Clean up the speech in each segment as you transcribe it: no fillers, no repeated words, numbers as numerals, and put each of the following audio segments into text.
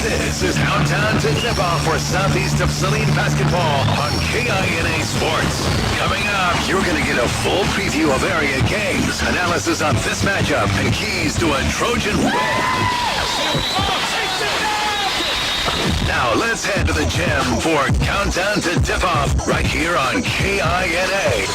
This is Countdown to Tip-Off for Southeast of Saline Basketball on KINA Sports. Coming up, you're going to get a full preview of area games, analysis on this matchup, and keys to a Trojan win. Now let's head to the gym for Countdown to Tip-Off right here on KINA.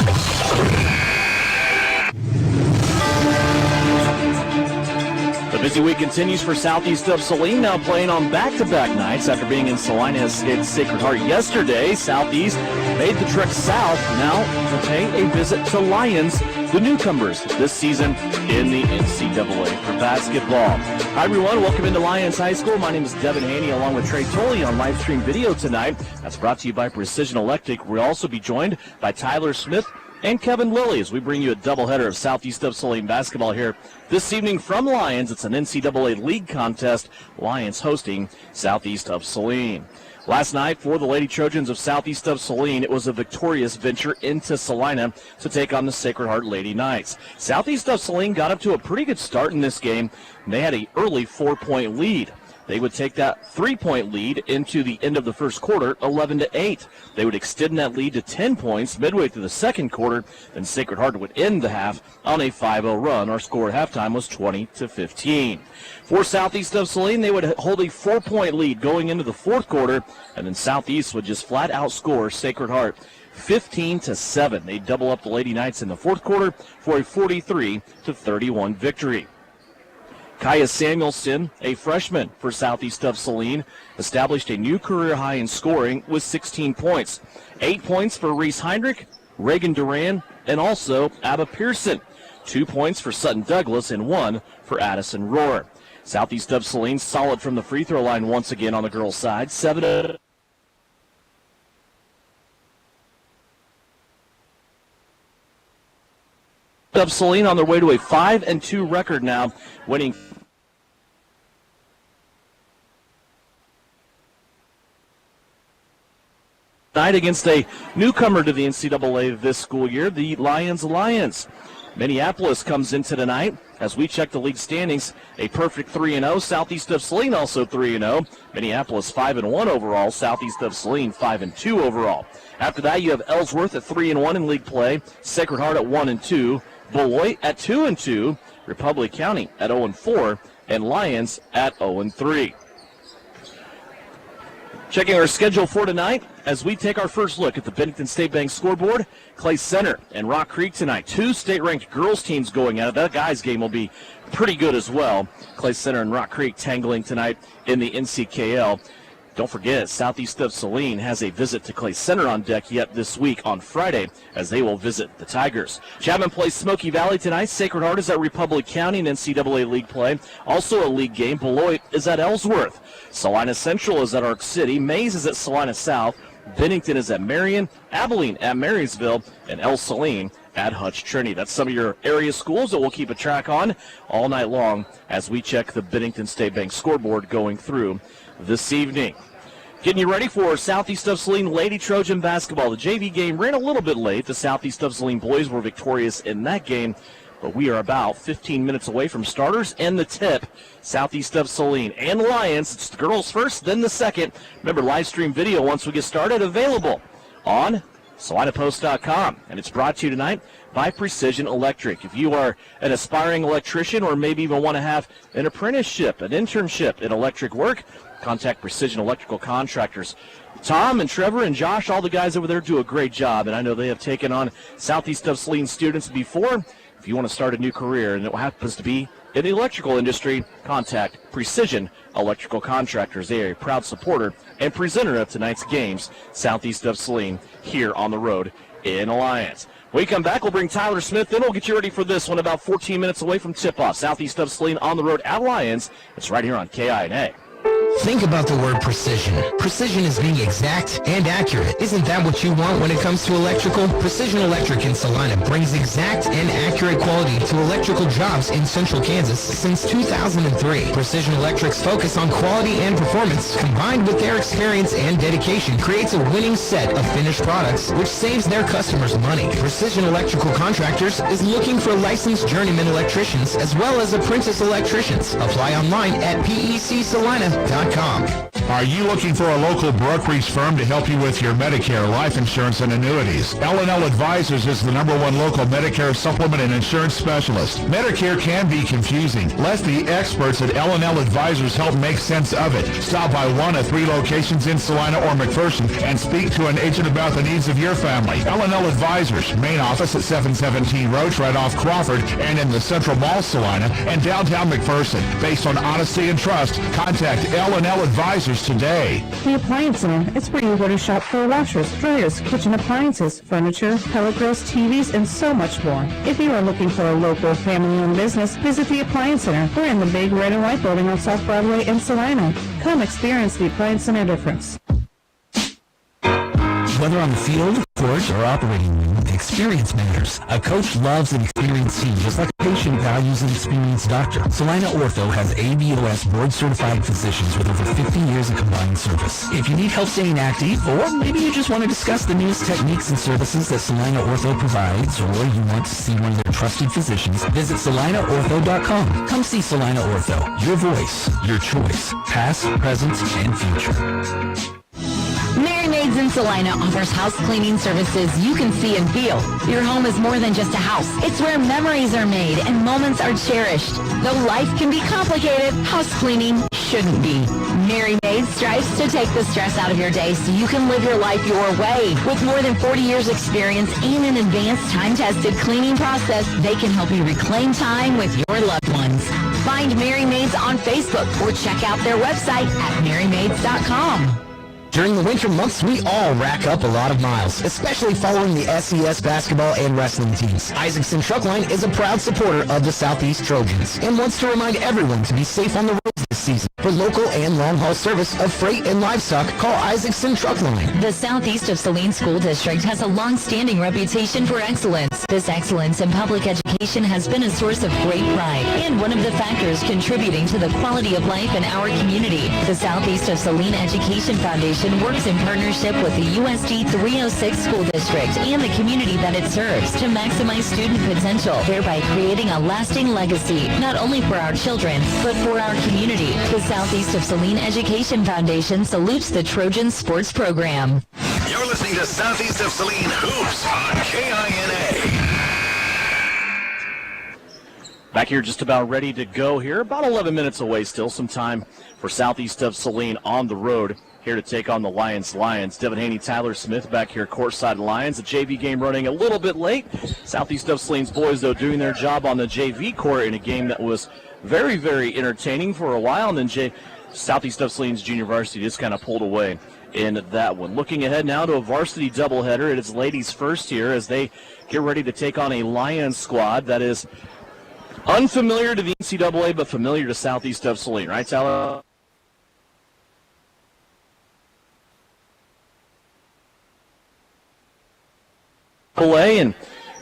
The busy week continues for Southeast of Saline, now playing on back-to-back nights after being in Salina's Sacred Heart yesterday. Southeast made the trek south, now to pay a visit to Lyons, the newcomers this season in the NCAA for basketball. Hi everyone, welcome into Lyons High School. My name is Devin Haney along with Trey Tolley on live stream video tonight. That's brought to you by Precision Electric. We'll also be joined by Tyler Smith and Kevin Lilly as we bring you a doubleheader of Southeast of Saline basketball here this evening from Lyons. It's an NCAA League contest, Lyons hosting Southeast of Saline. Last night for the Lady Trojans of Southeast of Saline, it was a victorious venture into Salina to take on the Sacred Heart Lady Knights. Southeast of Saline got up to a pretty good start in this game, and they had an early 4-point lead. They would take that 3-point lead into the end of the first quarter, 11-8. They would extend that lead to 10 points midway through the second quarter, then Sacred Heart would end the half on a 5-0 run. Our score at halftime was 20-15. For Southeast of Saline, they would hold a 4-point lead going into the fourth quarter, and then Southeast would just flat outscore Sacred Heart 15-7. They double up the Lady Knights in the fourth quarter for a 43-31 victory. Kaya Samuelson, a freshman for Southeast of Saline, established a new career high in scoring with 16 points. 8 points for Reese Heinrich, Reagan Duran, and also Abba Pearson. 2 points for Sutton Douglas and 1 for Addison Rohr. Southeast of Saline solid from the free throw line once again on the girls' side. 7 of Saline on their way to a 5-2 record now, winning night against a newcomer to the NCAA this school year, the Lyons Lions. Minneapolis comes into tonight as we check the league standings, a perfect 3-0. Southeast of Saline also 3-0. Minneapolis 5-1 overall. Southeast of Saline 5-2 overall. After that, you have Ellsworth at 3-1 in league play, Sacred Heart at 1-2. Beloit at 2-2, Republic County at 0-4, and Lyons at 0-3. Checking our schedule for tonight as we take our first look at the Bennington State Bank scoreboard. Clay Center and Rock Creek tonight. 2 state-ranked girls teams going at it. That guys game will be pretty good as well. Clay Center and Rock Creek tangling tonight in the NCKL. Don't forget, Southeast of Saline has a visit to Clay Center on deck yet this week on Friday as they will visit the Tigers. Chapman plays Smoky Valley tonight. Sacred Heart is at Republic County in NCAA League play. Also a league game, Beloit is at Ellsworth. Salina Central is at Arc City. Mays is at Salina South. Bennington is at Marion. Abilene at Marysville. And El Saline at Hutch Trinity. That's some of your area schools that we'll keep a track on all night long as we check the Bennington State Bank scoreboard going through this evening. Getting you ready for Southeast of Saline Lady Trojan Basketball. The JV game ran a little bit late. The Southeast of Saline boys were victorious in that game, but we are about 15 minutes away from starters and the tip. Southeast of Saline and Lyons. It's the girls first, then the second. Remember, live stream video once we get started available on SalinaPost.com. And it's brought to you tonight by Precision Electric. If you are an aspiring electrician or maybe even want to have an apprenticeship, an internship in electric work, contact Precision Electrical Contractors. Tom and Trevor and Josh, all the guys over there do a great job, and I know they have taken on Southeast of Saline students before. If you want to start a new career and it happens to be in the electrical industry, contact Precision Electrical Contractors. They are a proud supporter and presenter of tonight's games, Southeast of Saline, here on the road in Lyons. When we come back, we'll bring Tyler Smith in. We'll get you ready for this one about 14 minutes away from tip-off. Southeast of Saline on the road at Lyons. It's right here on KINA. Think about the word precision. Precision is being exact and accurate. Isn't that what you want when it comes to electrical? Precision Electric in Salina brings exact and accurate quality to electrical jobs in central Kansas since 2003. Precision Electric's focus on quality and performance, combined with their experience and dedication, creates a winning set of finished products, which saves their customers money. Precision Electrical Contractors is looking for licensed journeyman electricians as well as apprentice electricians. Apply online at pecsalina.com. SESTrojanBasketball.com. Are you looking for a local brokerage firm to help you with your Medicare, life insurance, and annuities? L&L Advisors is the #1 local Medicare supplement and insurance specialist. Medicare can be confusing. Let the experts at L&L Advisors help make sense of it. Stop by one of 3 locations in Salina or McPherson and speak to an agent about the needs of your family. L&L Advisors, main office at 717 Roach, right off Crawford, and in the Central Mall, Salina, and downtown McPherson. Based on honesty and trust, contact L&L Advisors today. The Appliance Center is where you go to shop for washers, dryers, kitchen appliances, furniture, pellet grills, TVs, and so much more. If you are looking for a local family-owned business, visit the Appliance Center. We're in the big red and white building on South Broadway in Salina. Come experience the Appliance Center difference. Whether on the field, court, or operating room, experience matters. A coach loves an experienced team, just like a patient values an experienced doctor. Salina Ortho has ABOS board-certified physicians with over 50 years of combined service. If you need help staying active, or maybe you just want to discuss the newest techniques and services that Salina Ortho provides, or you want to see one of their trusted physicians, visit SalinaOrtho.com. Come see Salina Ortho. Your voice, your choice, past, present, and future. Mary Maids in Salina offers house cleaning services you can see and feel. Your home is more than just a house. It's where memories are made and moments are cherished. Though life can be complicated, house cleaning shouldn't be. Mary Maids strives to take the stress out of your day so you can live your life your way. With more than 40 years experience and an advanced time-tested cleaning process, they can help you reclaim time with your loved ones. Find Mary Maids on Facebook or check out their website at marymaids.com. During the winter months, we all rack up a lot of miles, especially following the SES basketball and wrestling teams. Isaacson Truckline is a proud supporter of the Southeast Trojans and wants to remind everyone to be safe on the roads this season. For local and long-haul service of freight and livestock, call Isaacson Truckline. The Southeast of Saline School District has a long-standing reputation for excellence. This excellence in public education has been a source of great pride and one of the factors contributing to the quality of life in our community. The Southeast of Saline Education Foundation works in partnership with the USD 306 School District and the community that it serves to maximize student potential, thereby creating a lasting legacy, not only for our children, but for our community. The Southeast of Saline Education Foundation salutes the Trojan Sports Program. You're listening to Southeast of Saline Hoops on KINA. Back here just about ready to go here. About 11 minutes away still. Some time for Southeast of Saline on the road. Here to take on the Lyons. Devin Haney, Tyler Smith back here courtside Lyons. The JV game running a little bit late. Southeast of Saline's boys, though, doing their job on the JV court in a game that was very, very entertaining for a while. And then Southeast of Saline's junior varsity just kind of pulled away in that one. Looking ahead now to a varsity doubleheader. It is ladies first here as they get ready to take on a Lyons squad that is unfamiliar to the NCAA but familiar to Southeast of Saline. Right, Tyler? And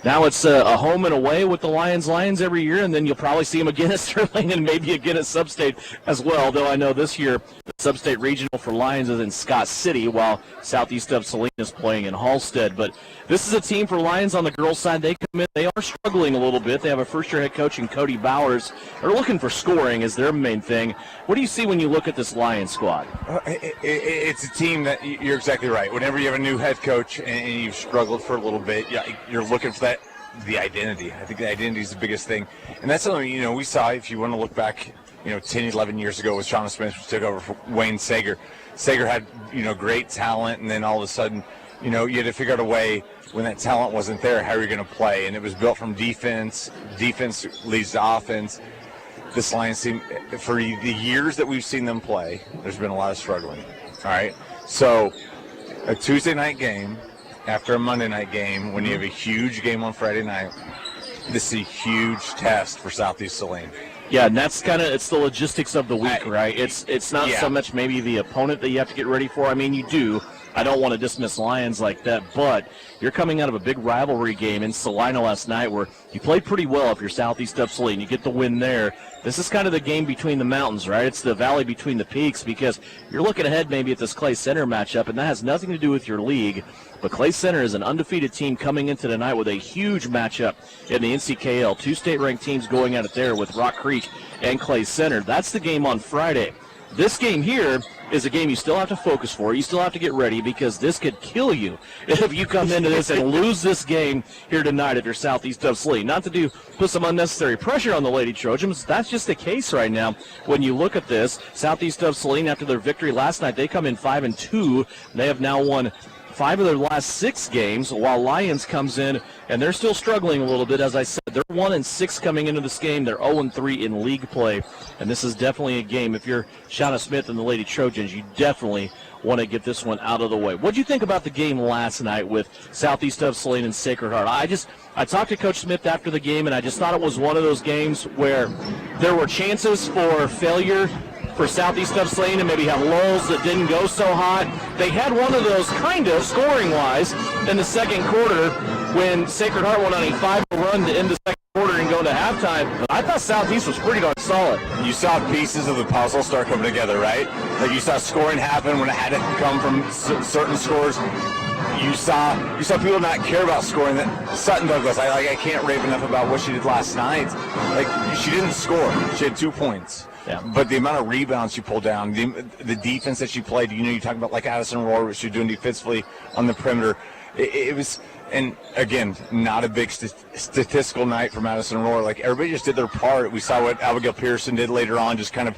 now it's a home and away with the Lions every year, and then you'll probably see them again at Sterling and maybe again at Substate as well, though I know this year the Substate Regional for Lions is in Scott City while Southeast of Saline is playing in Halstead. But this is a team for Lions on the girls' side. They come in, they are struggling a little bit. They have a first-year head coach in Cody Bowers. They're looking for scoring as their main thing. What do you see when you look at this Lions squad? It's a team that you're exactly right. Whenever you have a new head coach and you've struggled for a little bit, you're looking for that. The identity. I think the identity is the biggest thing. And that's something, we saw, if you want to look back, 10, 11 years ago with Shauna Smith, who took over for Wayne Sager. Sager had, great talent, and then all of a sudden, you had to figure out a way when that talent wasn't there, how are you going to play? And it was built from defense. Defense leads to offense. This Lions team, for the years that we've seen them play, there's been a lot of struggling. All right? So, a Tuesday night game, after a Monday night game, when you have a huge game on Friday night, this is a huge test for Southeast Saline. Yeah, and that's it's the logistics of the week, right? It's not so much maybe the opponent that you have to get ready for. I mean, you do. I don't want to dismiss Lions like that, but you're coming out of a big rivalry game in Salina last night where you played pretty well if you're Southeast of Saline. You get the win there. This is kind of the game between the mountains, right? It's the valley between the peaks because you're looking ahead maybe at this Clay Center matchup, and that has nothing to do with your league. But Clay Center is an undefeated team coming into tonight with a huge matchup in the NCKL. 2 state-ranked teams going at it there with Rock Creek and Clay Center. That's the game on Friday. This game here is a game you still have to focus for. You still have to get ready because this could kill you if you come into this and lose this game here tonight if you're Southeast of Saline. Not to put some unnecessary pressure on the Lady Trojans. That's just the case right now. When you look at this, Southeast of Saline, after their victory last night, they come in 5-2. They have now won 5 of their last 6 games, while Lyons comes in, and they're still struggling a little bit. As I said, they're 1-6 coming into this game. They're 0-3 in league play, and this is definitely a game. If you're Shauna Smith and the Lady Trojans, you definitely want to get this one out of the way. What did you think about the game last night with Southeast of Saline and Sacred Heart? I talked to Coach Smith after the game, and I just thought it was one of those games where there were chances for failure for Southeast of Saline and maybe have lulls that didn't go so hot. They had one of those kind of scoring-wise in the second quarter when Sacred Heart went on a 5 run to end the second quarter and go to halftime. But I thought Southeast was pretty darn solid. You saw pieces of the puzzle start coming together, right? Like you saw scoring happen when it had to come from certain scores. You saw people not care about scoring. That Sutton Douglas, I can't rave enough about what she did last night. Like she didn't score. She had 2 points. Yeah. But the amount of rebounds she pulled down, the defense that she played, you talk about like Addison Rohr, what she was doing defensively on the perimeter. It was, and again, not a big statistical night from Addison Rohr. Like everybody just did their part. We saw what Abigail Pearson did later on, just kind of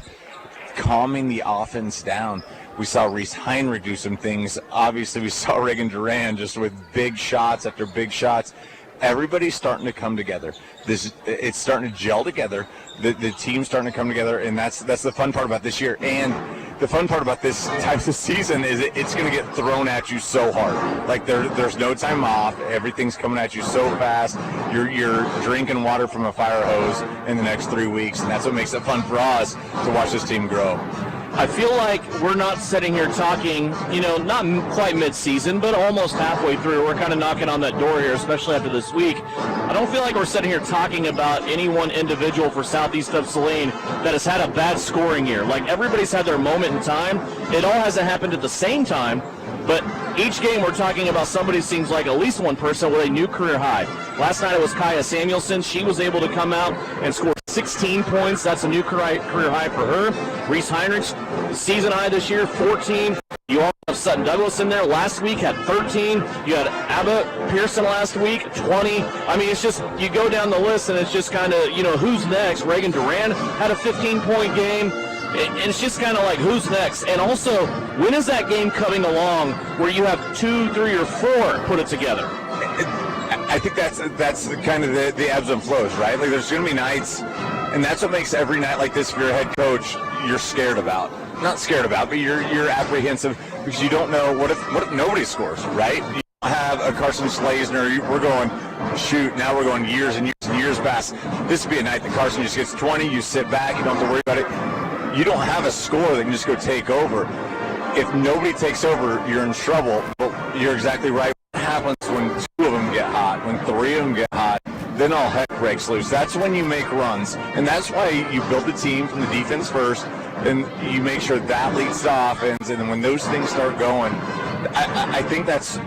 calming the offense down. We saw Reese Heinrich do some things. Obviously, we saw Reagan Duran just with big shots after big shots. Everybody's starting to come together. It's starting to gel together. The team's starting to come together, and that's the fun part about this year. And the fun part about this type of season is it's going to get thrown at you so hard. Like there's no time off. Everything's coming at you so fast. You're drinking water from a fire hose in the next 3 weeks, and that's what makes it fun for us to watch this team grow. I feel like we're not sitting here talking, not quite mid-season, but almost halfway through. We're kind of knocking on that door here, especially after this week. I don't feel like we're sitting here talking about any one individual for Southeast of Saline that has had a bad scoring year. Like, everybody's had their moment in time. It all hasn't happened at the same time, but each game we're talking about somebody seems like at least one person with a new career high. Last night it was Kaya Samuelson. She was able to come out and score 16 points. That's a new career high for her. Reese Heinrich's season high this year, 14. You also have Sutton Douglas in there. Last week had 13. You had Abba Pearson last week, 20. I mean, it's just, you go down the list and it's just kind of, who's next? Reagan Duran had a 15-point game. And it's just kind of like, who's next? And also, when is that game coming along where you have 2, 3, or 4 put it together? I think that's kind of the ebbs and flows, right? Like there's going to be nights, and that's what makes every night like this, if you're a head coach, you're scared about. Not scared about, but you're apprehensive because you don't know what if nobody scores, right? You don't have a Carson Schlesner. We're going, shoot, now we're going years and years and years past. This would be a night that Carson just gets 20, you sit back, you don't have to worry about it. You don't have a score that can just go take over. If nobody takes over, you're in trouble. But you're exactly right. What happens when 2 of them get hot, when 3 of them get hot, then all heck breaks loose. That's when you make runs. And that's why you build the team from the defense first, and you make sure that leads to offense. And then when those things start going, I think that's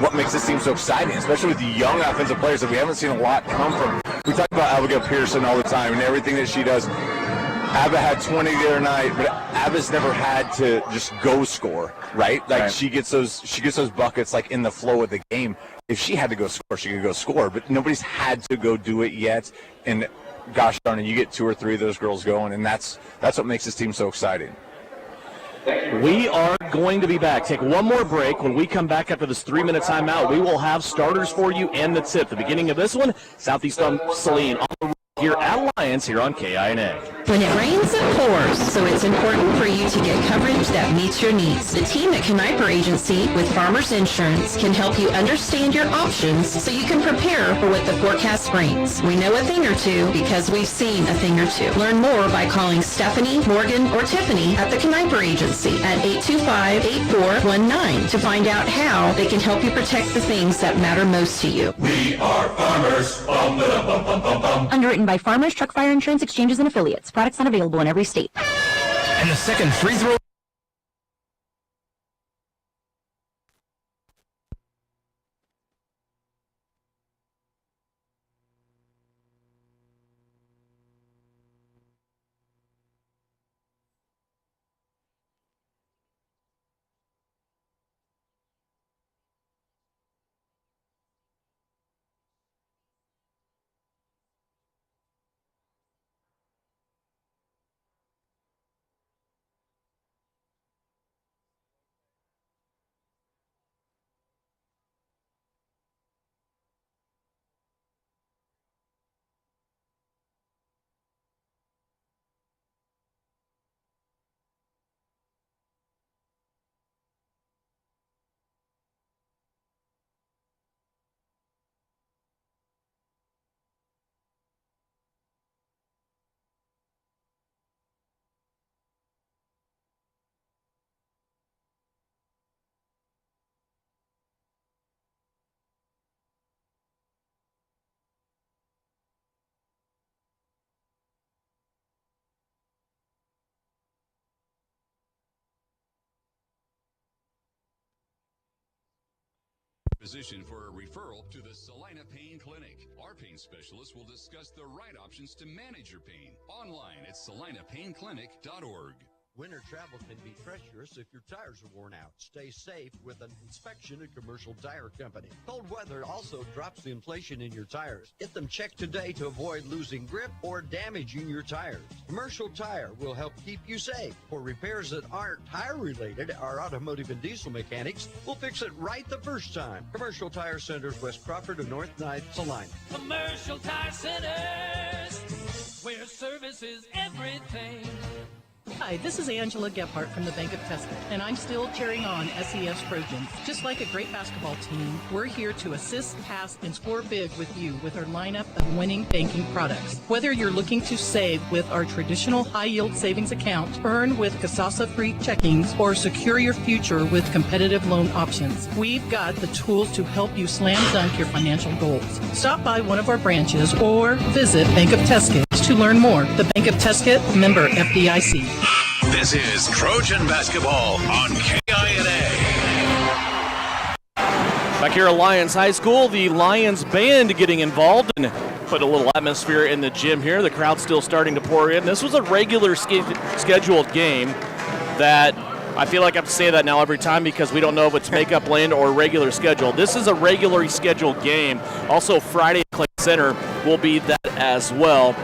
what makes this team so exciting, especially with the young offensive players that we haven't seen a lot come from. We talk about Abigail Pearson all the time and everything that she does. Abba had 20 the other night, but Abba's never had to just go score, right? Like right. She gets those buckets like in the flow of the game. If she had to go score, she could go score, but nobody's had to go do it yet. And gosh darn it, you get 2 or 3 of those girls going, and that's what makes this team so exciting. We are going to be back. Take one more break. When we come back after this 3-minute timeout, we will have starters for you and the tip. The beginning of this one, Southeast Saline on the road here at Lyons here on KINA. When it rains, it pours, so it's important for you to get coverage that meets your needs. The team at Kniper Agency with Farmers Insurance can help you understand your options so you can prepare for what the forecast brings. We know a thing or two because we've seen a thing or two. Learn more by calling Stephanie, Morgan, or Tiffany at the Kniper Agency at 825-8419 to find out how they can help you protect the things that matter most to you. We are farmers. Bum, ba, bum, bum, bum, bum. Underwritten by Farmers Truck Fire Insurance Exchanges and Affiliates. Products not available in every state. And the second free throw. physician for a referral to the Salina Pain Clinic. Our pain specialist will discuss the right options to manage your pain. Online at salinapainclinic.org. Winter travel can be treacherous if your tires are worn out. Stay safe with an inspection at Commercial Tire Company. Cold weather also drops the inflation in your tires. Get them checked today to avoid losing grip or damaging your tires. Commercial Tire will help keep you safe. For repairs that aren't tire-related, our automotive and diesel mechanics will fix it right the first time. Commercial Tire Centers, West Crawford and North Ninth, Salina. Commercial Tire Centers, where service is everything. Hi, this is Angela Gephardt from the Bank of Tuscan, and I'm still cheering on SES Trojan. Just like a great basketball team, we're here to assist, pass, and score big with you with our lineup of winning banking products. Whether you're looking to save with our traditional high-yield savings account, earn with Kasasa-free checkings, or secure your future with competitive loan options, we've got the tools to help you slam dunk your financial goals. Stop by one of our branches or visit Bank of Tuscan to learn more. The Bank of Tuscan, member FDIC. This is Trojan Basketball on KINA. Back here at Lyons High School, the Lyons band getting involved and put a little atmosphere in the gym here. The crowd's still starting to pour in. This was a regular scheduled game that I feel like I have to say that now every time because we don't know if it's makeup land or regular schedule. This is a regularly scheduled game. Also, Friday at Clay Center will be that as well.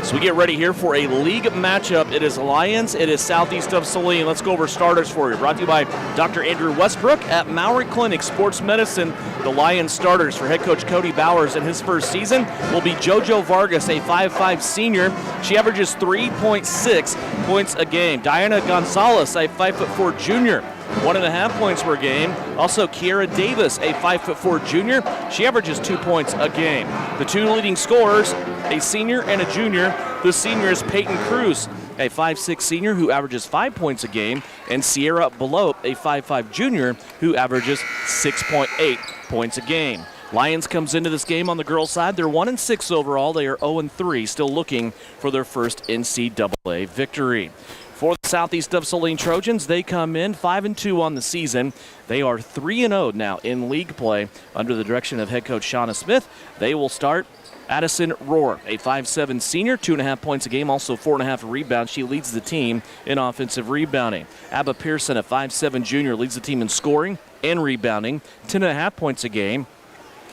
So we get ready here for a league matchup. It is Lyons. It is southeast of Saline. Let's go over starters for you. Brought to you by Dr. Andrew Westbrook at Maury Clinic Sports Medicine. The Lyons starters for head coach Cody Bowers in his first season will be JoJo Vargas, a 5'5 senior. She averages 3.6 points a game. Diana Gonzalez, a 5'4 junior. 1.5 points per game. Also, Kiera Davis, a 5'4 junior. She averages 2 points a game. The two leading scorers, a senior and a junior. The senior is Peyton Cruz, a 5'6 senior who averages 5 points a game, and Sierra Belope, a 5'5 junior who averages 6.8 points a game. Lyons comes into this game on the girls' side. They're 1-6 overall. They are 0-3, still looking for their first NCAA victory. For the southeast of Saline Trojans, they come in 5-2 on the season. They are 3-0 now in league play under the direction of head coach Shauna Smith. They will start Addison Rohr, a 5'7 senior, 2.5 points a game, also 4.5 rebounds. She leads the team in offensive rebounding. Abba Pearson, a 5'7 junior, leads the team in scoring and rebounding, 10.5 points a game,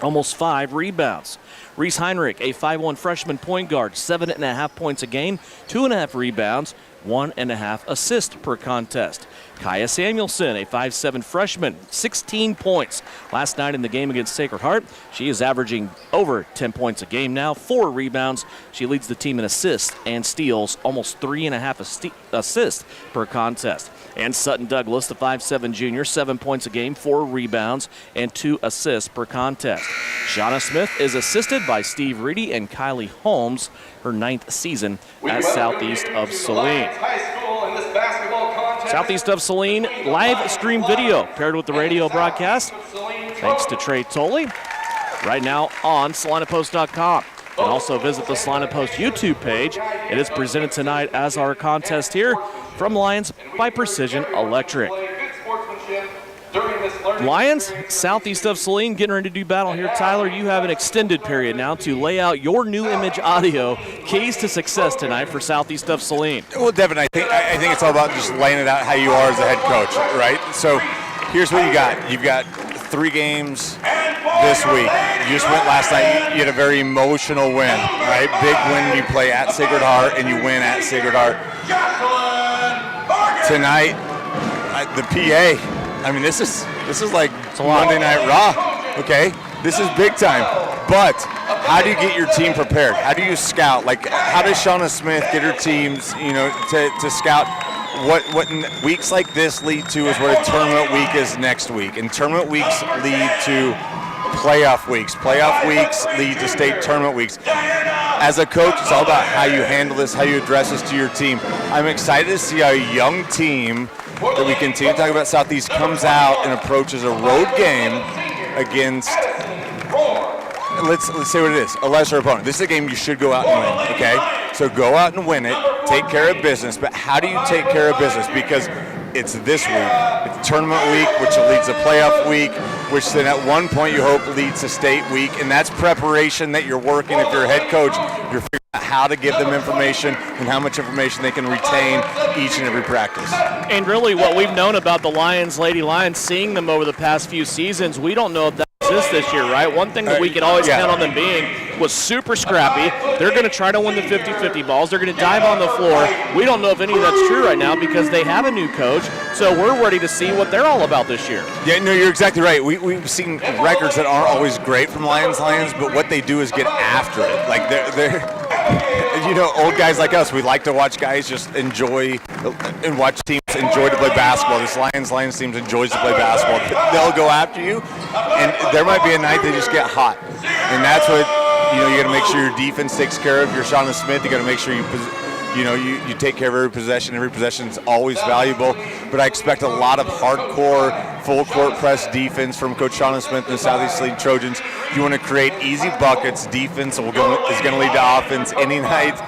almost 5 rebounds. Reese Heinrich, a 5'1 freshman point guard, 7.5 points a game, 2.5 rebounds, 1.5 assists per contest. Kaya Samuelson, a 5'7 freshman, 16 points last night in the game against Sacred Heart. She is averaging over 10 points a game now, 4 rebounds. She leads the team in assists and steals, almost 3.5 assists per contest. And Sutton Douglas, the 5'7 junior, 7 points a game, 4 rebounds, and 2 assists per contest. Shauna Smith is assisted by Steve Reedy and Kylie Holmes, her 9th season at Southeast of Saline. Southeast of Saline live stream video paired with the radio broadcast. Thanks to Trey Tolley. Right now on SalinaPost.com. And also visit the Salina Post YouTube page. It is presented tonight as our contest here from Lyons by Precision Electric. Lyons, southeast of Saline, getting ready to do battle here. Tyler, you have an extended period now to lay out your new image audio keys to success tonight for southeast of Saline. Well, Devin, I think it's all about just laying it out how you are as a head coach, right? So here's what you got. You've got 3 games this week. You just went last night. You had a very emotional win, right? Big win. You play at Sacred Heart and you win at Sacred Heart. Tonight, the PA. I mean, this is like Monday Night Raw. Okay, this is big time. But how do you get your team prepared? How do you scout? Like, how does Shauna Smith get her teams, to scout? What weeks like this lead to is what a tournament week is next week, and tournament weeks lead to playoff weeks. Playoff weeks lead to state tournament weeks. As a coach, it's all about how you handle this, how you address this to your team. I'm excited to see a young team that we continue to talk about Southeast comes out and approaches a road game against, let's say what it is, a lesser opponent. This is a game you should go out and win, okay? So go out and win it, take care of business. But how do you take care of business? Because It's this week. It's tournament week, which leads to playoff week, which then at one point you hope leads to state week, and that's preparation that you're working. If you're a head coach, you're figuring out how to give them information and how much information they can retain each and every practice. And really what we've known about the Lions, Lady Lions, seeing them over the past few seasons, we don't know if that exists this year, right? One thing that we could always count on them being was super scrappy. They're going to try to win the 50-50 balls. They're going to dive on the floor. We don't know if any of that's true right now because they have a new coach, so we're ready to see what they're all about this year. Yeah, no, you're exactly right. We've seen records that aren't always great from Lions, but what they do is get after it. Like they're old guys like us, we like to watch guys just enjoy and watch teams enjoy to play basketball. This Lions team enjoys to play basketball. They'll go after you, and there might be a night they just get hot. And that's what, you got to make sure your defense takes care of. You're Shauna Smith, you got to make sure you take care of every possession. Every possession is always valuable. But I expect a lot of hardcore, full court press defense from Coach Shauna Smith and the Southeast Saline Trojans. You want to create easy buckets. Defense is going to lead to offense any night.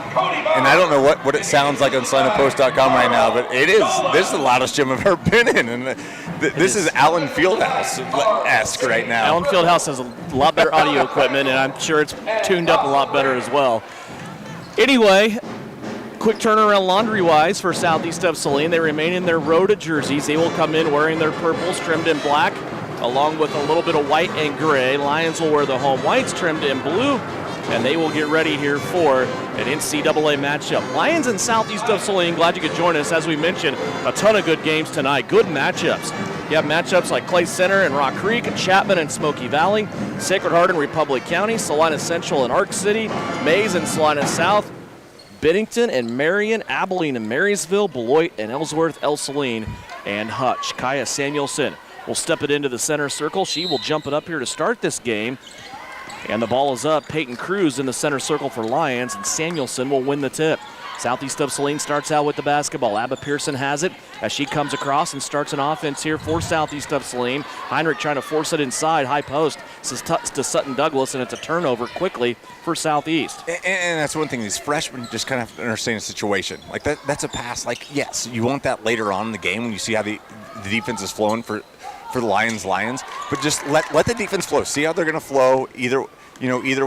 And I don't know what it sounds like on SalinaPost.com right now, but this is the loudest gym I've ever been in. And this is Allen Fieldhouse-esque right now. Allen Fieldhouse has a lot better audio equipment, and I'm sure it's tuned up a lot better as well. Anyway, quick turnaround laundry-wise for Southeast of Saline. They remain in their road jerseys. They will come in wearing their purples trimmed in black, along with a little bit of white and gray. Lions will wear the home whites trimmed in blue, and they will get ready here for an NCAA matchup. Lions and Southeast of Saline, glad you could join us. As we mentioned, a ton of good games tonight, good matchups. You have matchups like Clay Center and Rock Creek, Chapman and Smoky Valley, Sacred Heart and Republic County, Salina Central and Arc City, Mays and Salina South, Bennington and Marion, Abilene and Marysville, Beloit and Ellsworth, El Saline, and Hutch. Kaya Samuelson will step it into the center circle. She will jump it up here to start this game. And the ball is up. Peyton Cruz in the center circle for Lions, and Samuelson will win the tip. Southeast of Saline starts out with the basketball. Abba Pearson has it as she comes across and starts an offense here for Southeast of Saline. Heinrich trying to force it inside, high post. This is to Sutton Douglas, and it's a turnover quickly for Southeast. And that's one thing, these freshmen just kind of have to understand the situation. Like that's a pass. Like, yes, you want that later on in the game when you see how the defense is flowing for the Lions, but just let the defense flow. See how they're going to flow either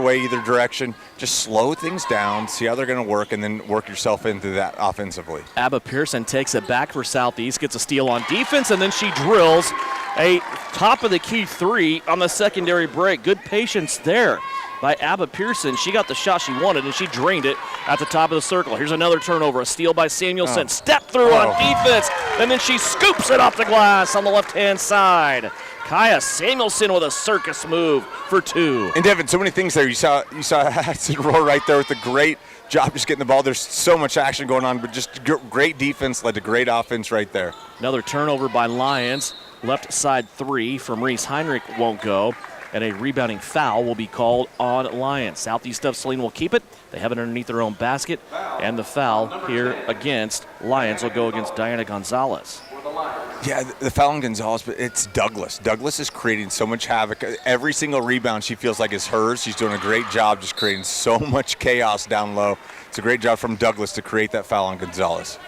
way, either direction. Just slow things down, see how they're going to work, and then work yourself into that offensively. Abba Pearson takes it back for Southeast, gets a steal on defense, and then she drills a top-of-the-key three on the secondary break. Good patience there by Abba Pearson. She got the shot she wanted, and she drained it at the top of the circle. Here's another turnover, a steal by Samuelson. Step through on defense, and then she scoops it off the glass on the left-hand side. Kaya Samuelson with a circus move for two. And Devin, so many things there. You saw Hudson Roar right there with a great job just getting the ball. There's so much action going on, but just great defense led to great offense right there. Another turnover by Lions. Left side three from Reese Heinrich won't go, and a rebounding foul will be called on Lions. Southeast of Saline will keep it. They have it underneath their own basket, and the foul here against Lions will go against Diana Gonzalez. Yeah, the foul on Gonzalez, but it's Douglas. Douglas is creating so much havoc. Every single rebound she feels like is hers. She's doing a great job just creating so much chaos down low. It's a great job from Douglas to create that foul on Gonzalez.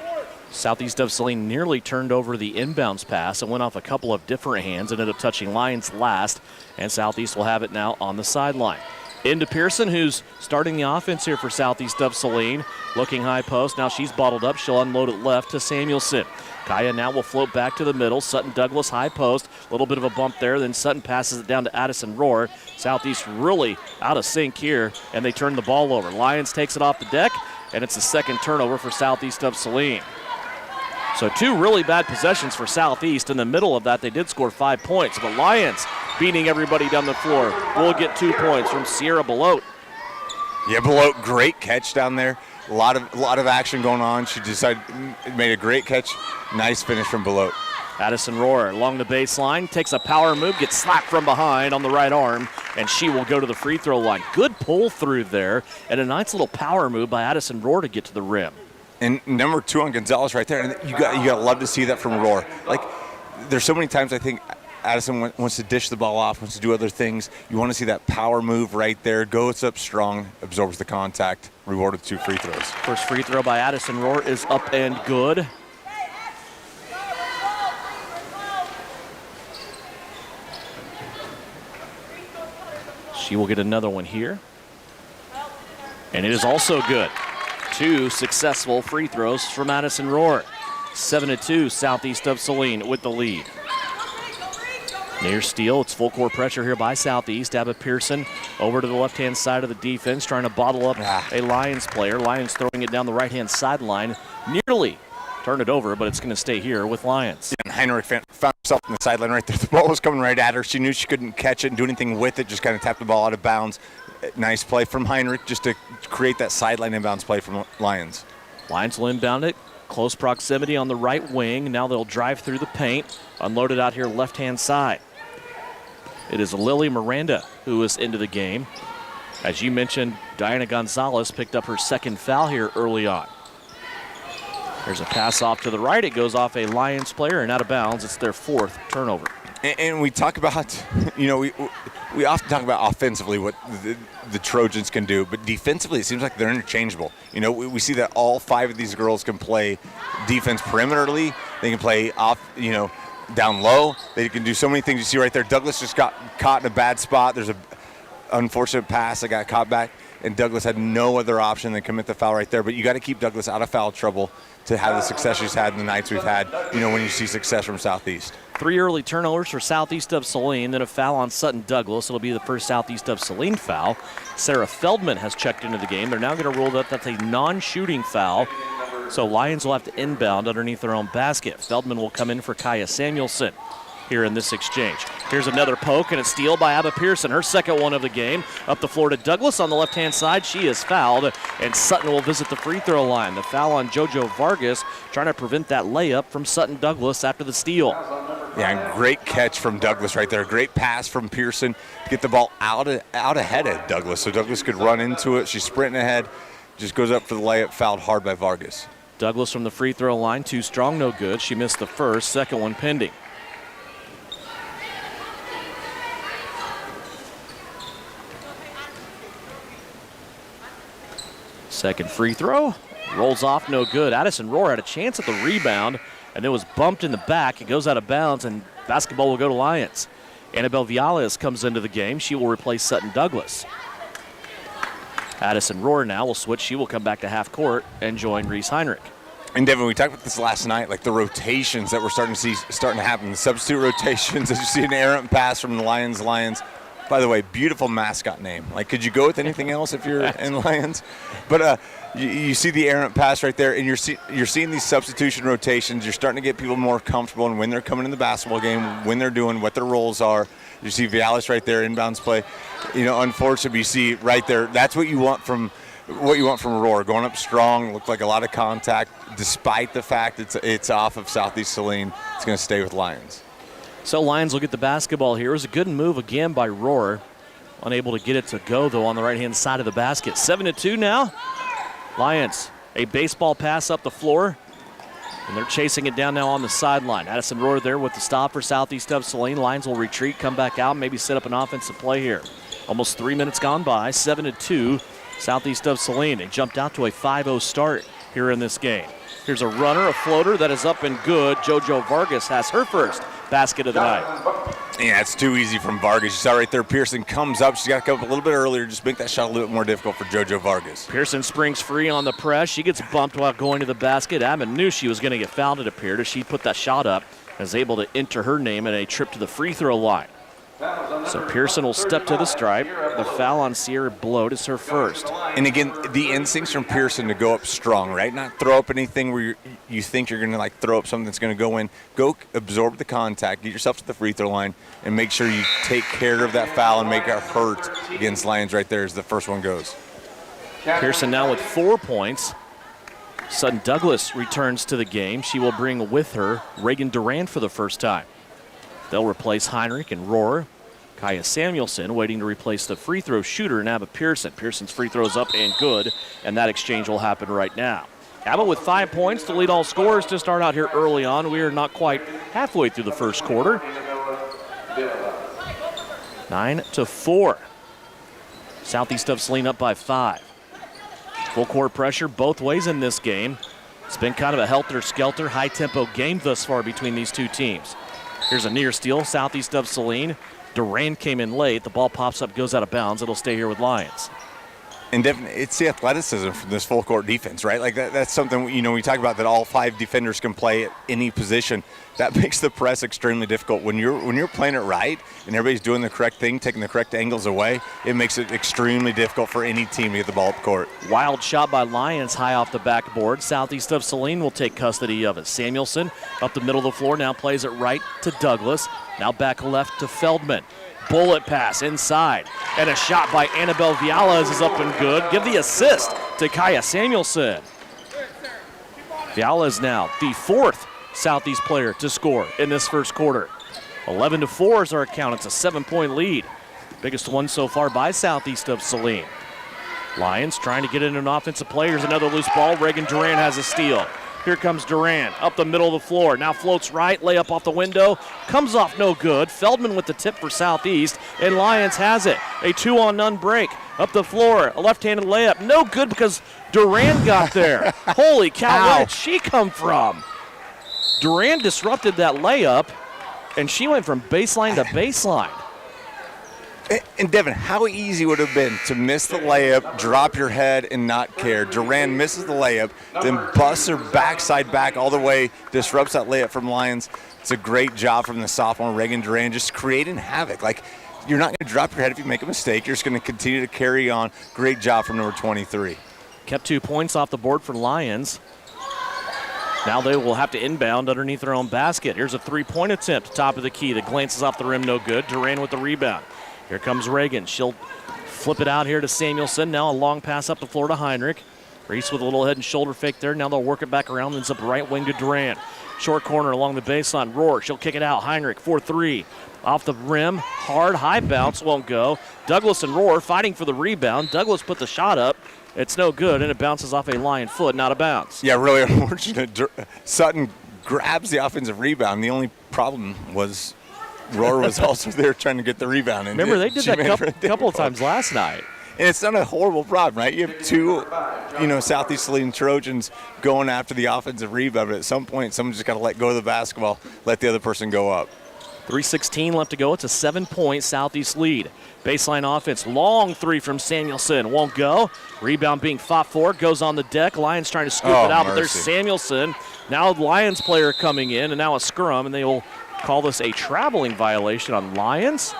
Southeast of Saline nearly turned over the inbounds pass and went off a couple of different hands, ended up touching Lions last, and Southeast will have it now on the sideline. Into Pearson, who's starting the offense here for Southeast of Saline. Looking high post. Now she's bottled up. She'll unload it left to Samuelson. Kaya now will float back to the middle. Sutton Douglas high post. A little bit of a bump there. Then Sutton passes it down to Addison Rohr. Southeast really out of sync here, and they turn the ball over. Lions takes it off the deck, and it's the second turnover for Southeast of Saline. So two really bad possessions for Southeast. In the middle of that, they did score 5 points. But Lions beating everybody down the floor. Will get 2 points from Sierra Beloit. Yeah, Beloit, great catch down there. A lot of action going on. She made a great catch. Nice finish from Beloit. Addison Rohr along the baseline, takes a power move, gets slapped from behind on the right arm, and she will go to the free throw line. Good pull through there, and a nice little power move by Addison Rohr to get to the rim. And number 2 on Gonzalez right there. And you got to love to see that from Rohr. Like, there's so many times I think Addison wants to dish the ball off, wants to do other things. You want to see that power move right there. Goes up strong, absorbs the contact, rewarded 2 free throws. First free throw by Addison Rohr is up and good. She will get another one here. And it is also good. 2 successful free throws from Madison Rohr. 7-2, Southeast of Saline with the lead. Near steal, it's full court pressure here by Southeast. Abba Pearson over to the left-hand side of the defense, trying to bottle up a Lyons player. Lyons throwing it down the right-hand sideline. Nearly turned it over, but it's going to stay here with Lyons. And Heinrich found herself on the sideline right there. The ball was coming right at her. She knew she couldn't catch it and do anything with it, just kind of tapped the ball out of bounds. Nice play from Heinrich just to create that sideline inbounds play from Lyons. Lyons will inbound it. Close proximity on the right wing. Now they'll drive through the paint. Unloaded out here left-hand side. It is Lily Miranda who is into the game. As you mentioned, Diana Gonzalez picked up her second foul here early on. There's a pass off to the right. It goes off a Lyons player and out of bounds. It's their 4th turnover. And we talk about, we often talk about offensively what the Trojans can do, but defensively it seems like they're interchangeable. We see that all 5 of these girls can play defense perimeterly. They can play off, down low. They can do so many things. You see right there, Douglas just got caught in a bad spot. There's an unfortunate pass that got caught back, and Douglas had no other option than commit the foul right there. But you got to keep Douglas out of foul trouble to have the success she's had in the nights we've had, when you see success from Southeast. 3 early turnovers for Southeast of Saline, then a foul on Sutton Douglas. It'll be the first Southeast of Saline foul. Sarah Feldman has checked into the game. They're now going to rule that that's a non-shooting foul. So Lyons will have to inbound underneath their own basket. Feldman will come in for Kaya Samuelson here in this exchange. Here's another poke and a steal by Abba Pearson, her second one of the game. Up the floor to Douglas on the left-hand side. She is fouled, and Sutton will visit the free throw line. The foul on JoJo Vargas, trying to prevent that layup from Sutton Douglas after the steal. Yeah, and great catch from Douglas right there. Great pass from Pearson to get the ball out ahead of Douglas, so Douglas could run into it. She's sprinting ahead, just goes up for the layup, fouled hard by Vargas. Douglas from the free throw line, too strong, no good. She missed the first, second one pending. Second free throw, rolls off, no good. Addison Rohr had a chance at the rebound, and it was bumped in the back. It goes out of bounds, and basketball will go to Lyons. Annabelle Viales comes into the game. She will replace Sutton Douglas. Addison Rohr now will switch. She will come back to half court and join Reese Heinrich. And Devin, we talked about this last night, like the rotations that we're starting to happen. The substitute rotations, as you see an errant pass from the Lyons. By the way, beautiful mascot name. Like, could you go with anything else if you're in Lyons? But you see the errant pass right there, and you're seeing these substitution rotations. You're starting to get people more comfortable in when they're coming in the basketball game, when they're doing what their roles are. You see Viales right there, inbounds play. Unfortunately, you see right there, that's what you want from Rohr. Going up strong, looked like a lot of contact, despite the fact it's off of Southeast Saline. It's going to stay with Lyons. So Lyons will get the basketball here. It was a good move again by Rohr. Unable to get it to go, though, on the right-hand side of the basket. 7-2 now. Lyons, a baseball pass up the floor, and they're chasing it down now on the sideline. Addison Rohr there with the stop for Southeast of Saline. Lyons will retreat, come back out, maybe set up an offensive play here. Almost 3 minutes gone by, 7-2, Southeast of Saline. They jumped out to a 5-0 start here in this game. Here's a runner, a floater that is up and good. JoJo Vargas has her first basket of the night. Yeah, it's too easy from Vargas. You saw right there, Pearson comes up. She's got to come up a little bit earlier, just make that shot a little bit more difficult for JoJo Vargas. Pearson springs free on the press. She gets bumped while going to the basket. Ammon knew she was going to get fouled, it appeared, as she put that shot up and is able to enter her name in a trip to the free throw line. So Pearson will step to the stripe. The foul on Sierra Bloat is her first. And again, the instincts from Pearson to go up strong, right? Not throw up anything where you think you're going to throw up something that's going to go in. Go absorb the contact, get yourself to the free throw line, and make sure you take care of that foul and make it hurt against Lyons right there as the first one goes. Pearson now with 4 points. Sutton Douglas returns to the game. She will bring with her Reagan Durant for the first time. They'll replace Heinrich and Rohr. Kaya Samuelson waiting to replace the free throw shooter, Abba Pearson. Pearson's free throw's up and good, and that exchange will happen right now. Abba with 5 points to lead all scorers to start out here early on. We are not quite halfway through the first quarter. 9-4. Southeast of Saline up by 5. Full court pressure both ways in this game. It's been kind of a helter-skelter, high-tempo game thus far between these two teams. Here's a near steal, Southeast of Saline. Durant came in late. The ball pops up, goes out of bounds. It'll stay here with Lyons. And definitely, it's the athleticism from this full court defense, right? Like that's something, we talk about that all 5 defenders can play at any position. That makes the press extremely difficult. When you're playing it right and everybody's doing the correct thing, taking the correct angles away, it makes it extremely difficult for any team to get the ball up court. Wild shot by Lyons high off the backboard. Southeast of Saline will take custody of it. Samuelson up the middle of the floor, now plays it right to Douglas. Now back left to Feldman. Bullet pass inside. And a shot by Annabelle Viales is up and good. Give the assist to Kaya Samuelson. Viales now the 4th Southeast player to score in this first quarter. 11-4 is our count. It's a 7-point lead. Biggest one so far by Southeast of Saline. Lyons trying to get in an offensive play. Here's another loose ball. Reagan Duran has a steal. Here comes Duran up the middle of the floor. Now floats right, layup off the window. Comes off no good. Feldman with the tip for Southeast, and Lyons has it. A 2-on-none break. Up the floor, a left-handed layup. No good because Duran got there. Holy cow, where did she come from? Duran disrupted that layup, and she went from baseline to baseline. And Devin, how easy would it have been to miss the layup, drop your head, and not care? Duran misses the layup, then busts her backside back all the way, disrupts that layup from Lyons. It's a great job from the sophomore, Reagan Duran, just creating havoc. Like, you're not going to drop your head if you make a mistake. You're just going to continue to carry on. Great job from number 23. Kept 2 points off the board for Lyons. Now they will have to inbound underneath their own basket. Here's a 3-point attempt, top of the key. The glances off the rim, no good. Duran with the rebound. Here comes Reagan. She'll flip it out here to Samuelson. Now a long pass up the floor to Heinrich. Reese with a little head and shoulder fake there. Now they'll work it back around. Ends up right wing to Duran. Short corner along the baseline. Rohr, she'll kick it out. Heinrich, 4-3. Off the rim, hard, high bounce, won't go. Douglas and Rohr fighting for the rebound. Douglas put the shot up. It's no good, and it bounces off a Lion foot, not a bounce. Yeah, really unfortunate. Sutton grabs the offensive rebound. The only problem was Rohr was also there trying to get the rebound. And remember, they did that couple of times last night. And it's not a horrible problem, right? You have 2, Southeast Saline Trojans going after the offensive rebound, but at some point, someone's just got to let go of the basketball, let the other person go up. 3:16 left to go. It's a 7-point Southeast lead. Baseline offense, long 3 from Samuelson. Won't go. Rebound being fought for. Goes on the deck. Lions trying to scoop it out, but there's Samuelson. Now the Lions player coming in, and now a scrum, and they will call this a traveling violation on Lyons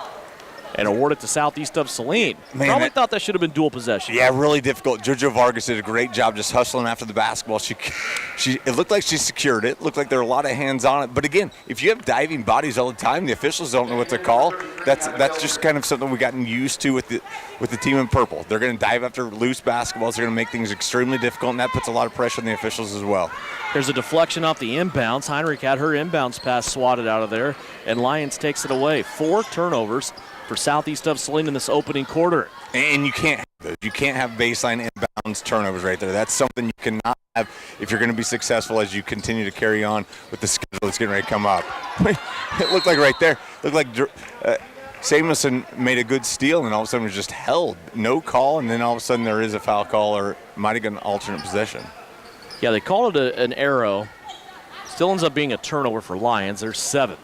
and award it to Southeast of Saline. Probably thought that should have been dual possession. Yeah, really difficult. Jojo Vargas did a great job just hustling after the basketball. It looked like she secured it. Looked like there were a lot of hands on it. But again, if you have diving bodies all the time, the officials don't know what to call. That's just kind of something we've gotten used to with the team in purple. They're going to dive after loose basketballs. They're going to make things extremely difficult, and that puts a lot of pressure on the officials as well. There's a deflection off the inbounds. Heinrich had her inbounds pass swatted out of there, and Lyons takes it away. 4 turnovers for Southeast of Saline in this opening quarter. And you can't have those. You can't have baseline inbounds turnovers right there. That's something you cannot have if you're going to be successful as you continue to carry on with the schedule that's getting ready to come up. It looked like right there. It looked like Samuelson made a good steal, and all of a sudden was just held. No call, and then all of a sudden there is a foul call, or might have been an alternate possession. Yeah, they called it an arrow. Still ends up being a turnover for Lyons. They're 7th.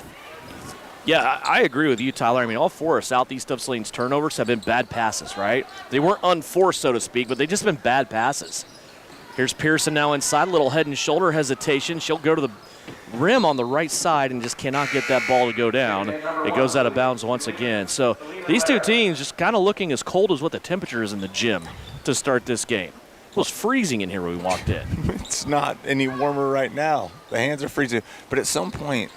Yeah, I agree with you, Tyler. I mean, all 4 of Southeast of Saline's turnovers have been bad passes, right? They weren't unforced, so to speak, but they've just been bad passes. Here's Pearson now inside, a little head and shoulder hesitation. She'll go to the rim on the right side and just cannot get that ball to go down. It goes out of bounds once again. So these 2 teams just kind of looking as cold as what the temperature is in the gym to start this game. It was freezing in here when we walked in. It's not any warmer right now. The hands are freezing. But at some point,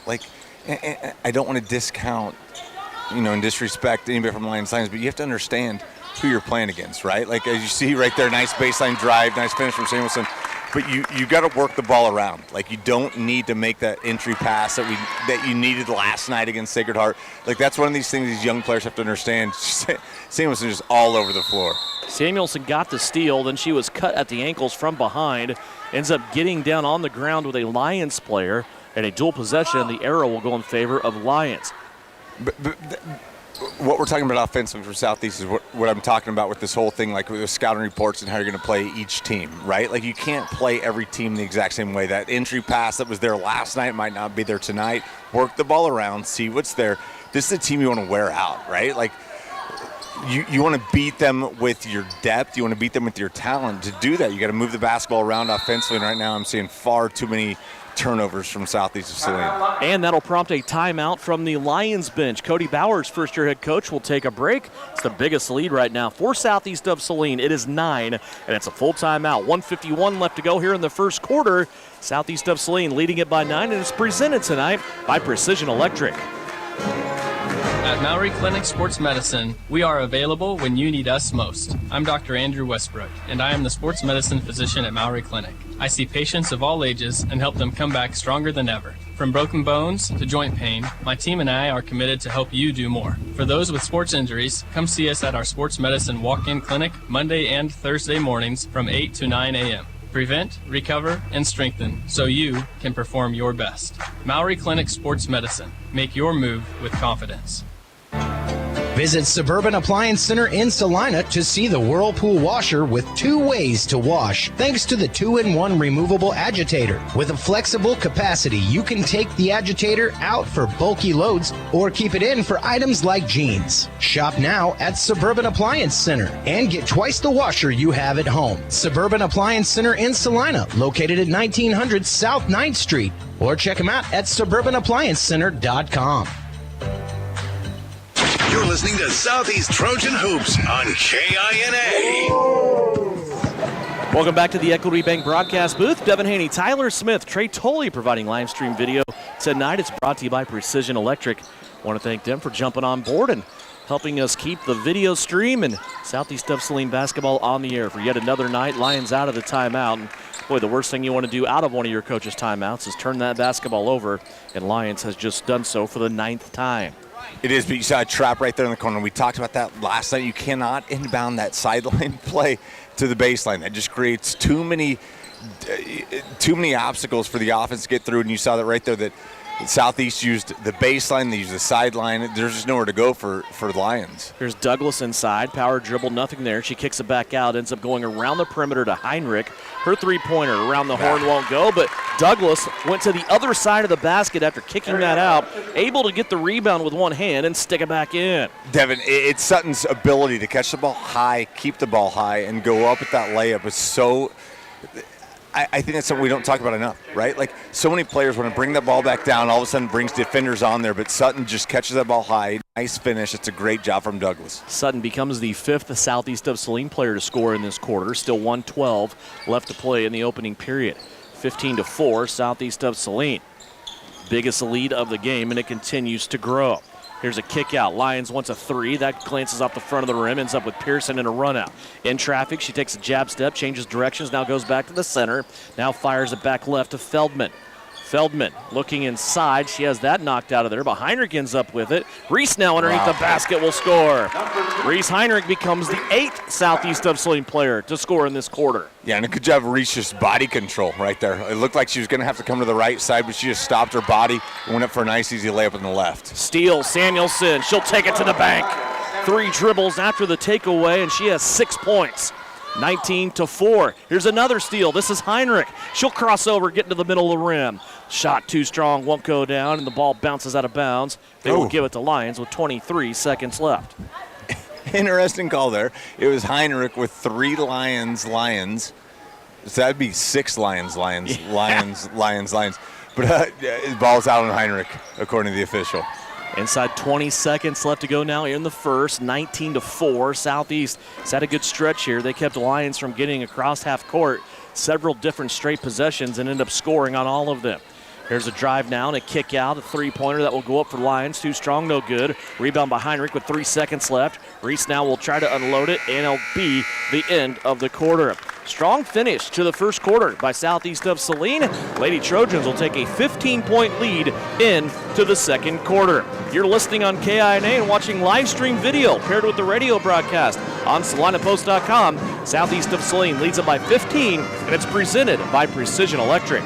I don't want to discount, and disrespect anybody from Lions Lions, but you have to understand who you're playing against, right? Like, as you see right there, nice baseline drive, nice finish from Samuelson. But you got to work the ball around. Like, you don't need to make that entry pass that you needed last night against Sacred Heart. Like, that's one of these things these young players have to understand. Samuelson just all over the floor. Samuelson got the steal, then she was cut at the ankles from behind, ends up getting down on the ground with a Lions player, and a dual possession, and the arrow will go in favor of Lyons. But what we're talking about offensively for Southeast is what I'm talking about with this whole thing, like with the scouting reports and how you're going to play each team, right? Like you can't play every team the exact same way. That entry pass that was there last night might not be there tonight. Work the ball around, see what's there. This is a team you want to wear out, right? Like you want to beat them with your depth. You want to beat them with your talent. To do that, you got to move the basketball around offensively. And right now I'm seeing far too many turnovers from Southeast of Salina. And that'll prompt a timeout from the Lyons bench. Cody Bowers, first-year head coach, will take a break. It's the biggest lead right now for Southeast of Salina. It is 9, and it's a full timeout. 1:51 left to go here in the first quarter. Southeast of Salina leading it by 9, and it's presented tonight by Precision Electric. At Maury Clinic Sports Medicine, we are available when you need us most. I'm Dr. Andrew Westbrook, and I am the sports medicine physician at Maury Clinic. I see patients of all ages and help them come back stronger than ever. From broken bones to joint pain, my team and I are committed to help you do more. For those with sports injuries, come see us at our sports medicine walk-in clinic Monday and Thursday mornings from 8 to 9 a.m. Prevent, recover, and strengthen so you can perform your best. Maury Clinic Sports Medicine. Make your move with confidence. Visit Suburban Appliance Center in Salina to see the Whirlpool washer with 2 ways to wash, thanks to the 2-in-1 removable agitator. With a flexible capacity, you can take the agitator out for bulky loads or keep it in for items like jeans. Shop now at Suburban Appliance Center and get twice the washer you have at home. Suburban Appliance Center in Salina, located at 1900 South 9th Street, or check them out at suburbanappliancecenter.com. You're listening to Southeast Trojan Hoops on KINA. Welcome back to the Equity Bank broadcast booth. Devin Haney, Tyler Smith, Trey Tolley providing live stream video tonight. It's brought to you by Precision Electric. I want to thank them for jumping on board and helping us keep the video stream and Southeast of Saline basketball on the air for yet another night. Lions out of the timeout. And boy, the worst thing you want to do out of one of your coach's timeouts is turn that basketball over, and Lions has just done so for the 9th time. It is, but you saw a trap right there in the corner. We talked about that last night. You cannot inbound that sideline play to the baseline. That just creates too many obstacles for the offense to get through, and you saw that right there that Southeast used the baseline, they used the sideline. There's just nowhere to go for Lions. Here's Douglas inside, power dribble, nothing there. She kicks it back out, ends up going around the perimeter to Heinrich. Her three-pointer around the horn won't go, but Douglas went to the other side of the basket after kicking that out, able to get the rebound with one hand and stick it back in. Devin, it's Sutton's ability to catch the ball high, keep the ball high, and go up with that layup is so – I think that's something we don't talk about enough, right? Like, so many players want to bring that ball back down, all of a sudden brings defenders on there, but Sutton just catches that ball high. Nice finish. It's a great job from Douglas. Sutton becomes the 5th Southeast of Saline player to score in this quarter. Still 1:12 left to play in the opening period. 15-4, Southeast of Saline. Biggest lead of the game, and it continues to grow. Here's a kick out. Lyons wants a 3. That glances off the front of the rim, ends up with Pearson in a run out. In traffic, she takes a jab step, changes directions, now goes back to the center. Now fires it back left to Feldman. Feldman looking inside. She has that knocked out of there, but Heinrich ends up with it. Reese now underneath the basket will score. Reese Heinrich becomes the 8th Southeast of Saline player to score in this quarter. Yeah, and a good job of Reese's body control right there. It looked like she was going to have to come to the right side, but she just stopped her body and went up for a nice, easy layup on the left. Steal, Samuelson. She'll take it to the bank. 3 dribbles after the takeaway, and she has 6 points. 19-4. Here's another steal. This is Heinrich. She'll cross over, get into the middle of the rim. Shot too strong, won't go down, and the ball bounces out of bounds. They will give it to Lyons with 23 seconds left. Interesting call there. It was Heinrich with 3 Lions. So that'd be 6 Lions. But the ball's out on Heinrich, according to the official. Inside 20 seconds left to go now in the first. 19-4. Southeast has had a good stretch here. They kept Lyons from getting across half court several different straight possessions and end up scoring on all of them. Here's a drive now and a kick out, a 3-pointer that will go up for Lyons. Too strong, no good. Rebound by Heinrich with 3 seconds left. Reese now will try to unload it, and it'll be the end of the quarter. Strong finish to the first quarter by Southeast of Saline. Lady Trojans will take a 15-point lead into the second quarter. You're listening on KINA and watching live stream video paired with the radio broadcast on SalinaPost.com. Southeast of Saline leads it by 15, and it's presented by Precision Electric.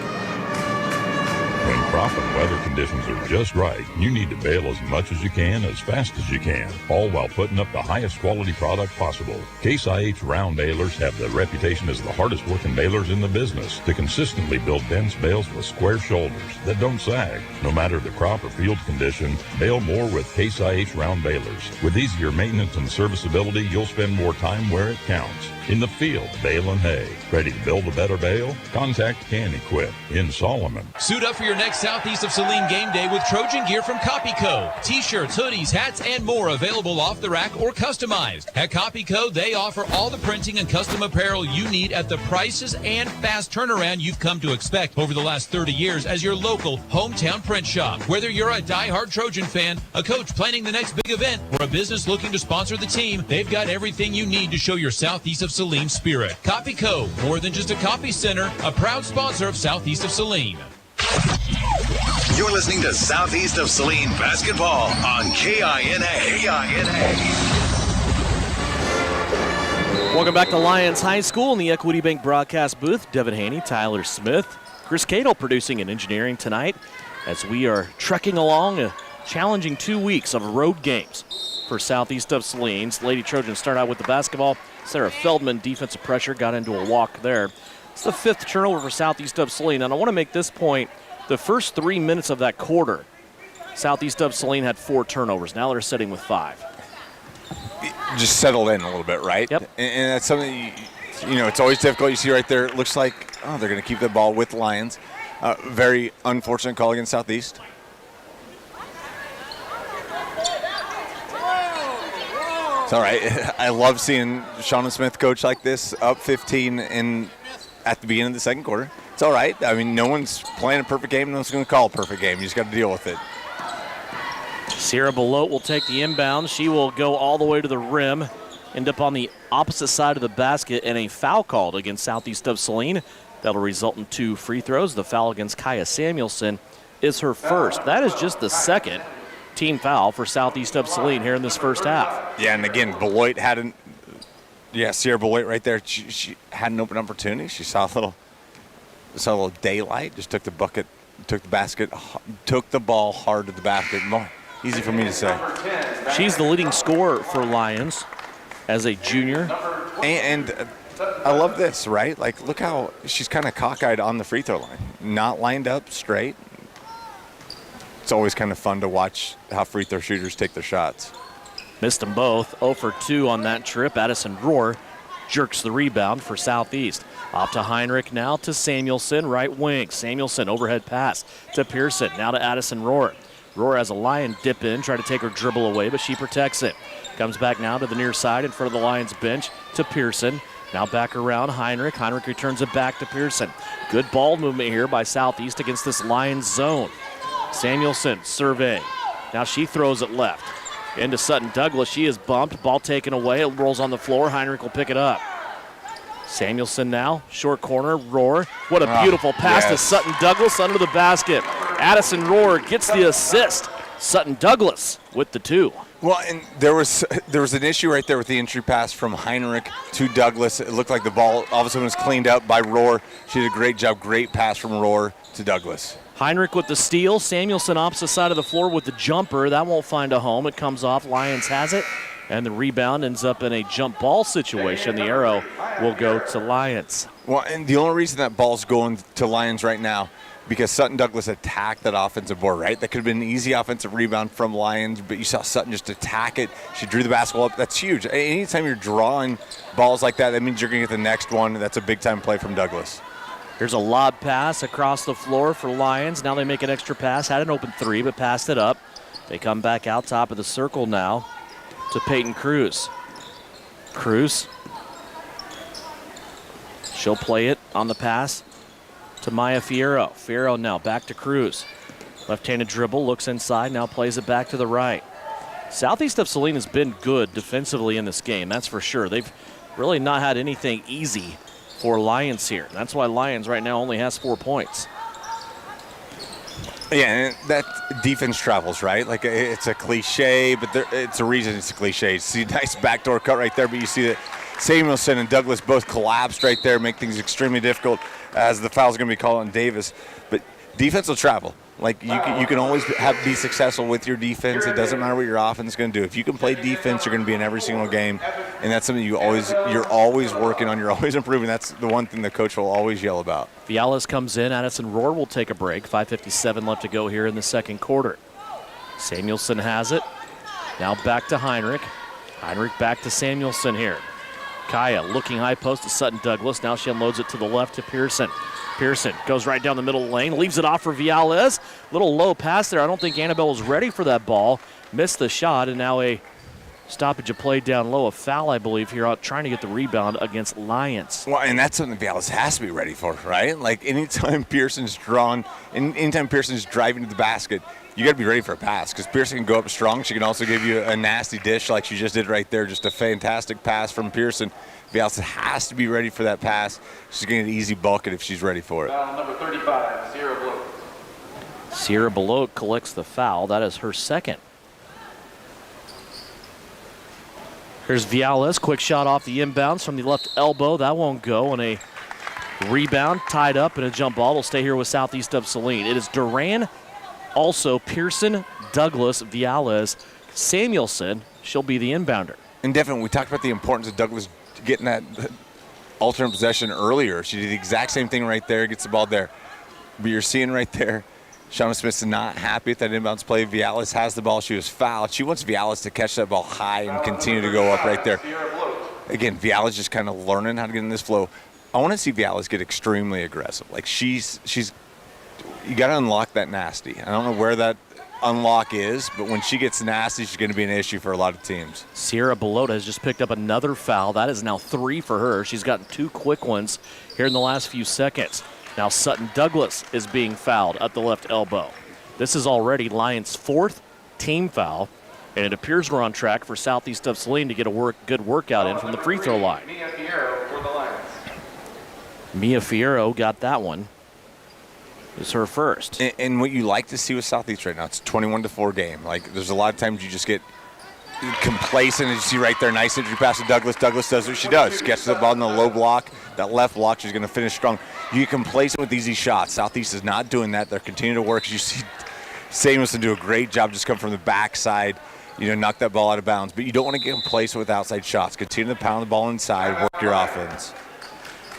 crop and weather conditions are just right, you need to bale as much as you can, as fast as you can, all while putting up the highest quality product possible. Case IH round balers have the reputation as the hardest working balers in the business to consistently build dense bales with square shoulders that don't sag. No matter the crop or field condition, bale more with Case IH round balers. With easier maintenance and serviceability, you'll spend more time where it counts. In the field, baling hay. Ready to build a better bale? Contact Can Equip in Solomon. Suit up for your next Southeast of Saline game day with Trojan gear from Copyco. T-shirts, hoodies, hats, and more available off the rack or customized. At Copyco, they offer all the printing and custom apparel you need at the prices and fast turnaround you've come to expect over the last 30 years as your local hometown print shop. Whether you're a die-hard Trojan fan, a coach planning the next big event, or a business looking to sponsor the team, they've got everything you need to show your Southeast of Saline spirit. Copyco, more than just a copy center, a proud sponsor of Southeast of Saline. You're listening to Southeast of Saline Basketball on KINA. Welcome back to Lyons High School in the Equity Bank broadcast booth. Devin Haney, Tyler Smith, Chris Cato producing and engineering tonight as we are trekking along a challenging 2 weeks of road games for Southeast of Saline's. Lady Trojans start out with the basketball. Sarah Feldman, defensive pressure, got into a walk there. It's the 5th turnover for Southeast of Saline. And I want to make this point. The first 3 minutes of that quarter, Southeast of Saline had 4 turnovers. Now they're sitting with 5. Just settled in a little bit, right? Yep. And that's something, you know, it's always difficult. You see right there, it looks like, oh, they're going to keep the ball with Lyons. Very unfortunate call against Southeast. It's all right. I love seeing Shauna Smith coach like this, up 15 at the beginning of the second quarter. It's all right. I mean, no one's playing a perfect game. No one's going to call a perfect game. You just got to deal with it. Sierra Belote will take the inbound. She will go all the way to the rim, end up on the opposite side of the basket, and a foul called against Southeast of Saline. That'll result in 2 free throws. The foul against Kaya Samuelson is her first. That is just the second team foul for Southeast of Saline here in this first half. Yeah, and again, Beloit hadn't. Yeah, Sierra Beloit right there. She had an open opportunity. She saw a little daylight. Just took the bucket, took the basket, took the ball hard to the basket. More easy for me to say. She's the leading scorer for Lyons as a junior. And I love this, right? Like, look how she's kind of cockeyed on the free throw line, not lined up straight. It's always kind of fun to watch how free throw shooters take their shots. Missed them both. 0 for 2 on that trip. Addison Rohr jerks the rebound for Southeast. Off to Heinrich, now to Samuelson, right wing. Samuelson, overhead pass to Pearson, now to Addison Rohr. Rohr has a Lion dip in, try to take her dribble away, but she protects it. Comes back now to the near side in front of the Lions bench to Pearson. Now back around Heinrich. Heinrich returns it back to Pearson. Good ball movement here by Southeast against this Lions zone. Samuelson, survey. Now she throws it left. Into Sutton Douglas. She is bumped. Ball taken away. It rolls on the floor. Heinrich will pick it up. Samuelson now. Short corner. Rohr. What a beautiful pass to Sutton Douglas under the basket. Addison Rohr gets the assist. Sutton Douglas with the 2. Well, and there was an issue right there with the entry pass from Heinrich to Douglas. It looked like the ball all of a sudden was cleaned up by Rohr. She did a great job. Great pass from Rohr to Douglas. Heinrich with the steal. Samuelson opposite side of the floor with the jumper. That won't find a home. It comes off. Lyons has it. And the rebound ends up in a jump ball situation. The arrow will go to Lyons. Well, and the only reason that ball's going to Lyons right now, because Sutton Douglas attacked that offensive board, right? That could have been an easy offensive rebound from Lyons, but you saw Sutton just attack it. She drew the basketball up. That's huge. Anytime you're drawing balls like that means you're going to get the next one. That's a big-time play from Douglas. Here's a lob pass across the floor for Lyons. Now they make an extra pass. Had an open 3, but passed it up. They come back out top of the circle now to Peyton Cruz. Cruz. She'll play it on the pass to Maya Fierro. Fierro now back to Cruz. Left-handed dribble, looks inside, now plays it back to the right. Southeast of Saline has been good defensively in this game, that's for sure. They've really not had anything easy for Lyons here. That's why Lyons right now only has 4 points. Yeah, and that defense travels, right? Like, it's a cliche, but it's a reason it's a cliche. You see a nice backdoor cut right there, but you see that Samuelson and Douglas both collapsed right there, make things extremely difficult as the foul's going to be called on Davis. But defense will travel. Like, you can always be successful with your defense. It doesn't matter what your offense is going to do. If you can play defense, you're going to be in every single game, and that's something you're always working on. You're always improving. That's the one thing the coach will always yell about. Viales comes in. Addison Rohr will take a break. 5:57 left to go here in the second quarter. Samuelson has it. Now back to Heinrich. Heinrich back to Samuelson here. Kaya looking high post to Sutton Douglas. Now she unloads it to the left to Pearson. Pearson goes right down the middle lane, leaves it off for Viales. Little low pass there. I don't think Annabelle was ready for that ball. Missed the shot, and now a stoppage of play down low. A foul, I believe, here out trying to get the rebound against Lyons. Well, and that's something Viales has to be ready for, right? Like, anytime Pearson's driving to the basket, you got to be ready for a pass, because Pearson can go up strong. She can also give you a nasty dish like she just did right there. Just a fantastic pass from Pearson. Viales has to be ready for that pass. She's going to get an easy bucket if she's ready for it. Number 35, Sierra Bloke. Sierra Bloke collects the foul. That is her second. Here's Viales. Quick shot off the inbounds from the left elbow. That won't go. And a rebound tied up and a jump ball will stay here with Southeast of Saline. It is Duran, also Pearson, Douglas, Viales, Samuelson. She'll be the inbounder. And definitely, we talked about the importance of Douglas getting that alternate possession earlier. She did the exact same thing right there, gets the ball there. But you're seeing right there, Shauna Smith's not happy with that inbounds play. Viales has the ball. She was fouled. She wants Viales to catch that ball high and continue to go up right there. Again, Viales just kind of learning how to get in this flow. I want to see Viales get extremely aggressive. Like, she's you got to unlock that nasty. I don't know where that unlock is, but when she gets nasty, she's going to be an issue for a lot of teams. Sierra Belota has just picked up another foul. That is now 3 for her. She's gotten 2 quick ones here in the last few seconds. Now Sutton Douglas is being fouled at the left elbow. This is already Lyons' 4th team foul, and it appears we're on track for Southeast of Saline to get a good workout in from the free throw line. Mia Fierro for the Lions. Mia Fierro got that one. It's her first. And what you like to see with Southeast right now, it's a 21-4 game. Like, there's a lot of times you just get complacent, and you see right there, nice entry pass to Douglas. Douglas does what she does. She gets the ball in the low block. That left block, she's going to finish strong. You get complacent with easy shots. Southeast is not doing that. They're continuing to work. You see Samuelson do a great job, just come from the backside, knock that ball out of bounds. But you don't want to get complacent with outside shots. Continue to pound the ball inside, work your offense.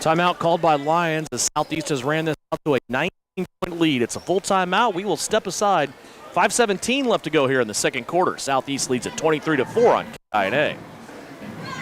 Timeout called by Lyons as Southeast has ran this out to a 19-point lead. It's a full timeout. We will step aside. 5:17 left to go here in the second quarter. Southeast leads at 23-4 on KINA.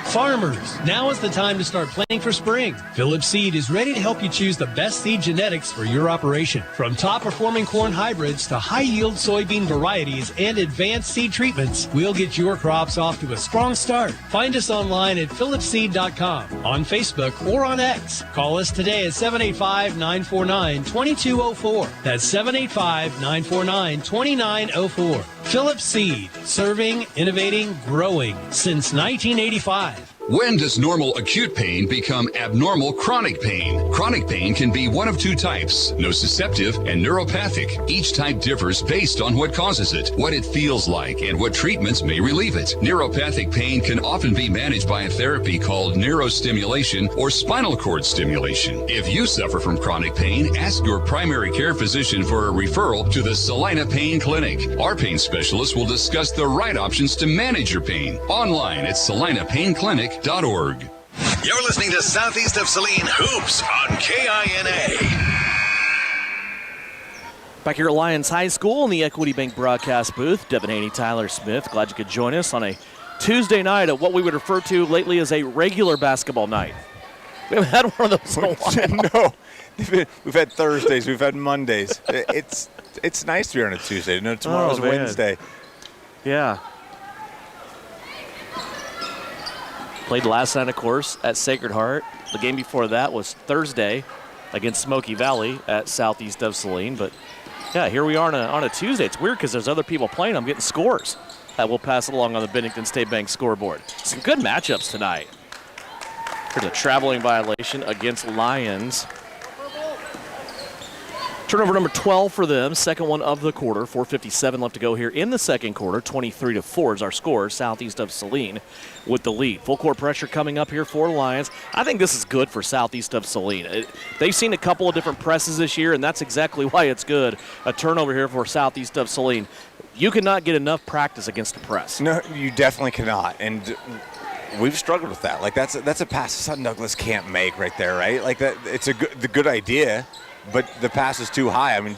Farmers, now is the time to start planning for spring. Phillips Seed is ready to help you choose the best seed genetics for your operation. From top-performing corn hybrids to high-yield soybean varieties and advanced seed treatments, we'll get your crops off to a strong start. Find us online at phillipsseed.com, on Facebook, or on X. Call us today at 785-949-2204. That's 785-949-2904. Phillips Seed, serving, innovating, growing since 1985. When does normal acute pain become abnormal chronic pain? Chronic pain can be one of 2 types, nociceptive and neuropathic. Each type differs based on what causes it, what it feels like, and what treatments may relieve it. Neuropathic pain can often be managed by a therapy called neurostimulation or spinal cord stimulation. If you suffer from chronic pain, ask your primary care physician for a referral to the Salina Pain Clinic. Our pain specialist will discuss the right options to manage your pain. Online at salinapainclinic.org. You're listening to Southeast of Saline Hoops on KINA. Back here at Lyons High School in the Equity Bank broadcast booth, Devin Haney, Tyler Smith. Glad you could join us on a Tuesday night at what we would refer to lately as a regular basketball night. We haven't had one of those in a while. No, we've had Thursdays, we've had Mondays. It's nice to be on a Tuesday. Tomorrow's Wednesday. Yeah. Played last night, of course, at Sacred Heart. The game before that was Thursday against Smoky Valley at Southeast of Saline. But, yeah, here we are on a Tuesday. It's weird because there's other people playing. I'm getting scores that we'll pass along on the Bennington State Bank scoreboard. Some good matchups tonight. Here's a traveling violation against Lyons. Turnover number 12 for them, second one of the quarter. 4:57 left to go here in the second quarter. 23-4 is our score. Southeast of Saline with the lead. Full court pressure coming up here for Lyons. I think this is good for Southeast of Saline. They've seen a couple of different presses this year, and that's exactly why it's good. A turnover here for Southeast of Saline. You cannot get enough practice against the press. No, you definitely cannot. And we've struggled with that. Like that's a pass Sutton Douglas can't make right there, right? Like that, it's the good idea, but the pass is too high. I mean,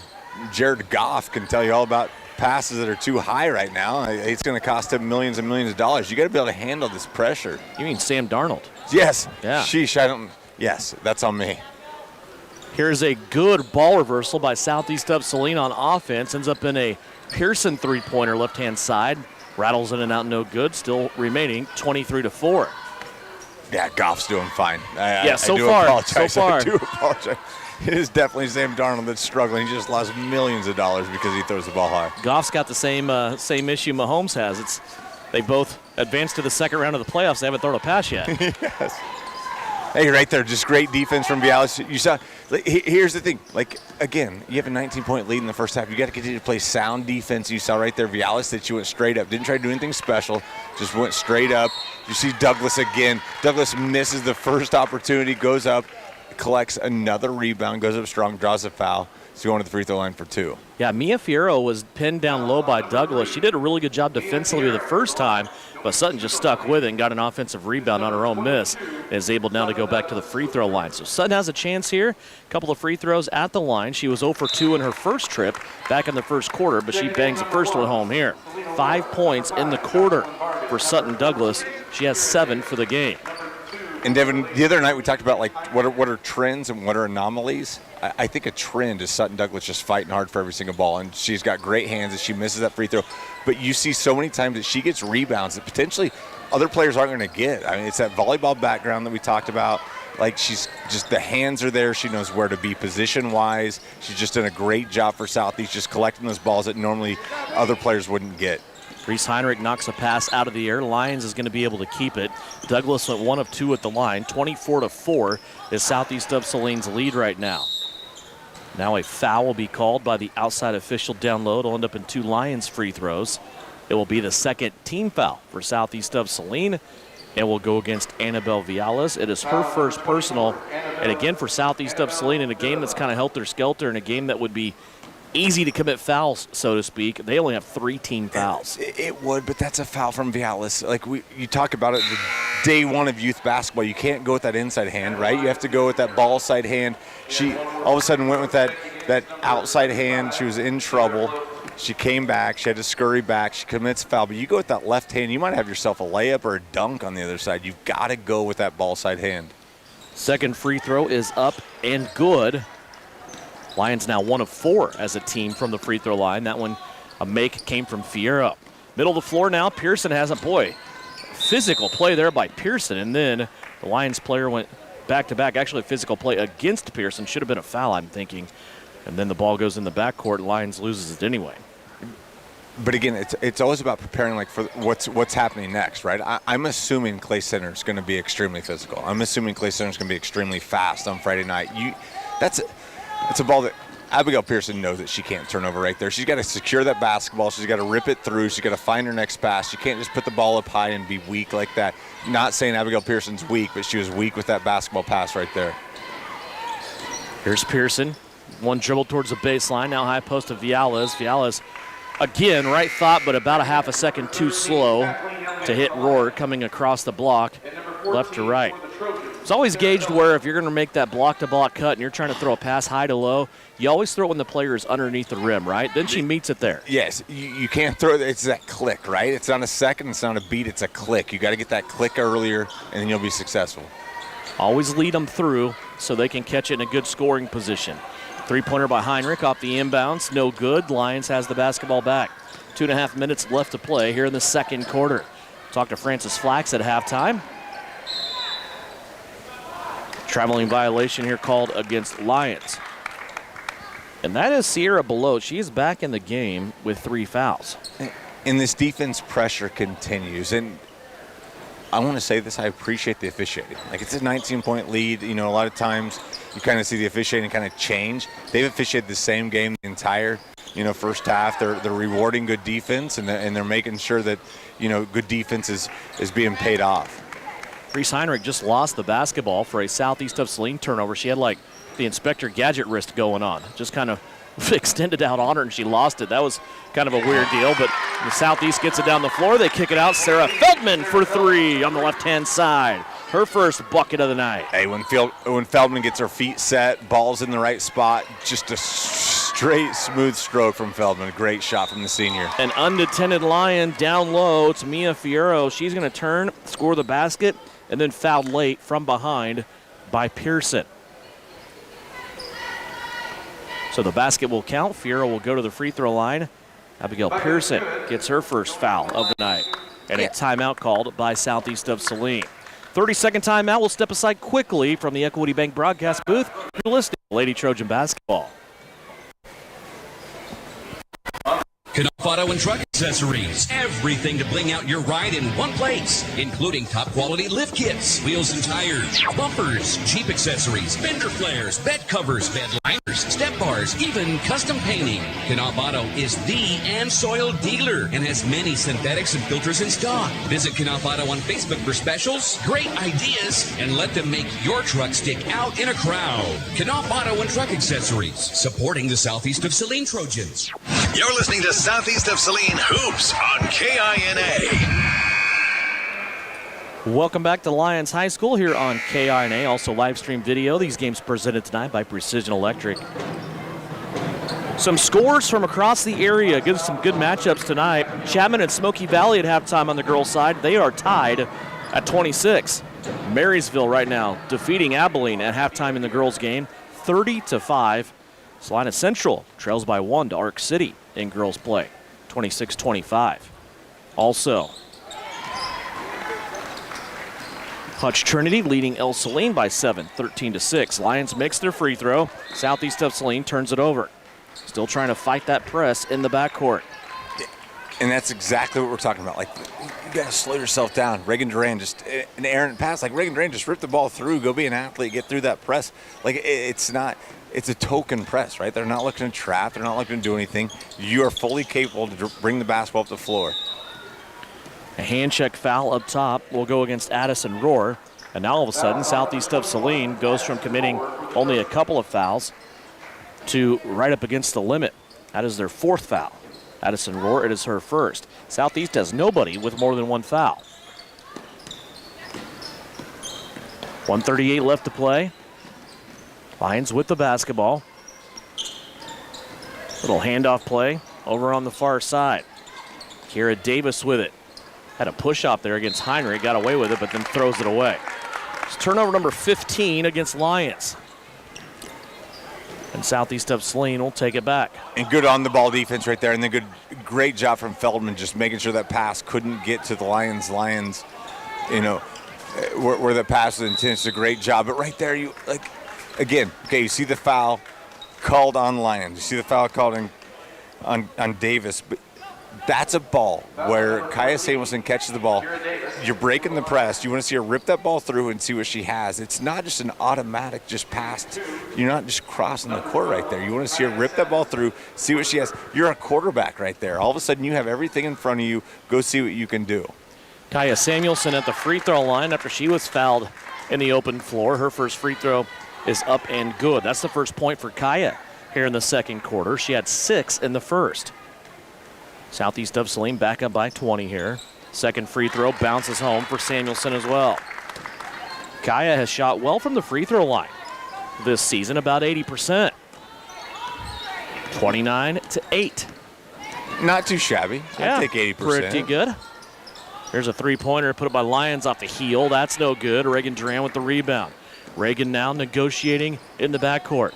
Jared Goff can tell you all about passes that are too high right now. It's going to cost him millions and millions of dollars. You got to be able to handle this pressure. You mean Sam Darnold? Yes. Yeah. Sheesh, I don't. Yes, that's on me. Here's a good ball reversal by Southeast of Saline on offense. Ends up in a Pearson three-pointer left-hand side. Rattles in and out, no good. Still remaining 23-4. Yeah, Goff's doing fine. So I do far. apologize. So far. I do apologize. It is definitely Sam Darnold that's struggling. He just lost millions of dollars because he throws the ball high. Goff's got the same issue Mahomes has. They both advanced to the second round of the playoffs. They haven't thrown a pass yet. Yes. Hey, right there, just great defense from Vialis. You saw. Here's the thing. Like again, you have a 19-point lead in the first half. You got to continue to play sound defense. You saw right there, Vialis, that you went straight up. Didn't try to do anything special. Just went straight up. You see Douglas again. Douglas misses the first opportunity. Goes up, collects another rebound. Goes up strong. Draws a foul. So going to the free throw line for 2. Yeah, Mia Fierro was pinned down low by Douglas. She did a really good job defensively the first time, but Sutton just stuck with it and got an offensive rebound on her own miss and is able now to go back to the free throw line. So Sutton has a chance here. A couple of free throws at the line. She was 0 for 2 in her first trip back in the first quarter, but she bangs the first one home here. 5 points in the quarter for Sutton Douglas. She has 7 for the game. And Devin, the other night we talked about like what are trends and what are anomalies. I think a trend is Sutton Douglas just fighting hard for every single ball, and she's got great hands and she misses that free throw. But you see so many times that she gets rebounds that potentially other players aren't going to get. I mean, it's that volleyball background that we talked about. Like she's just, the hands are there. She knows where to be position-wise. She's just done a great job for Southeast, just collecting those balls that normally other players wouldn't get. Reese Heinrich knocks a pass out of the air. Lyons is going to be able to keep it. Douglas went 1 of 2 at the line. 24-4 is Southeast of Saline's lead right now. Now a foul will be called by the outside official down low. It'll end up in 2 Lyons free throws. It will be the second team foul for Southeast of Saline, and will go against Annabelle Vialas. It is her first personal, and again for Southeast of Saline in a game that's kind of helter-skelter, in a game that would be easy to commit fouls, so to speak. They only have 3 team fouls. It would, but that's a foul from Vialis. Like you talk about it, the day one of youth basketball, you can't go with that inside hand, right? You have to go with that ball side hand. She all of a sudden went with that outside hand. She was in trouble. She came back. She had to scurry back. She commits a foul. But you go with that left hand, you might have yourself a layup or a dunk on the other side. You've got to go with that ball side hand. Second free throw is up and good. Lyons now 1 of 4 as a team from the free throw line. That one, a make, came from Fierro. Middle of the floor now. Pearson has a physical play there by Pearson, and then the Lyons player went back-to-back. Actually, a physical play against Pearson. Should have been a foul, I'm thinking. And then the ball goes in the backcourt. Lyons loses it anyway. But again, it's always about preparing like for what's happening next, right? I'm assuming Clay Center is going to be extremely physical. I'm assuming Clay Center is going to be extremely fast on Friday night. It's a ball that Abigail Pearson knows that she can't turn over right there. She's got to secure that basketball. She's got to rip it through. She's got to find her next pass. She can't just put the ball up high and be weak like that. Not saying Abigail Pearson's weak, but she was weak with that basketball pass right there. Here's Pearson. One dribble towards the baseline. Now high post to Vialas. Vialas, again, right thought, but about a half a second too slow to hit Rohr coming across the block, left to right. It's always gauged where if you're going to make that block-to-block cut and you're trying to throw a pass high to low, you always throw it when the player is underneath the rim, right? Then she meets it there. Yes, you can't throw it. It's that click, right? It's not a second. It's not a beat. It's a click. You got to get that click earlier, and then you'll be successful. Always lead them through so they can catch it in a good scoring position. Three-pointer by Heinrich off the inbounds. No good. Lyons has the basketball back. 2.5 minutes left to play here in the second quarter. Talk to Francis Flax at halftime. Traveling violation here called against Lyons. And that is Sierra Below. She is back in the game with 3 fouls. And this defense pressure continues. And I want to say this, I appreciate the officiating. Like, it's a 19-point lead. You know, a lot of times you kind of see the officiating kind of change. They've officiated the same game the entire, first half. They're rewarding good defense, and they're making sure that, good defense is being paid off. Reese Heinrich just lost the basketball for a Southeast of Saline turnover. She had like the Inspector Gadget wrist going on. Just kind of extended out on her, and she lost it. That was kind of a weird deal, but the Southeast gets it down the floor. They kick it out. Sarah Feldman for three on the left-hand side. Her first bucket of the night. Hey, when Feldman gets her feet set, ball's in the right spot, just a straight, smooth stroke from Feldman. Great shot from the senior. An undetended Lion down low. It's Mia Fierro. She's going to turn, score the basket, and then fouled late from behind by Pearson. So the basket will count. Fierro will go to the free throw line. Abigail Pearson gets her first foul of the night. And a timeout called by Southeast of Saline. 30-second timeout. We'll step aside quickly from the Equity Bank broadcast booth. You're listening to Lady Trojan Basketball. Knauf Auto and Truck Accessories. Everything to bling out your ride in one place, including top quality lift kits, wheels and tires, bumpers, Jeep accessories, fender flares, bed covers, bed liners, step bars, even custom painting. Knauf Auto is the and soil dealer and has many synthetics and filters in stock. Visit Knauf Auto on Facebook for specials, great ideas, and let them make your truck stick out in a crowd. Knauf Auto and Truck Accessories, supporting the Southeast of Saline Trojans. You're listening to Southeast of Saline Hoops on KINA. Welcome back to Lyons High School here on KINA. Also live stream video. These games presented tonight by Precision Electric. Some scores from across the area. Gives some good matchups tonight. Chapman and Smoky Valley at halftime on the girls' side. They are tied at 26. Marysville right now defeating Abilene at halftime in the girls' game, 30-5. Salina Central trails by 1 to Arc City in girls' play, 26-25. Also, Hutch Trinity leading El Saline by 7, 13-6. Lions mix their free throw. Southeast of Saline turns it over. Still trying to fight that press in the backcourt. And that's exactly what we're talking about. Like, you got to slow yourself down. Reagan Duran just an errant pass. Like, Reagan Duran just ripped the ball through, go be an athlete, get through that press. Like, it's a token press, right? They're not looking to trap. They're not looking to do anything. You are fully capable to bring the basketball up the floor. A hand check foul up top will go against Addison Rohr. And now all of a sudden, Southeast of Saline goes from committing only a couple of fouls to right up against the limit. That is their fourth foul. Addison Rohr, it is her first. Southeast has nobody with more than one foul. 1:38 left to play. Lions with the basketball. Little handoff play over on the far side. Kira Davis with it. Had a push off there against Heinrich, got away with it, but then throws it away. It's turnover number 15 against Lions. And Southeast of Saline will take it back. And good on-the-ball defense right there, and then great job from Feldman just making sure that pass couldn't get to the Lions, where the pass was intended. It's a great job. But right there, you see the foul called on Lyons. You see the foul called on Davis. But that's a ball where Kaya Samuelson catches the ball. You're breaking the press. You want to see her rip that ball through and see what she has. It's not just an automatic just pass. You're not just crossing the court right there. You want to see her rip that ball through, see what she has. You're a quarterback right there. All of a sudden you have everything in front of you. Go see what you can do. Kaya Samuelson at the free throw line after she was fouled in the open floor. Her first free throw is up and good. That's the first point for Kaya here in the second quarter. She had 6 in the first. Southeast of Saline back up by 20 here. Second free throw bounces home for Samuelson as well. Kaya has shot well from the free throw line this season, about 80%. 29-8. Not too shabby. Yeah, I'd take 80%. Pretty good. Here's a three-pointer put up by Lyons off the heel. That's no good. Reagan Duran with the rebound. Reagan now negotiating in the backcourt.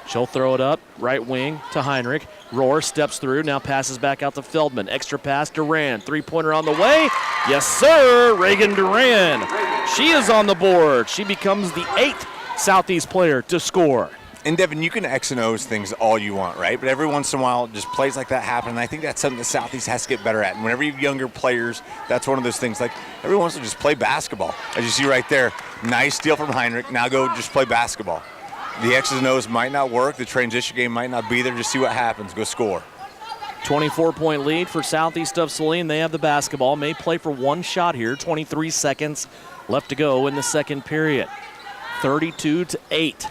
She'll throw it up, right wing to Heinrich. Rohr steps through, now passes back out to Feldman. Extra pass, Duran. Three-pointer on the way. Yes, sir, Reagan Duran. She is on the board. She becomes the 8th Southeast player to score. And Devin, you can X and O's things all you want, right? But every once in a while, just plays like that happen. And I think that's something the Southeast has to get better at. And whenever you have younger players, that's one of those things. Like, every once in a while, just play basketball. As you see right there, nice steal from Heinrich. Now go just play basketball. The X's and O's might not work. The transition game might not be there. Just see what happens. Go score. 24-point lead for Southeast of Saline. They have the basketball. May play for one shot here. 23 seconds left to go in the second period. 32-8.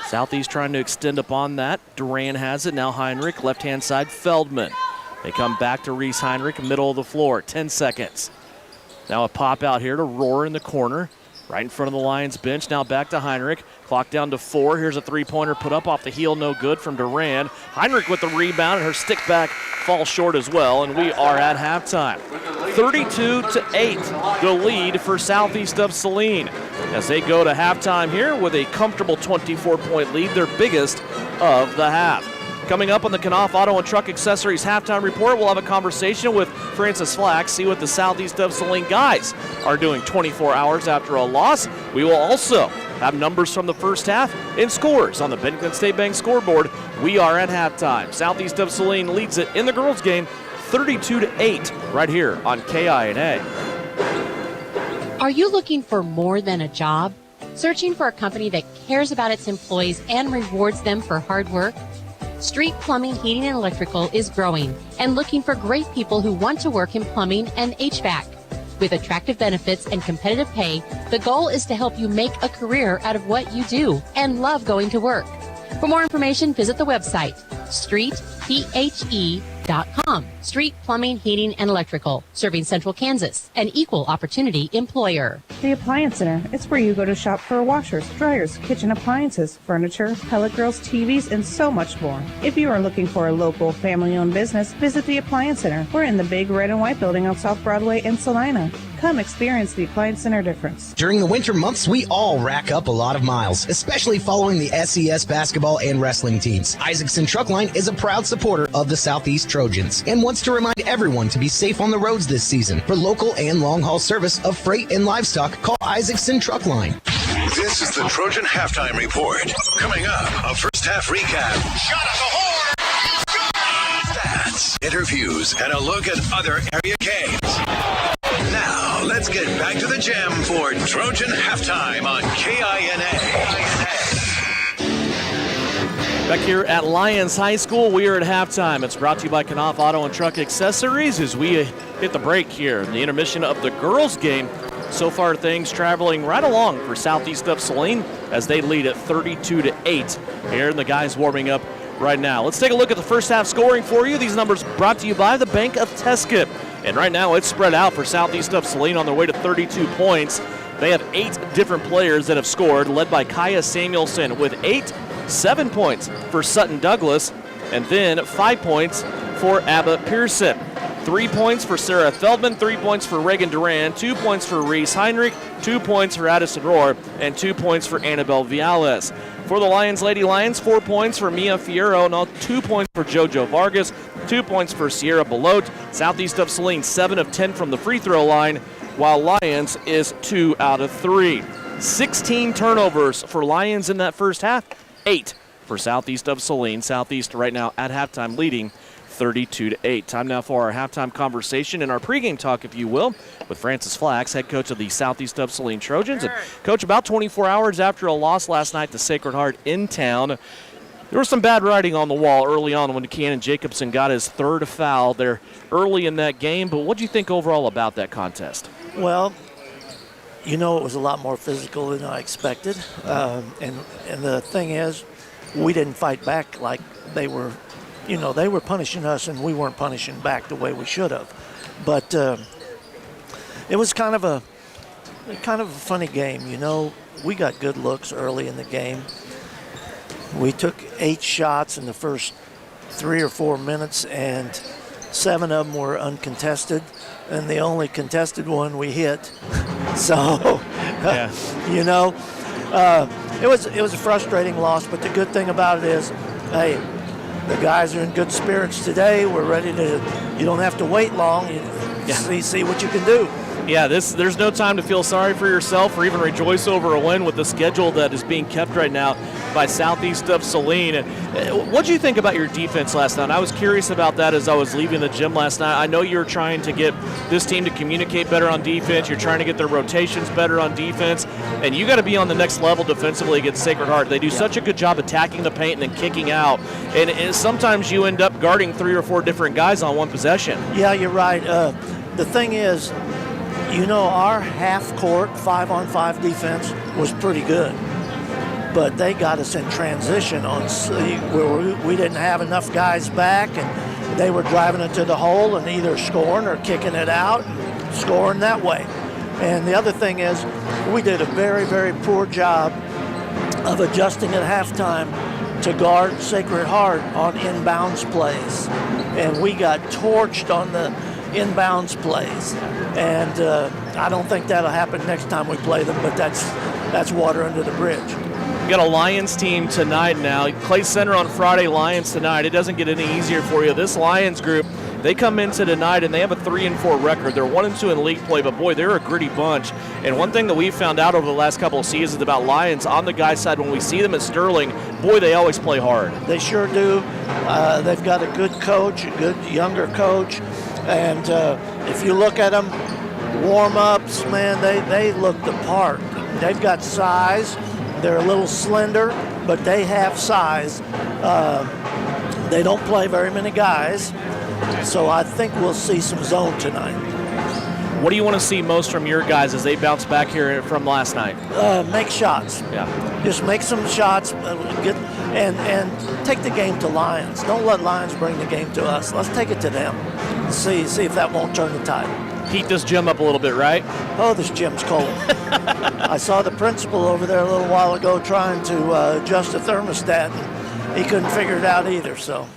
Southeast trying to extend upon that. Duran has it. Now Heinrich, left-hand side, Feldman. They come back to Reese Heinrich, middle of the floor. 10 seconds. Now a pop out here to Rohr in the corner. Right in front of the Lions bench. Now back to Heinrich. Clock down to 4. Here's a three-pointer put up off the heel. No good from Duran. Heinrich with the rebound, and her stick back falls short as well, and we are at halftime. 32-8, the lead for Southeast of Saline as they go to halftime here with a comfortable 24-point lead, their biggest of the half. Coming up on the Knopf Auto and Truck Accessories halftime report, we'll have a conversation with Francis Flack, see what the Southeast of Saline guys are doing 24 hours after a loss. We will also have numbers from the first half and scores on the Bennington State Bank scoreboard. We are at halftime. Southeast of Saline leads it in the girls' game 32-8 right here on KINA. Are you looking for more than a job? Searching for a company that cares about its employees and rewards them for hard work? Street Plumbing, Heating, and Electrical is growing and looking for great people who want to work in plumbing and HVAC. With attractive benefits and competitive pay, the goal is to help you make a career out of what you do and love going to work. For more information, visit the website, streetphe.com. Street Plumbing, Heating, and Electrical, serving Central Kansas, an equal opportunity employer. The Appliance Center. It's where you go to shop for washers, dryers, kitchen appliances, furniture, pellet grills, TVs, and so much more. If you are looking for a local family-owned business, visit the Appliance Center. We're in the big red and white building on South Broadway in Salina. Come experience the Appliance Center difference. During the winter months, we all rack up a lot of miles, especially following the SES basketball and wrestling teams. Isaacson Truckline is a proud supporter of the Southeast Trojans and wants to remind everyone to be safe on the roads this season. For local and long-haul service of freight and livestock, call Isaacson Truckline. This is the Trojan Halftime Report. Coming up, a first half recap. Shot at the horn! Stats, interviews, and a look at other area games. Now, let's get back to the gym for Trojan Halftime on KINA. Back here at Lyons High School, we are at halftime. It's brought to you by Knopf Auto and Truck Accessories as we hit the break here in the intermission of the girls' game. So far, things traveling right along for Southeast of Saline as they lead at 32-8 here, and the guys warming up right now. Let's take a look at the first half scoring for you. These numbers brought to you by the Bank of Tesket. And right now, it's spread out for Southeast of Saline on their way to 32 points. They have 8 different players that have scored, led by Kaya Samuelson with 8, 7 points for Sutton Douglas, and then 5 points for Abba Pearson. 3 points for Sarah Feldman, 3 points for Reagan Duran, 2 points for Reese Heinrich, 2 points for Addison Rohr, and 2 points for Annabelle Viales. For the Lions, Lady Lions, 4 points for Mia Fierro, no, 2 points for JoJo Vargas, 2 points for Sierra Belote. Southeast of Saline, 7 of 10 from the free throw line, while Lions is 2 out of 3. 16 turnovers for Lions in that first half, 8 for Southeast of Saline. Southeast right now at halftime leading 32-8. Time now for our halftime conversation and our pregame talk, if you will, with Francis Flax, head coach of the Southeast of Saline Trojans. And coach, about 24 hours after a loss last night to Sacred Heart in town, there was some bad writing on the wall early on when Cannon Jacobson got his third foul there early in that game. But what do you think overall about that contest? Well, you know, it was a lot more physical than I expected. And the thing is, we didn't fight back like they were. You know, they were punishing us and we weren't punishing back the way we should have. But it was kind of a funny game. You know, we got good looks early in the game. We took 8 shots in the first 3 or 4 minutes, and 7 of them were uncontested, and the only contested one we hit. So, yeah. You know, it was a frustrating loss, but the good thing about it is, hey, the guys are in good spirits today. We're ready to, you don't have to wait long. You see what you can do. Yeah, there's no time to feel sorry for yourself or even rejoice over a win with the schedule that is being kept right now by Southeast of Saline. What did you think about your defense last night? I was curious about that as I was leaving the gym last night. I know you're trying to get this team to communicate better on defense. You're trying to get their rotations better on defense, and you got to be on the next level defensively against Sacred Heart. They do such a good job attacking the paint and then kicking out, and sometimes you end up guarding 3 or 4 different guys on one possession. Yeah, you're right. The thing is, our half-court 5-on-5 defense was pretty good, but they got us in transition where we didn't have enough guys back, and they were driving it to the hole and either scoring or kicking it out and scoring that way. And the other thing is, we did a very, very poor job of adjusting at halftime to guard Sacred Heart on inbounds plays, and we got torched on the inbounds plays, and I don't think that'll happen next time we play them, but that's water under the bridge. We got a Lyons team tonight now. Clay Center on Friday, Lyons tonight. It doesn't get any easier for you. This Lyons group, they come into tonight and they have a 3-4 record. They're 1-2 in league play, but boy, they're a gritty bunch. And one thing that we've found out over the last couple of seasons about Lyons on the guys' side, when we see them at Sterling, boy, they always play hard. They sure do. They've got a good coach, a good younger coach. And if you look at them, warm-ups, man, they look the part. They've got size. They're a little slender, but they have size. They don't play very many guys, so I think we'll see some zone tonight. What do you want to see most from your guys as they bounce back here from last night? Make shots. Yeah. Just make some shots, and take the game to Lyons. Don't let Lyons bring the game to us. Let's take it to them. See if that won't turn the tide. Heat this gym up a little bit, right? Oh, this gym's cold. I saw the principal over there a little while ago trying to adjust the thermostat. He couldn't figure it out either, so.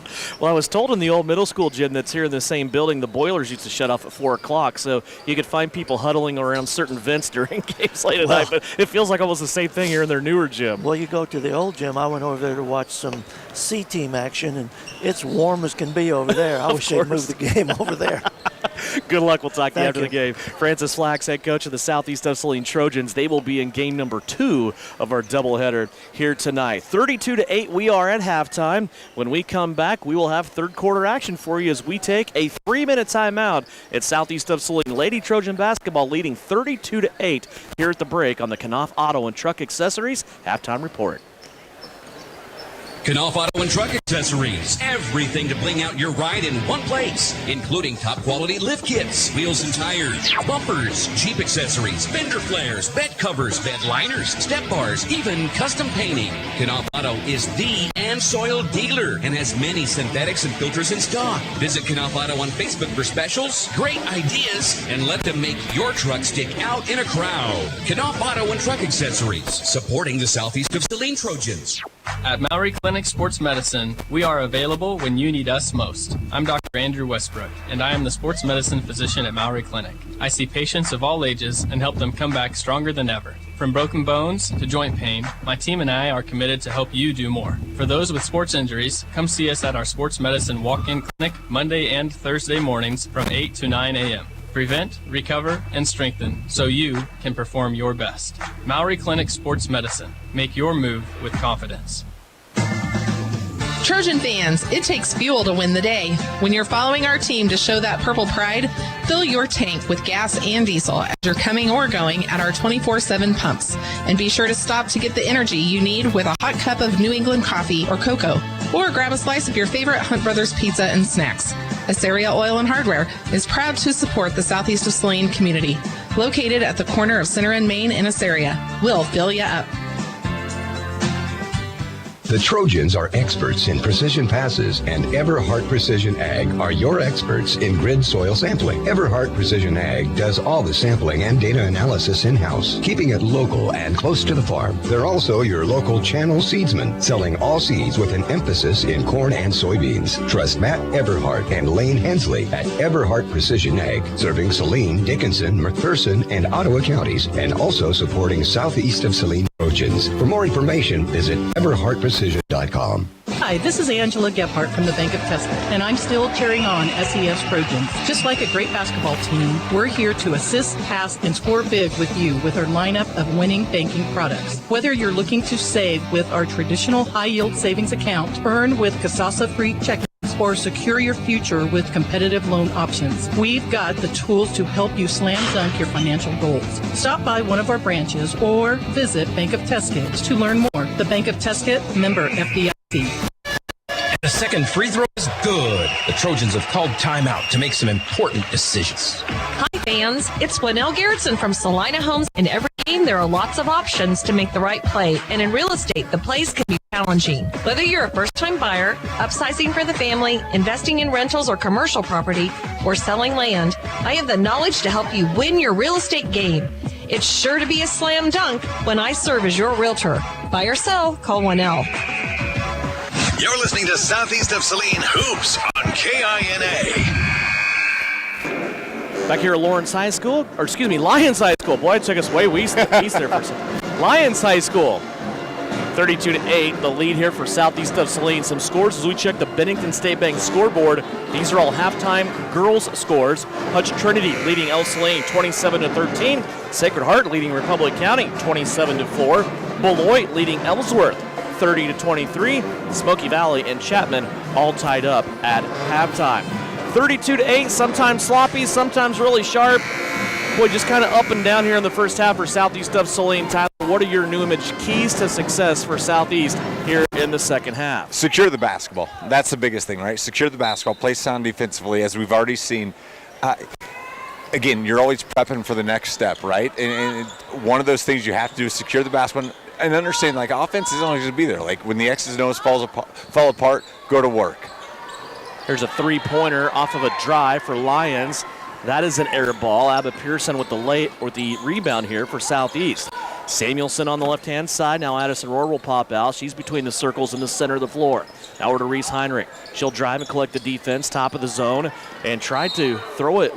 Well, I was told in the old middle school gym that's here in the same building, the boilers used to shut off at 4 o'clock, so you could find people huddling around certain vents during games late at night, but it feels like almost the same thing here in their newer gym. Well, you go to the old gym. I went over there to watch some C-team action, and it's warm as can be over there. I wish they'd move the game over there. Good luck. We'll talk to you after the game. Francis Flax, head coach of the Southeast of Saline Trojans. They will be in game number 2 of our doubleheader here tonight. 32-8, we are at halftime. When we come back, we will have third quarter action for you as we take a 3-minute timeout at Southeast of Saline. Lady Trojan Basketball leading 32-8 here at the break on the Knopf Auto and Truck Accessories Halftime Report. Knopf Auto and Truck Accessories. Everything to bling out your ride in one place, including top quality lift kits, wheels and tires, bumpers, Jeep accessories, fender flares, bed covers, bed liners, step bars, even custom painting. Knopf Auto is the and soil dealer and has many synthetics and filters in stock. Visit Knopf Auto on Facebook for specials, great ideas, and let them make your truck stick out in a crowd. Knopf Auto and Truck Accessories, supporting the Southeast of Saline Trojans. At Maury Clinic Sports Medicine, we are available when you need us most. I'm Dr. Andrew Westbrook, and I am the sports medicine physician at Maury Clinic. I see patients of all ages and help them come back stronger than ever. From broken bones to joint pain, my team and I are committed to help you do more. For those with sports injuries, come see us at our sports medicine walk-in clinic Monday and Thursday mornings from 8 to 9 a.m. Prevent, recover, and strengthen so you can perform your best. Maury Clinic Sports Medicine. Make your move with confidence. Trojan fans, it takes fuel to win the day. When you're following our team to show that purple pride, fill your tank with gas and diesel as you're coming or going at our 24/7 pumps. And be sure to stop to get the energy you need with a hot cup of New England coffee or cocoa. Or grab a slice of your favorite Hunt Brothers pizza and snacks. Assyria Oil and Hardware is proud to support the Southeast of Saline community. Located at the corner of Center and Main in Assyria. We'll fill you up. The Trojans are experts in precision passes, and Everhart Precision Ag are your experts in grid soil sampling. Everhart Precision Ag does all the sampling and data analysis in-house, keeping it local and close to the farm. They're also your local channel seedsman, selling all seeds with an emphasis in corn and soybeans. Trust Matt Everhart and Lane Hensley at Everhart Precision Ag, serving Saline, Dickinson, McPherson, and Ottawa counties, and also supporting Southeast of Saline Trojans. For more information, visit everhartprecision.com. Hi, this is Angela Gephardt from the Bank of Tuscan, and I'm still cheering on SES Trojans. Just like a great basketball team, we're here to assist, pass, and score big with you with our lineup of winning banking products. Whether you're looking to save with our traditional high-yield savings account, earn with Kasasa-free checking, or secure your future with competitive loan options, we've got the tools to help you slam dunk your financial goals. Stop by one of our branches or visit Bank of Tuscan to learn more. The Bank of Tuscan, member FDIC. The second free throw is good. The Trojans have called timeout to make some important decisions. Hi, fans. It's Winnell Garrettson from Salina Homes. In every game, there are lots of options to make the right play. And in real estate, the plays can be challenging. Whether you're a first-time buyer, upsizing for the family, investing in rentals or commercial property, or selling land, I have the knowledge to help you win your real estate game. It's sure to be a slam dunk when I serve as your realtor. Buy or sell, call Winnell. You're listening to Southeast of Saline Hoops on KINA. Back here at Lyons High School. Boy, it took us way east there for a second. Lyons High School. 32-8, the lead here for Southeast of Saline. Some scores as we check the Bennington State Bank scoreboard. These are all halftime girls scores. Hutch Trinity leading El Saline 27-13. Sacred Heart leading Republic County 27-4. Beloit leading Ellsworth 30-23. Smoky Valley and Chapman all tied up at halftime. 32-8, sometimes sloppy, sometimes really sharp. Boy, just kind of up and down here in the first half for Southeast of Saline. Tyler, what are your new image keys to success for Southeast here in the second half? Secure the basketball. That's the biggest thing, right? Secure the basketball, play sound defensively, as we've already seen. Again, you're always prepping for the next step, right? And one of those things you have to do is secure the basketball and understand, like, offense isn't always going to be there. Like, when the X's and O's fall apart, go to work. Here's a three-pointer off of a drive for Lyons. That is an air ball. Abbott Pearson with the rebound here for Southeast. Samuelson on the left-hand side. Now Addison Rohr will pop out. She's between the circles in the center of the floor. Now over to Reese Heinrich. She'll drive and collect the defense, top of the zone, and try to throw it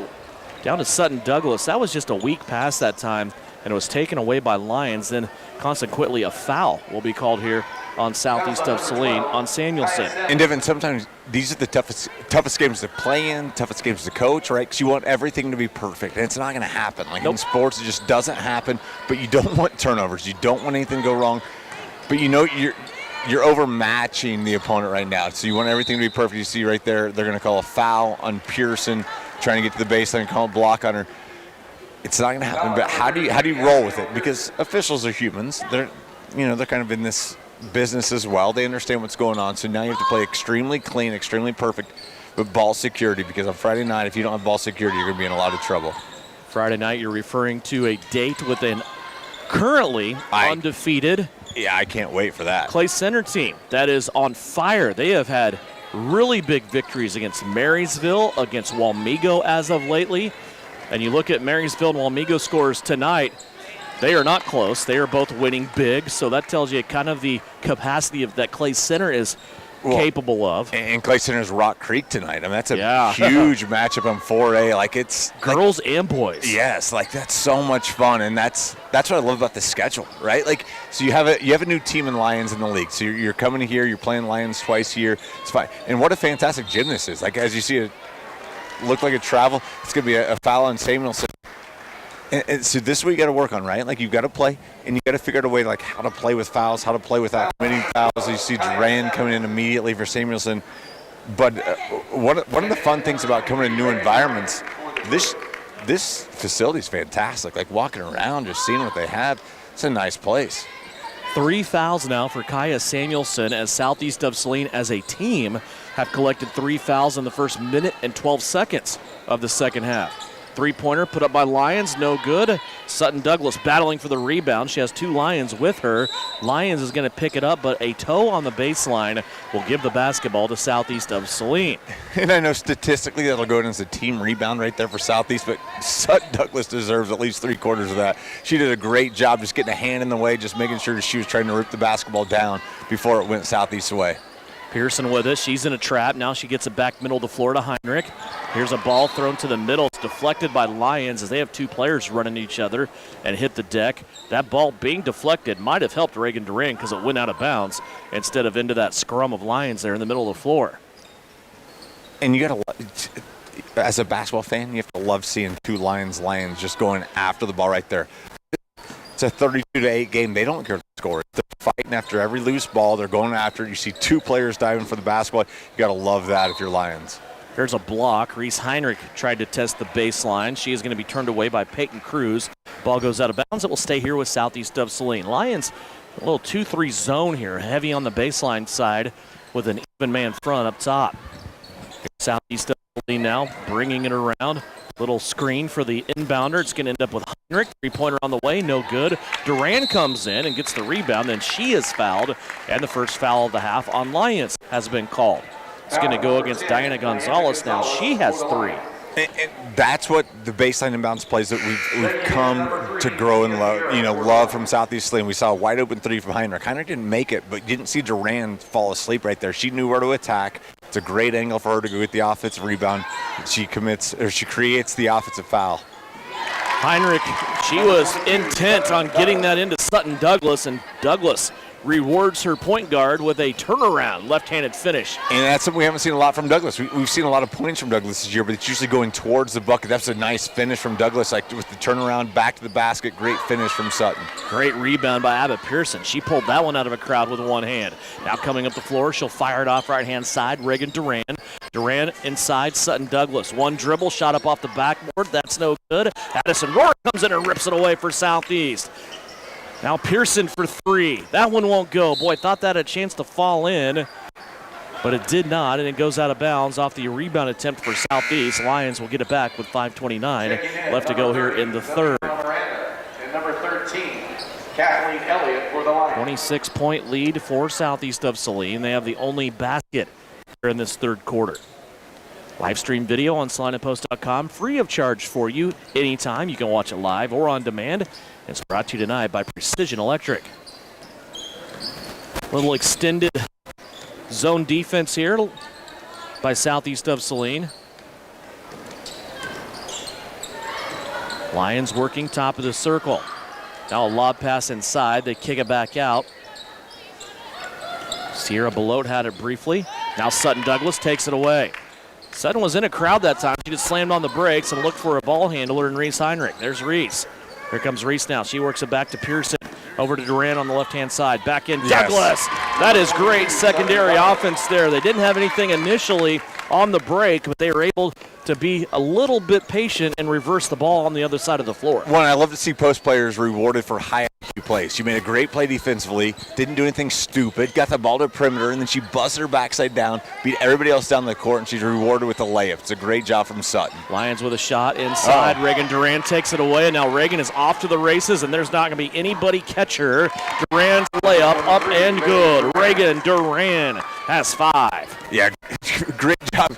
down to Sutton Douglas. That was just a weak pass that time, and it was taken away by Lyons. Then consequently a foul will be called here on Southeast of Saline on Samuelson. And Devin, sometimes these are the toughest games to play in, toughest games to coach, right? Because you want everything to be perfect, and it's not going to happen. Like in sports, it just doesn't happen. But you don't want turnovers. You don't want anything to go wrong. But you know you're overmatching the opponent right now, so you want everything to be perfect. You see right there, they're going to call a foul on Pearson, trying to get to the baseline and call a block on her. It's not going to happen. But how do you roll with it? Because officials are humans. They're kind of in this business as well. They understand what's going on. So now you have to play extremely clean, extremely perfect, with ball security. Because on Friday night, if you don't have ball security, you're going to be in a lot of trouble. Friday night, you're referring to a date with an currently undefeated. Yeah, I can't wait for that. Clay Center team that is on fire. They have had really big victories against Marysville, against Walmego as of lately. And you look at Marysville and Walmego scores tonight, they are not close. They are both winning big, so that tells you kind of the capacity of that Clay Center is capable of. And Clay Center's Rock Creek tonight. I mean, that's a huge matchup on 4A. Like, it's girls and boys. Yes, like that's so much fun, and that's what I love about the schedule, right? Like, so you have a new team in Lyons in the league. So you're coming here, you're playing Lyons twice a year. It's fine. And what a fantastic gym this is. Like, as you see it look like a travel, it's going to be a foul on Samuelson. And so this is what you got to work on, right? Like, you've got to play, and you got to figure out a way like how to play with fouls, how to play without committing fouls. You see Duran coming in immediately for Samuelson. But one of the fun things about coming to new environments, this facility is fantastic. Like, walking around, just seeing what they have, it's a nice place. 3 fouls now for Kaya Samuelson, as Southeast of Saline as a team have collected 3 fouls in the first minute and 12 seconds of the second half. Three-pointer put up by Lyons, no good. Sutton Douglas battling for the rebound. She has 2 Lions with her. Lyons is going to pick it up, but a toe on the baseline will give the basketball to Southeast of Saline. And I know statistically that'll go in as a team rebound right there for Southeast, but Sutton Douglas deserves at least 3/4 of that. She did a great job just getting a hand in the way, just making sure she was trying to rip the basketball down before it went Southeast's way. Pearson with it. She's in a trap. Now she gets it back middle of the floor to Heinrich. Here's a ball thrown to the middle. It's deflected by Lyons as they have two players running each other and hit the deck. That ball being deflected might have helped Reagan Duran because it went out of bounds instead of into that scrum of Lyons there in the middle of the floor. And you got to, as a basketball fan, you have to love seeing two Lions just going after the ball right there. It's a 32-8 game. They don't care the score. They're fighting after every loose ball. They're going after it. You see two players diving for the basketball. You got to love that if you're Lions. Here's a block. Reese Heinrich tried to test the baseline. She is going to be turned away by Peyton Cruz. Ball goes out of bounds. It will stay here with Southeast of Saline. Lions, a little 2-3 zone here, heavy on the baseline side with an even man front up top. Southeast of Saline now bringing it around. Little screen for the inbounder. It's going to end up with Heinrich. Three-pointer on the way, no good. Duran comes in and gets the rebound, and she is fouled. And the first foul of the half on Lyons has been called. It's going to go against Diana Gonzalez now. She has 3. And that's what the baseline inbounds plays that we've come to grow and love from Southeast Saline. We saw a wide open 3 from Heinrich. Heinrich didn't make it, but you didn't see Duran fall asleep right there. She knew where to attack. It's a great angle for her to go get the offensive rebound. She creates the offensive foul. Heinrich, she was intent on getting that into Sutton Douglas, and Douglas rewards her point guard with a turnaround left-handed finish. And that's something we haven't seen a lot from Douglas. We've seen a lot of points from Douglas this year, but it's usually going towards the bucket. That's a nice finish from Douglas, like with the turnaround back to the basket. Great finish from Sutton. Great rebound by Abbott Pearson. She pulled that one out of a crowd with one hand. Now coming up the floor, she'll fire it off right-hand side. Reagan Duran. Duran inside Sutton Douglas. One dribble, shot up off the backboard. That's no good. Addison Rohr comes in and rips it away for Southeast. Now Pearson for 3. That one won't go. Boy, thought that had a chance to fall in, but it did not, and it goes out of bounds off the rebound attempt for Southeast. Lions will get it back with 5:29 left to go here in the third. And number 13, Kathleen Elliott for the Lions. 26-point lead for Southeast of Saline. They have the only basket here in this third quarter. Live stream video on SalinaPost.com, free of charge for you anytime. You can watch it live or on demand. It's brought to you tonight by Precision Electric. Little extended zone defense here by Southeast of Saline. Lions working top of the circle. Now a lob pass inside. They kick it back out. Sierra Belote had it briefly. Now Sutton Douglas takes it away. Sutton was in a crowd that time. She just slammed on the brakes and looked for a ball handler in Reese Heinrich. There's Reese. Here comes Reese now. She works it back to Pearson. Over to Duran on the left-hand side. Back in Douglas. That is great secondary offense there. They didn't have anything initially on the break, but they were able to be a little bit patient and reverse the ball on the other side of the floor. One, I love to see post players rewarded for high IQ plays. She made a great play defensively, didn't do anything stupid, got the ball to the perimeter, and then she busted her backside down, beat everybody else down the court, and she's rewarded with a layup. It's a great job from Sutton. Lions with a shot inside. Reagan Duran takes it away, and now Reagan is off to the races, and there's not going to be anybody catch her. Duran's layup up and good. Reagan Duran has 5. Yeah, great job.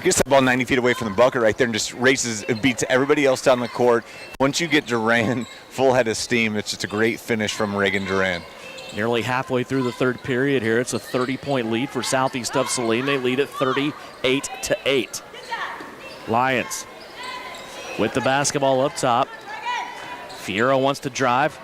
Gets that ball 90 feet away from the bucket right there and just races and beats everybody else down the court. Once you get Duran full head of steam, it's just a great finish from Reagan Duran. Nearly halfway through the third period here. It's a 30-point lead for Southeast of Saline. They lead at 38-8. Lions with the basketball up top. Fierro wants to drive.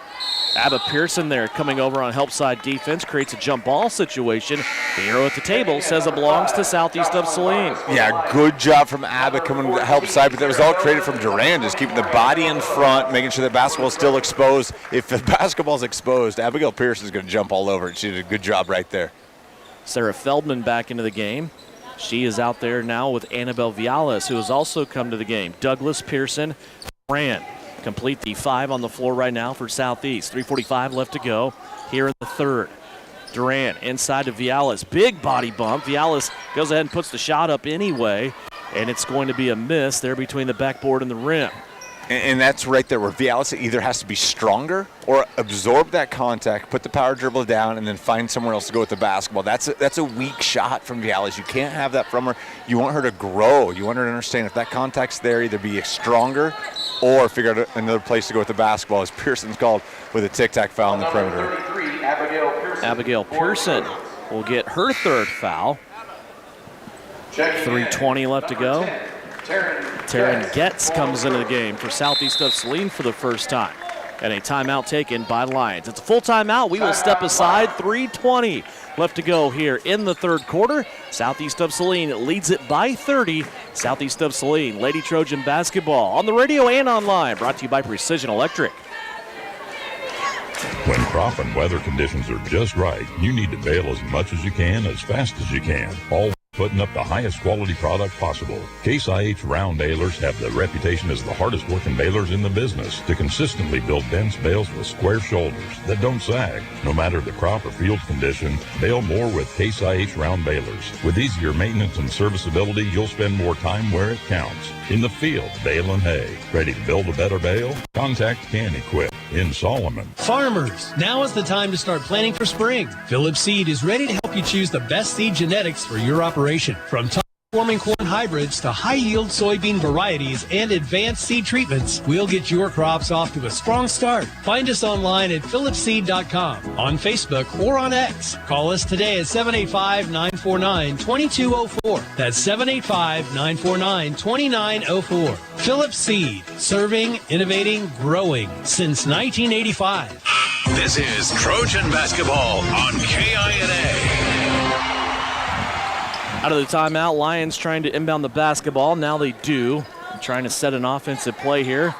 Abba Pearson there coming over on help side defense, creates a jump ball situation. The arrow at the table says it belongs to Southeast of Saline. Yeah, good job from Abba coming to the help side, but that was all created from Duran, just keeping the body in front, making sure the basketball is still exposed. If the basketball is exposed, Abigail Pearson is going to jump all over it. She did a good job right there. Sarah Feldman back into the game. She is out there now with Annabelle Viales, who has also come to the game. Douglas, Pearson, Duran. Complete the 5 on the floor right now for Southeast. 3:45 left to go here in the third. Duran inside to Viales. Big body bump. Viales goes ahead and puts the shot up anyway, and it's going to be a miss there between the backboard and the rim. And that's right there where Viales either has to be stronger or absorb that contact, put the power dribble down, and then find somewhere else to go with the basketball. That's a weak shot from Viales. You can't have that from her. You want her to grow. You want her to understand if that contact's there, either be stronger or figure out another place to go with the basketball, as Pearson's called with a tic-tac foul on the perimeter. 33, Abigail Pearson will get her third foul. 3:20 left to go. Taryn Getz comes into the game for Southeast of Saline for the first time. And a timeout taken by Lyons. It's a full timeout. We will step aside. 3:20 left to go here in the third quarter. Southeast of Saline leads it by 30. Southeast of Saline, Lady Trojan Basketball on the radio and online. Brought to you by Precision Electric. When crop and weather conditions are just right, you need to bale as much as you can, as fast as you can. All putting up the highest quality product possible. Case IH round balers have the reputation as the hardest working balers in the business to consistently build dense bales with square shoulders that don't sag. No matter the crop or field condition, bale more with Case IH round balers. With easier maintenance and serviceability, you'll spend more time where it counts. In the field, baling hay. Ready to build a better bale? Contact Can Equip in Solomon. Farmers, now is the time to start planning for spring. Phillips Seed is ready to help you choose the best seed genetics for your operation. From top-performing corn hybrids to high-yield soybean varieties and advanced seed treatments, we'll get your crops off to a strong start. Find us online at phillipsseed.com, on Facebook, or on X. Call us today at 785-949-2204. That's 785-949-2904. Phillips Seed, serving, innovating, growing since 1985. This is Trojan Basketball on KINA. Out of the timeout, Lyons trying to inbound the basketball. Now they do. Trying to set an offensive play here.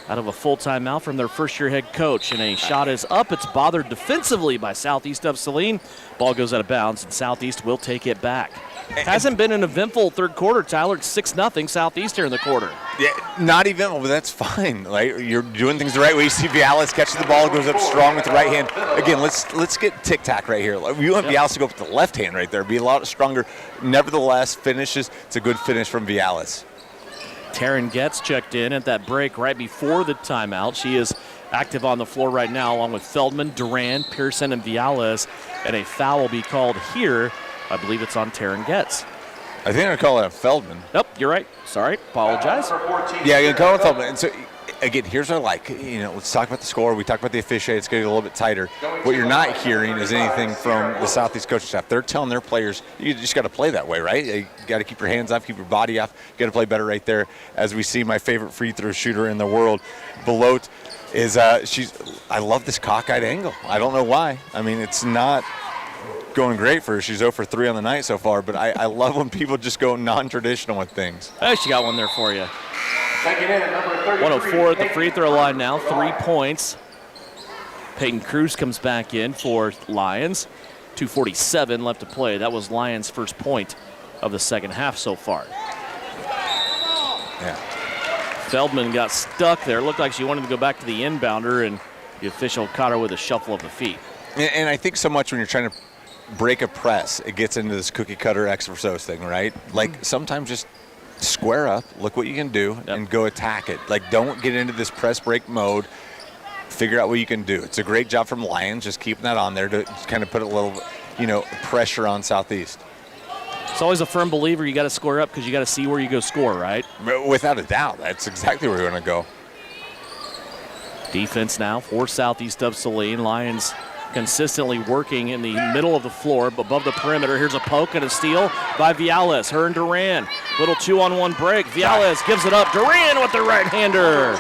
Out of a full timeout from their first-year head coach. And a shot is up. It's bothered defensively by Southeast of Saline. Ball goes out of bounds, and Southeast will take it back. Hasn't been an eventful third quarter, Tyler. It's 6-0 Southeast here in the quarter. Yeah, not eventful, but that's fine. Like, you're doing things the right way. You see Vialis catches the ball, goes up strong with the right hand. Again, let's get tic-tac right here. You want Vialis to go up with the left hand right there, be a lot stronger. Nevertheless, finishes. It's a good finish from Vialis. Taryn Getz checked in at that break right before the timeout. She is active on the floor right now, along with Feldman, Duran, Pearson, and Vialis. And a foul will be called here. I believe it's on Taryn Getz. I think they're calling it Feldman. Nope, you're right. Sorry, apologize. Yeah, you're calling it Feldman. And so, again, here's what I like. Let's talk about the score. We talked about the officiate. It's getting a little bit tighter. What you're not hearing is anything from the Southeast coaching staff. They're telling their players, you just got to play that way, right? You got to keep your hands off, keep your body off. You got to play better right there. As we see, my favorite free throw shooter in the world, Belote, is I love this cockeyed angle. I don't know why. I mean, it's not going great for her. She's 0 for 3 on the night so far, but I love when people just go non-traditional with things. Oh, she got one there for you. 104 at the free throw line now, 3 points. Peyton Cruz comes back in for Lyons. 2:47 left to play. That was Lyons' first point of the second half so far. Yeah. Feldman got stuck there. Looked like she wanted to go back to the inbounder, and the official caught her with a shuffle of the feet. And I think so much when you're trying to break a press, it gets into this cookie cutter X versus thing, right? Like sometimes just square up, look what you can do, and go attack it. Like don't get into this press break mode. Figure out what you can do. It's a great job from Lyons, just keeping that on there to kind of put a little, pressure on Southeast. It's always a firm believer you got to square up because you got to see where you go score, right? Without a doubt, that's exactly where we're going to go. Defense now for Southeast of Saline. Lyons consistently working in the middle of the floor, above the perimeter. Here's a poke and a steal by Vialis. Her and Duran. Little 2-on-1 break. Vialis gives it up. Duran with the right-hander.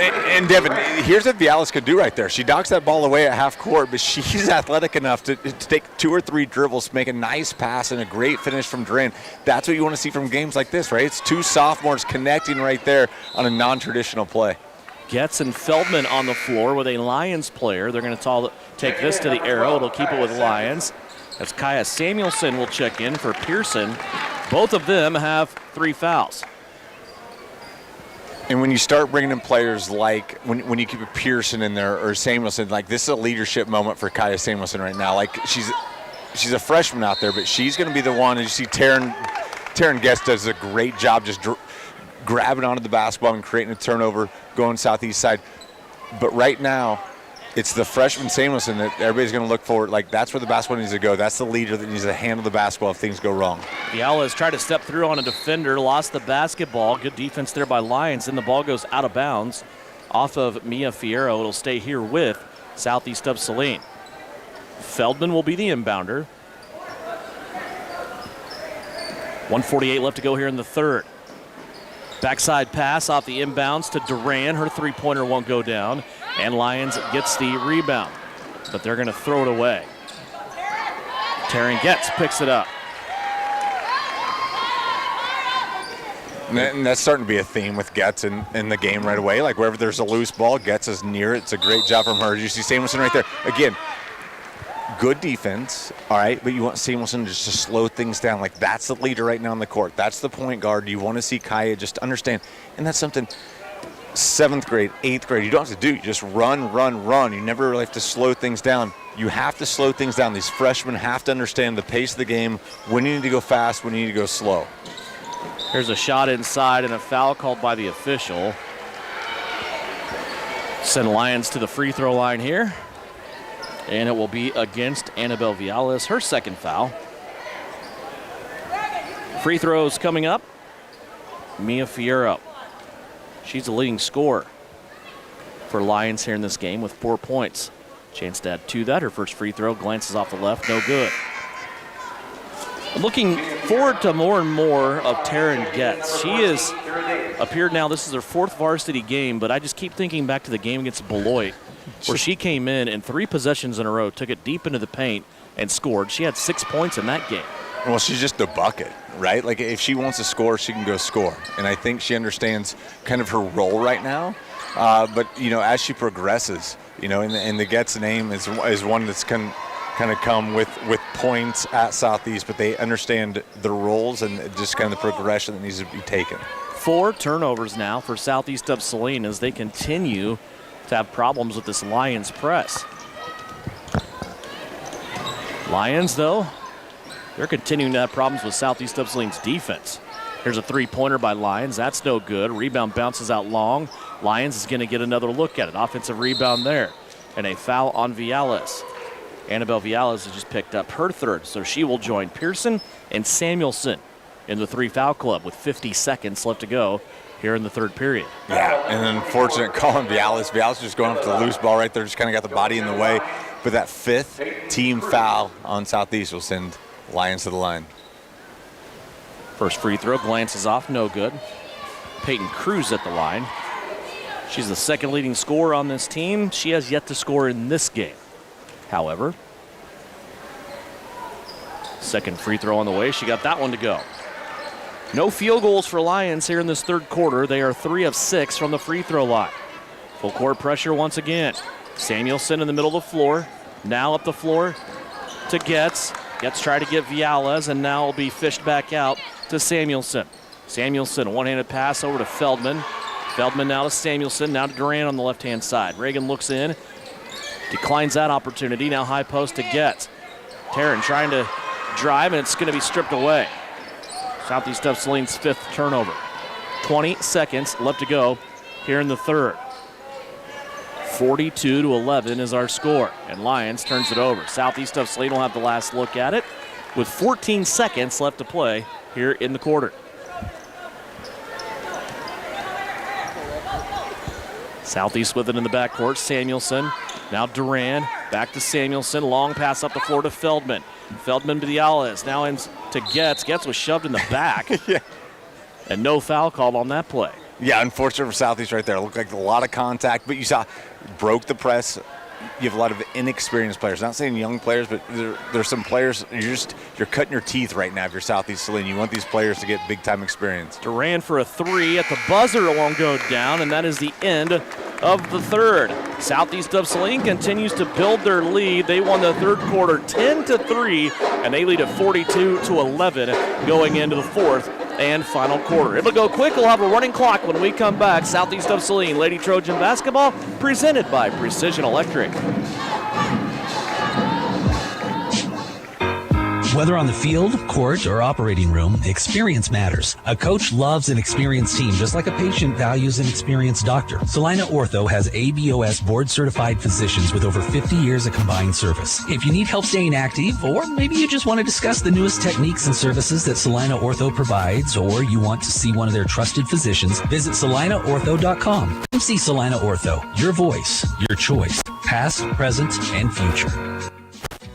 And Devin, here's what Vialis could do right there. She docks that ball away at half court, but she's athletic enough to take 2 or 3 dribbles, make a nice pass, and a great finish from Duran. That's what you want to see from games like this, right? It's 2 sophomores connecting right there on a non-traditional play. Getz and Feldman on the floor with a Lyons player. They're going to take this to the arrow. It'll keep it with Lyons. As Kaya Samuelson will check in for Pearson. Both of them have 3 fouls. And when you start bringing in players like when you keep a Pearson in there or Samuelson, like this is a leadership moment for Kaya Samuelson right now. Like she's a freshman out there, but she's going to be the one. And you see Taryn Getz does a great job just grabbing onto the basketball and creating a turnover going Southeast side. But right now, it's the freshman Samuelson that everybody's going to look for. Like, that's where the basketball needs to go. That's the leader that needs to handle the basketball if things go wrong. Vialis tried to step through on a defender, lost the basketball. Good defense there by Lyons. Then the ball goes out of bounds off of Mia Fierro. It'll stay here with Southeast of Saline. Feldman will be the inbounder. 1:48 left to go here in the third. Backside pass off the inbounds to Duran. Her three-pointer won't go down. And Lyons gets the rebound, but they're going to throw it away. Taryn Getz picks it up. And that's starting to be a theme with Getz in the game right away. Like wherever there's a loose ball, Getz is near it. It's a great job from her. You see Samuelson right there. Again, good defense, all right, but you want Samuelson just to slow things down. Like that's the leader right now on the court. That's the point guard. You want to see Kaya just understand. And that's something 7th grade, 8th grade, you don't have to do. You just run. You never really have to slow things down. You have to slow things down. These freshmen have to understand the pace of the game, when you need to go fast, when you need to go slow. Here's a shot inside and a foul called by the official. Send Lyons to the free throw line here. And it will be against Annabelle Viales, her second foul. Free throws coming up. Mia Fierro. She's the leading scorer for Lyons here in this game with 4 points. Chance to add to that. Her first free throw glances off the left, no good. I'm looking forward to more and more of Taryn Getz. She has appeared now. This is her 4th varsity game, but I just keep thinking back to the game against Beloit where she came in and 3 possessions in a row, took it deep into the paint and scored. She had 6 points in that game. Well, she's just a bucket, right? Like if she wants to score, she can go score. And I think she understands kind of her role right now. But, as she progresses, and the Getz name is one that's kind of come with points at Southeast, but they understand the roles and just kind of the progression that needs to be taken. 4 turnovers now for Southeast of Saline as they continue to have problems with this Lyons press. Lyons, though, they're continuing to have problems with Southeast of Saline's defense. Here's a three-pointer by Lyons. That's no good. Rebound bounces out long. Lyons is going to get another look at it. Offensive rebound there. And a foul on Viales. Annabelle Viales has just picked up her third, so she will join Pearson and Samuelson in the 3-foul club with 50 seconds left to go here in the third period. Yeah, and an unfortunate call on Viales. Viales just going up to the loose ball right there, just kind of got the body in the way. But that 5th team foul on Southeast will send Lyons to the line. First free throw glances off, no good. Peyton Cruz at the line. She's the 2nd leading scorer on this team. She has yet to score in this game. However, 2nd free throw on the way. She got that one to go. No field goals for Lyons here in this 3rd quarter. They are 3 of 6 from the free throw line. Full court pressure once again. Samuelson in the middle of the floor. Now up the floor to Getz. Getz tried to get Viales, and now will be fished back out to Samuelson. Samuelson, one-handed pass over to Feldman. Feldman now to Samuelson, now to Duran on the left-hand side. Reagan looks in, declines that opportunity. Now high post to Getz. Taryn trying to drive, and it's going to be stripped away. Southeast of Saline's 5th turnover. 20 seconds left to go here in the 3rd. 42-11 is our score, and Lyons turns it over. Southeast of Saline will have the last look at it with 14 seconds left to play here in the quarter. Southeast with it in the backcourt. Samuelson, now Duran, back to Samuelson. Long pass up the floor to Feldman. Feldman to Viales, now in to Getz. Getz was shoved in the back. Yeah. And no foul called on that play. Yeah, unfortunate for Southeast right there. It looked like a lot of contact, but you saw broke the press. You have a lot of inexperienced players. Not saying young players, but there's some players, you're cutting your teeth right now if you're Southeast Saline. You want these players to get big-time experience. Duran for a 3 at the buzzer. It won't go down, and that is the end of the 3rd. Southeast of Saline continues to build their lead. They won the 3rd quarter 10-3, and they lead at 42-11 going into the 4th and final quarter. It'll go quick. We'll have a running clock when we come back. Southeast of Saline Lady Trojan Basketball presented by Precision Electric. Whether on the field, court, or operating room, experience matters. A coach loves an experienced team, just like a patient values an experienced doctor. Salina Ortho has ABOS board-certified physicians with over 50 years of combined service. If you need help staying active, or maybe you just want to discuss the newest techniques and services that Salina Ortho provides, or you want to see one of their trusted physicians, visit salinaortho.com. Come see Salina Ortho, your voice, your choice, past, present, and future.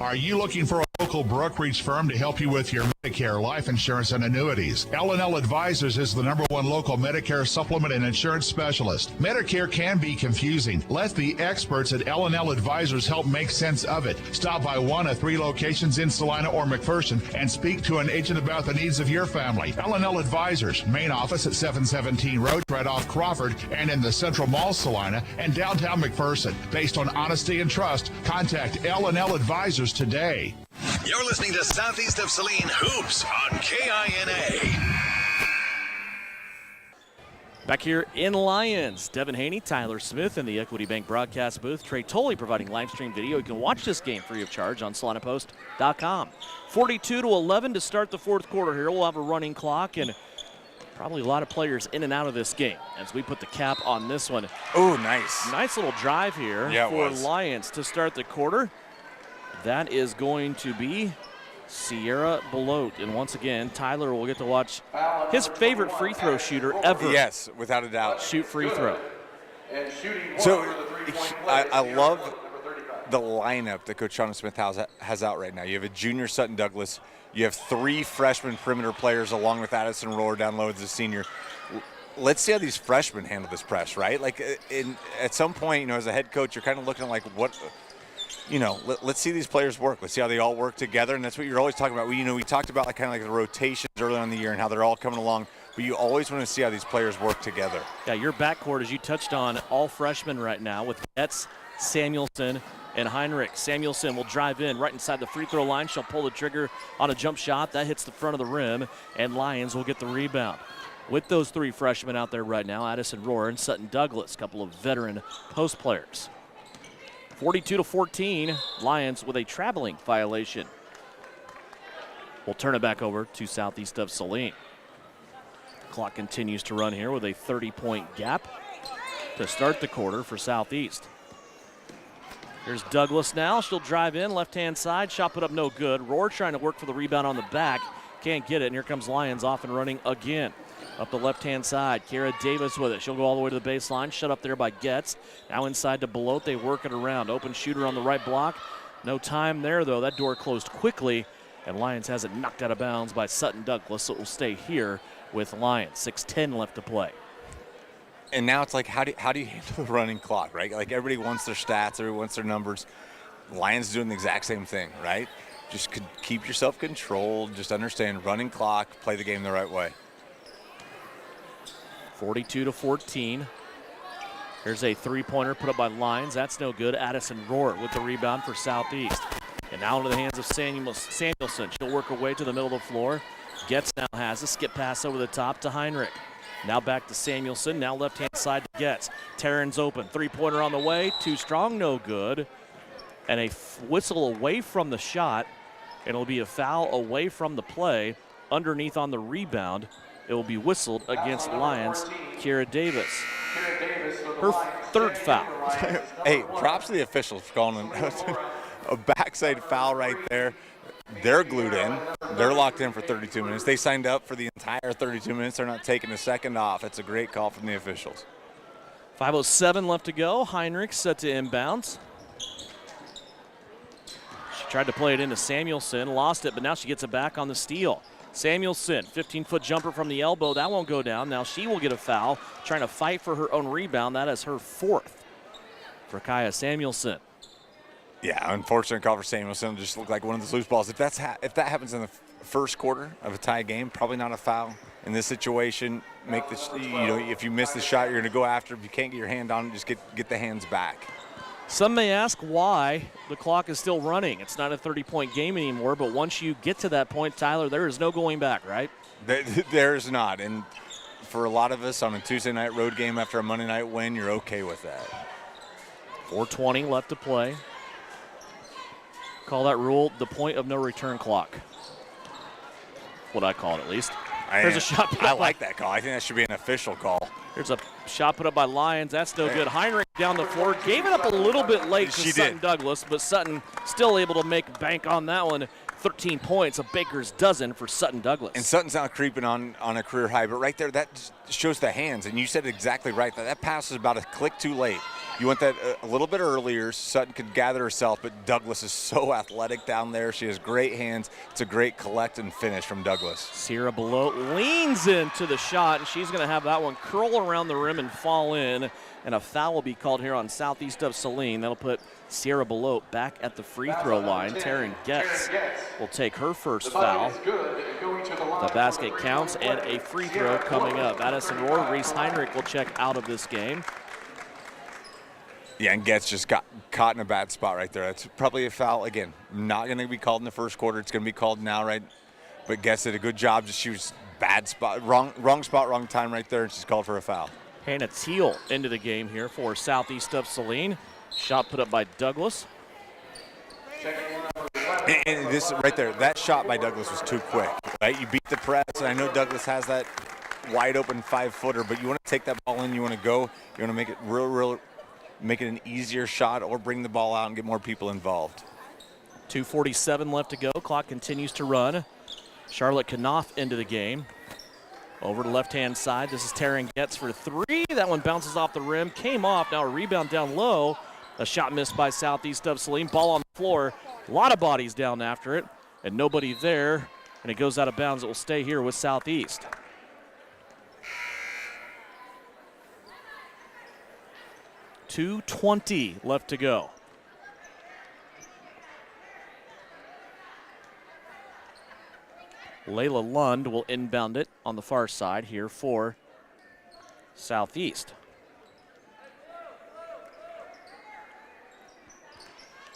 Are you looking for local brokerage firm to help you with your Medicare, life insurance, and annuities. L&L Advisors is the #1 local Medicare supplement and insurance specialist. Medicare can be confusing. Let the experts at L&L Advisors help make sense of it. Stop by one of 3 locations in Salina or McPherson and speak to an agent about the needs of your family. L&L Advisors, main office at 717 Road, right off Crawford, and in the Central Mall, Salina, and downtown McPherson. Based on honesty and trust, contact L&L Advisors today. You're listening to Southeast of Saline Hoops on KINA. Back here in Lyons, Devin Haney, Tyler Smith in the Equity Bank broadcast booth. Trey Tolley providing live stream video. You can watch this game free of charge on SalinaPost.com. 42-11 to start the fourth quarter here. We'll have a running clock and probably a lot of players in and out of this game as we put the cap on this one. Oh, nice. Nice little drive here for Lyons to start the quarter. That is going to be Sierra Belote. And once again, Tyler will get to watch his favorite free throw shooter ever. Yes, without a doubt. Shoot free throw. So I love the lineup that Coach Shauna Smith has out right now. You have a junior Sutton Douglas. You have 3 freshman perimeter players along with Addison Rohr down low as a senior. Let's see how these freshmen handle this press, right? Like at some point, as a head coach, you're kind of looking like what – let's see these players work. Let's see how they all work together, and that's what you're always talking about. We talked about the rotations early on in the year and how they're all coming along, but you always want to see how these players work together. Yeah, your backcourt, as you touched on, all freshmen right now with Getz, Samuelson, and Heinrich. Samuelson will drive in right inside the free throw line. She'll pull the trigger on a jump shot. That hits the front of the rim, and Lyons will get the rebound. With those 3 freshmen out there right now, Addison Rohr and Sutton Douglas, a couple of veteran post players. 42-14, Lyons with a traveling violation. We'll turn it back over to Southeast of Saline. Clock continues to run here with a 30-point gap to start the quarter for Southeast. Here's Douglas now. She'll drive in, left-hand side. Shot put up no good. Rohr trying to work for the rebound on the back. Can't get it, and here comes Lyons off and running again. Up the left-hand side, Kara Davis with it. She'll go all the way to the baseline. Shut up there by Getz. Now inside to Belote. They work it around. Open shooter on the right block. No time there, though. That door closed quickly, and Lyons has it knocked out of bounds by Sutton Douglas, so it will stay here with Lyons. 6:10 left to play. And now it's like, how do you handle the running clock, right? Like everybody wants their stats, everybody wants their numbers. Lyons doing the exact same thing, right? Just keep yourself controlled. Just understand running clock, play the game the right way. 42-14. Here's a three-pointer put up by Lyons. That's no good. Addison Rohr with the rebound for Southeast. And now into the hands of Samuelson. She'll work her way to the middle of the floor. Getz now has a skip pass over the top to Heinrich. Now back to Samuelson. Now left-hand side to Getz. Taryn's open. Three-pointer on the way. Too strong, no good. And a whistle away from the shot. It'll be a foul away from the play. Underneath on the rebound, it will be whistled against Lyons. Kira Davis. Her third foul. Hey, props to the officials for calling a backside foul right there. They're glued in. They're locked in for 32 minutes. They signed up for the entire 32 minutes. They're not taking a second off. It's a great call from the officials. 5:07 left to go. Heinrich set to inbounds. She tried to play it into Samuelson, lost it, but now she gets it back on the steal. Samuelson, 15-foot jumper from the elbow. That won't go down. Now she will get a foul, trying to fight for her own rebound. That is her fourth for Kaya Samuelson. Yeah, unfortunate call for Samuelson. Just looked like one of those loose balls. If that happens in the first quarter of a tie game, probably not a foul. In this situation, make this. If you miss the shot, you're going to go after. If you can't get your hand on it, just get the hands back. Some may ask why the clock is still running. It's not a 30-point game anymore, but once you get to that point, Tyler, there is no going back, right? There's not. And for a lot of us on a Tuesday night road game after a Monday night win, you're okay with that. 4:20 left to play. Call that rule the point of no return clock. What I call it, at least. There's a shot. I like that call. I think that should be an official call. There's a shot put up by Lyons. That's no good. Heinrich down the floor. Gave it up a little bit late to Sutton Douglas, but Sutton still able to make bank on that one. 13 points, a baker's dozen for Sutton Douglas. And Sutton's not creeping on a career high, but right there, that shows the hands. And you said it exactly right. That pass is about a click too late. You want that a little bit earlier. Sutton could gather herself, but Douglas is so athletic down there. She has great hands. It's a great collect and finish from Douglas. Sierra Below leans into the shot, and she's going to have that one curl around the rim and fall in. And a foul will be called here on Southeast of Saline. That'll put Sierra Below back at the free throw line. Taryn Getz will take her first foul. The basket counts, and a free throw coming up. Addison Rohr, Reese Heinrich will check out of this game. Yeah, and Getz just got caught in a bad spot right there. That's probably a foul. Again, not going to be called in the first quarter. It's going to be called now, right? But Getz did a good job. She was bad spot, wrong spot, wrong time right there, and she's called for a foul. Hannah Teal into the game here for Southeast of Saline. Shot put up by Douglas. And this right there, that shot by Douglas was too quick, right? You beat the press, and I know Douglas has that wide open 5-footer, but you want to take that ball in, you want to go, you want to make it real, make it an easier shot or bring the ball out and get more people involved. 2:47 left to go. Clock continues to run. Charlotte Knopf into the game. Over to left-hand side. This is Taryn Getz for three. That one bounces off the rim. Came off. Now a rebound down low. A shot missed by Southeast of Saline. Ball on the floor. A lot of bodies down after it. And nobody there. And it goes out of bounds. It will stay here with Southeast. .220 left to go. Layla Lund will inbound it on the far side here for Southeast.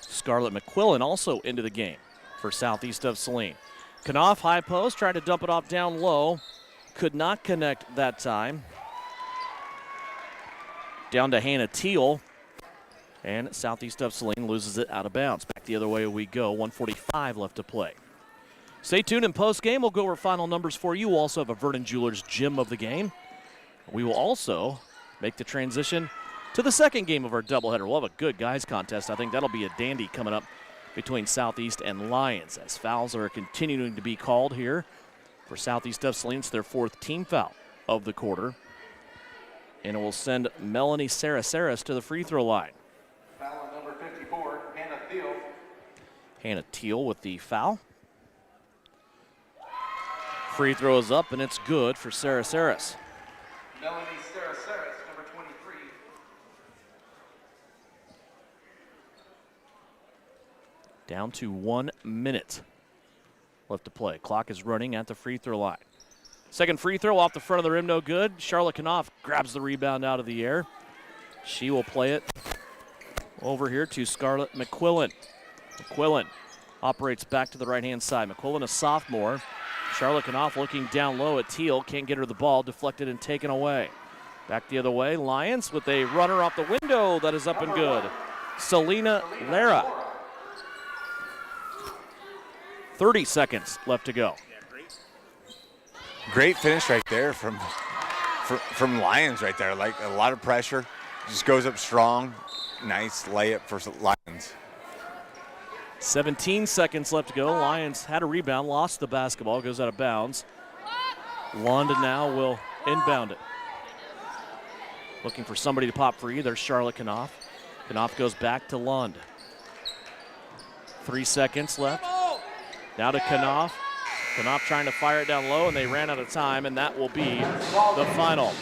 Scarlett McQuillan also into the game for Southeast of Saline. Knopf, high post, tried to dump it off down low. Could not connect that time. Down to Hannah Teal. And Southeast of Saline loses it out of bounds. Back the other way we go. 1:45 left to play. Stay tuned in postgame. We'll go over final numbers for you. We'll also have a Vernon Jewelers gym of the game. We will also make the transition to the second game of our doubleheader. We'll have a good guys contest. I think that'll be a dandy coming up between Southeast and Lyons, as fouls are continuing to be called here for Southeast of Saline. It's their fourth team foul of the quarter. And it will send Melanie Sarasaris to the free throw line. Foul number 54, Hannah Teal. Hannah Teal with the foul. Free throw is up, and it's good for Sarasaris. Melanie Sarasaris, number 23. Down to 1 minute left to play. Clock is running at the free throw line. Second free throw off the front of the rim, no good. Charlotte Knopf grabs the rebound out of the air. She will play it over here to Scarlett McQuillan. McQuillan operates back to the right-hand side. McQuillan, a sophomore. Charlotte Knopf looking down low at Teal. Can't get her the ball. Deflected and taken away. Back the other way. Lyons with a runner off the window that is up and good. Salina Lara. 30 seconds left to go. Great finish right there from Lyons right there. Like a lot of pressure. Just goes up strong. Nice layup for Lyons. 17 seconds left to go. Lyons had a rebound, lost the basketball, goes out of bounds. London now will inbound it. Looking for somebody to pop free. There's Charlotte Knopf. Knopf goes back to Lund. 3 seconds left. Now to Knopf. Knopf trying to fire it down low, and they ran out of time, and that will be the final.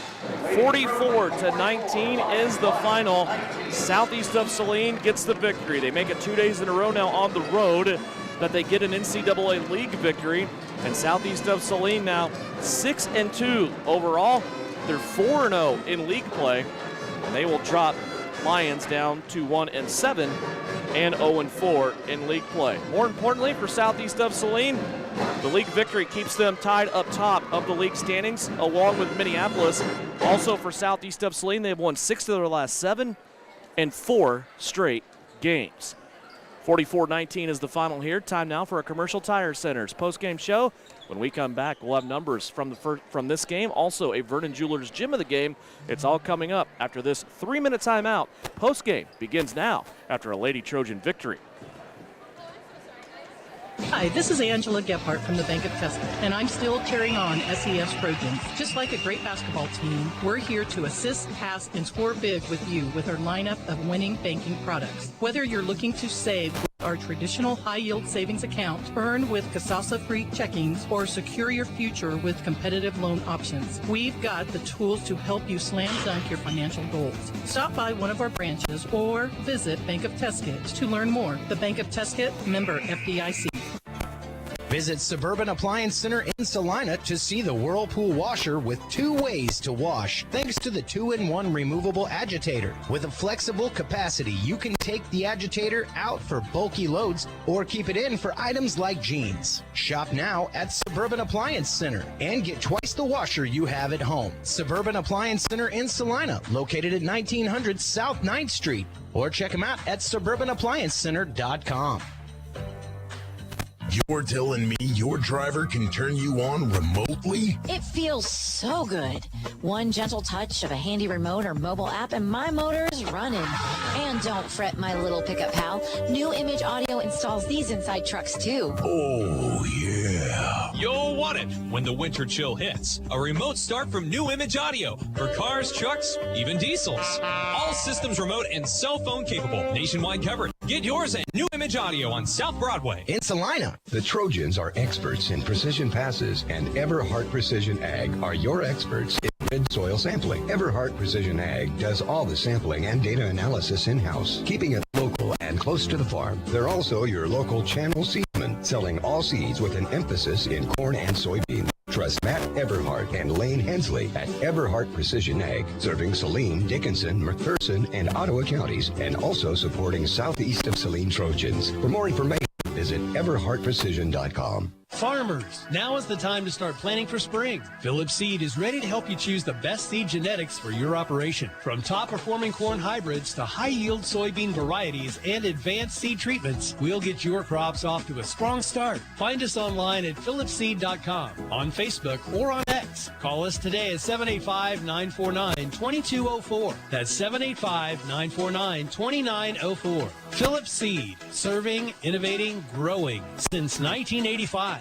44-19 is the final. Southeast of Saline gets the victory. They make it 2 days in a row now on the road that they get an NCAA league victory. And Southeast of Saline now 6-2 overall. They're 4-0 in league play, and they will drop Lyons down to 1-7 and 0-4 in league play. More importantly for Southeast of Saline, the league victory keeps them tied up top of the league standings along with Minneapolis. Also for Southeast of Saline, they've won 6 of their last 7 and 4 straight games. 44-19 is the final here. Time now for a Commercial Tire Center's post-game show. When we come back, we'll have numbers from this game. Also, a Vernon Jewelers gym of the game. It's all coming up after this 3-minute timeout. Post-game begins now after a Lady Trojan victory. Hi, this is Angela Gephardt from the Bank of Tuscan, and I'm still cheering on SES Trojans. Just like a great basketball team, we're here to assist, pass, and score big with you with our lineup of winning banking products. Whether you're looking to save with our traditional high-yield savings account, earn with Casasa-free checkings, or secure your future with competitive loan options, we've got the tools to help you slam dunk your financial goals. Stop by one of our branches or visit Bank of Tuscan to learn more. The Bank of Tuscan, member FDIC. Visit Suburban Appliance Center in Salina to see the Whirlpool washer with 2 ways to wash, thanks to the 2-in-1 removable agitator. With a flexible capacity, you can take the agitator out for bulky loads or keep it in for items like jeans. Shop now at Suburban Appliance Center and get twice the washer you have at home. Suburban Appliance Center in Salina, located at 1900 South 9th Street, or check them out at suburbanappliancecenter.com. You're telling me your driver can turn you on remotely? It feels so good. One gentle touch of a handy remote or mobile app and my motor's running. And don't fret, my little pickup pal. New Image Audio installs these inside trucks too. Oh, yeah. You'll want it when the winter chill hits. A remote start from New Image Audio for cars, trucks, even diesels. All systems remote and cell phone capable. Nationwide coverage. Get yours at New Image Audio on South Broadway. In Salina. The Trojans are experts in precision passes, and Everhart Precision Ag are your experts in grid soil sampling. Everhart Precision Ag does all the sampling and data analysis in-house, keeping it local and close to the farm. They're also your local channel seedsman, selling all seeds with an emphasis in corn and soybean. Trust Matt Everhart and Lane Hensley at Everhart Precision Ag, serving Saline, Dickinson, McPherson, and Ottawa counties, and also supporting southeast of Saline Trojans. For more information, visit everhartprecision.com. Farmers, now is the time to start planning for spring. Phillips Seed is ready to help you choose the best seed genetics for your operation. From top-performing corn hybrids to high-yield soybean varieties and advanced seed treatments, we'll get your crops off to a strong start. Find us online at phillipsseed.com, on Facebook, or on X. Call us today at 785-949-2204. That's 785-949-2904. Phillips Seed, serving, innovating, growing since 1985.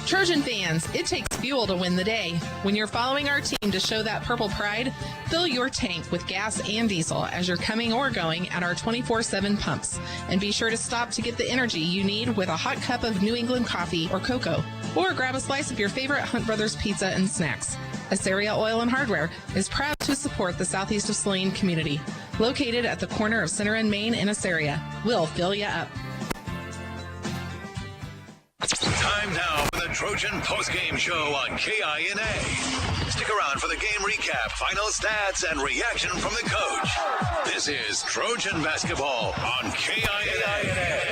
Trojan fans, it takes fuel to win the day. When you're following our team to show that purple pride, fill your tank with gas and diesel as you're coming or going at our 24/7 pumps. And be sure to stop to get the energy you need with a hot cup of New England coffee or cocoa. Or grab a slice of your favorite Hunt Brothers pizza and snacks. Assyria Oil and Hardware is proud to support the southeast of Saline community. Located at the corner of Center and Main in Assyria. We'll fill you up. Time now for the Trojan postgame show on KINA. Stick around for the game recap, final stats, and reaction from the coach. This is Trojan Basketball on KINA.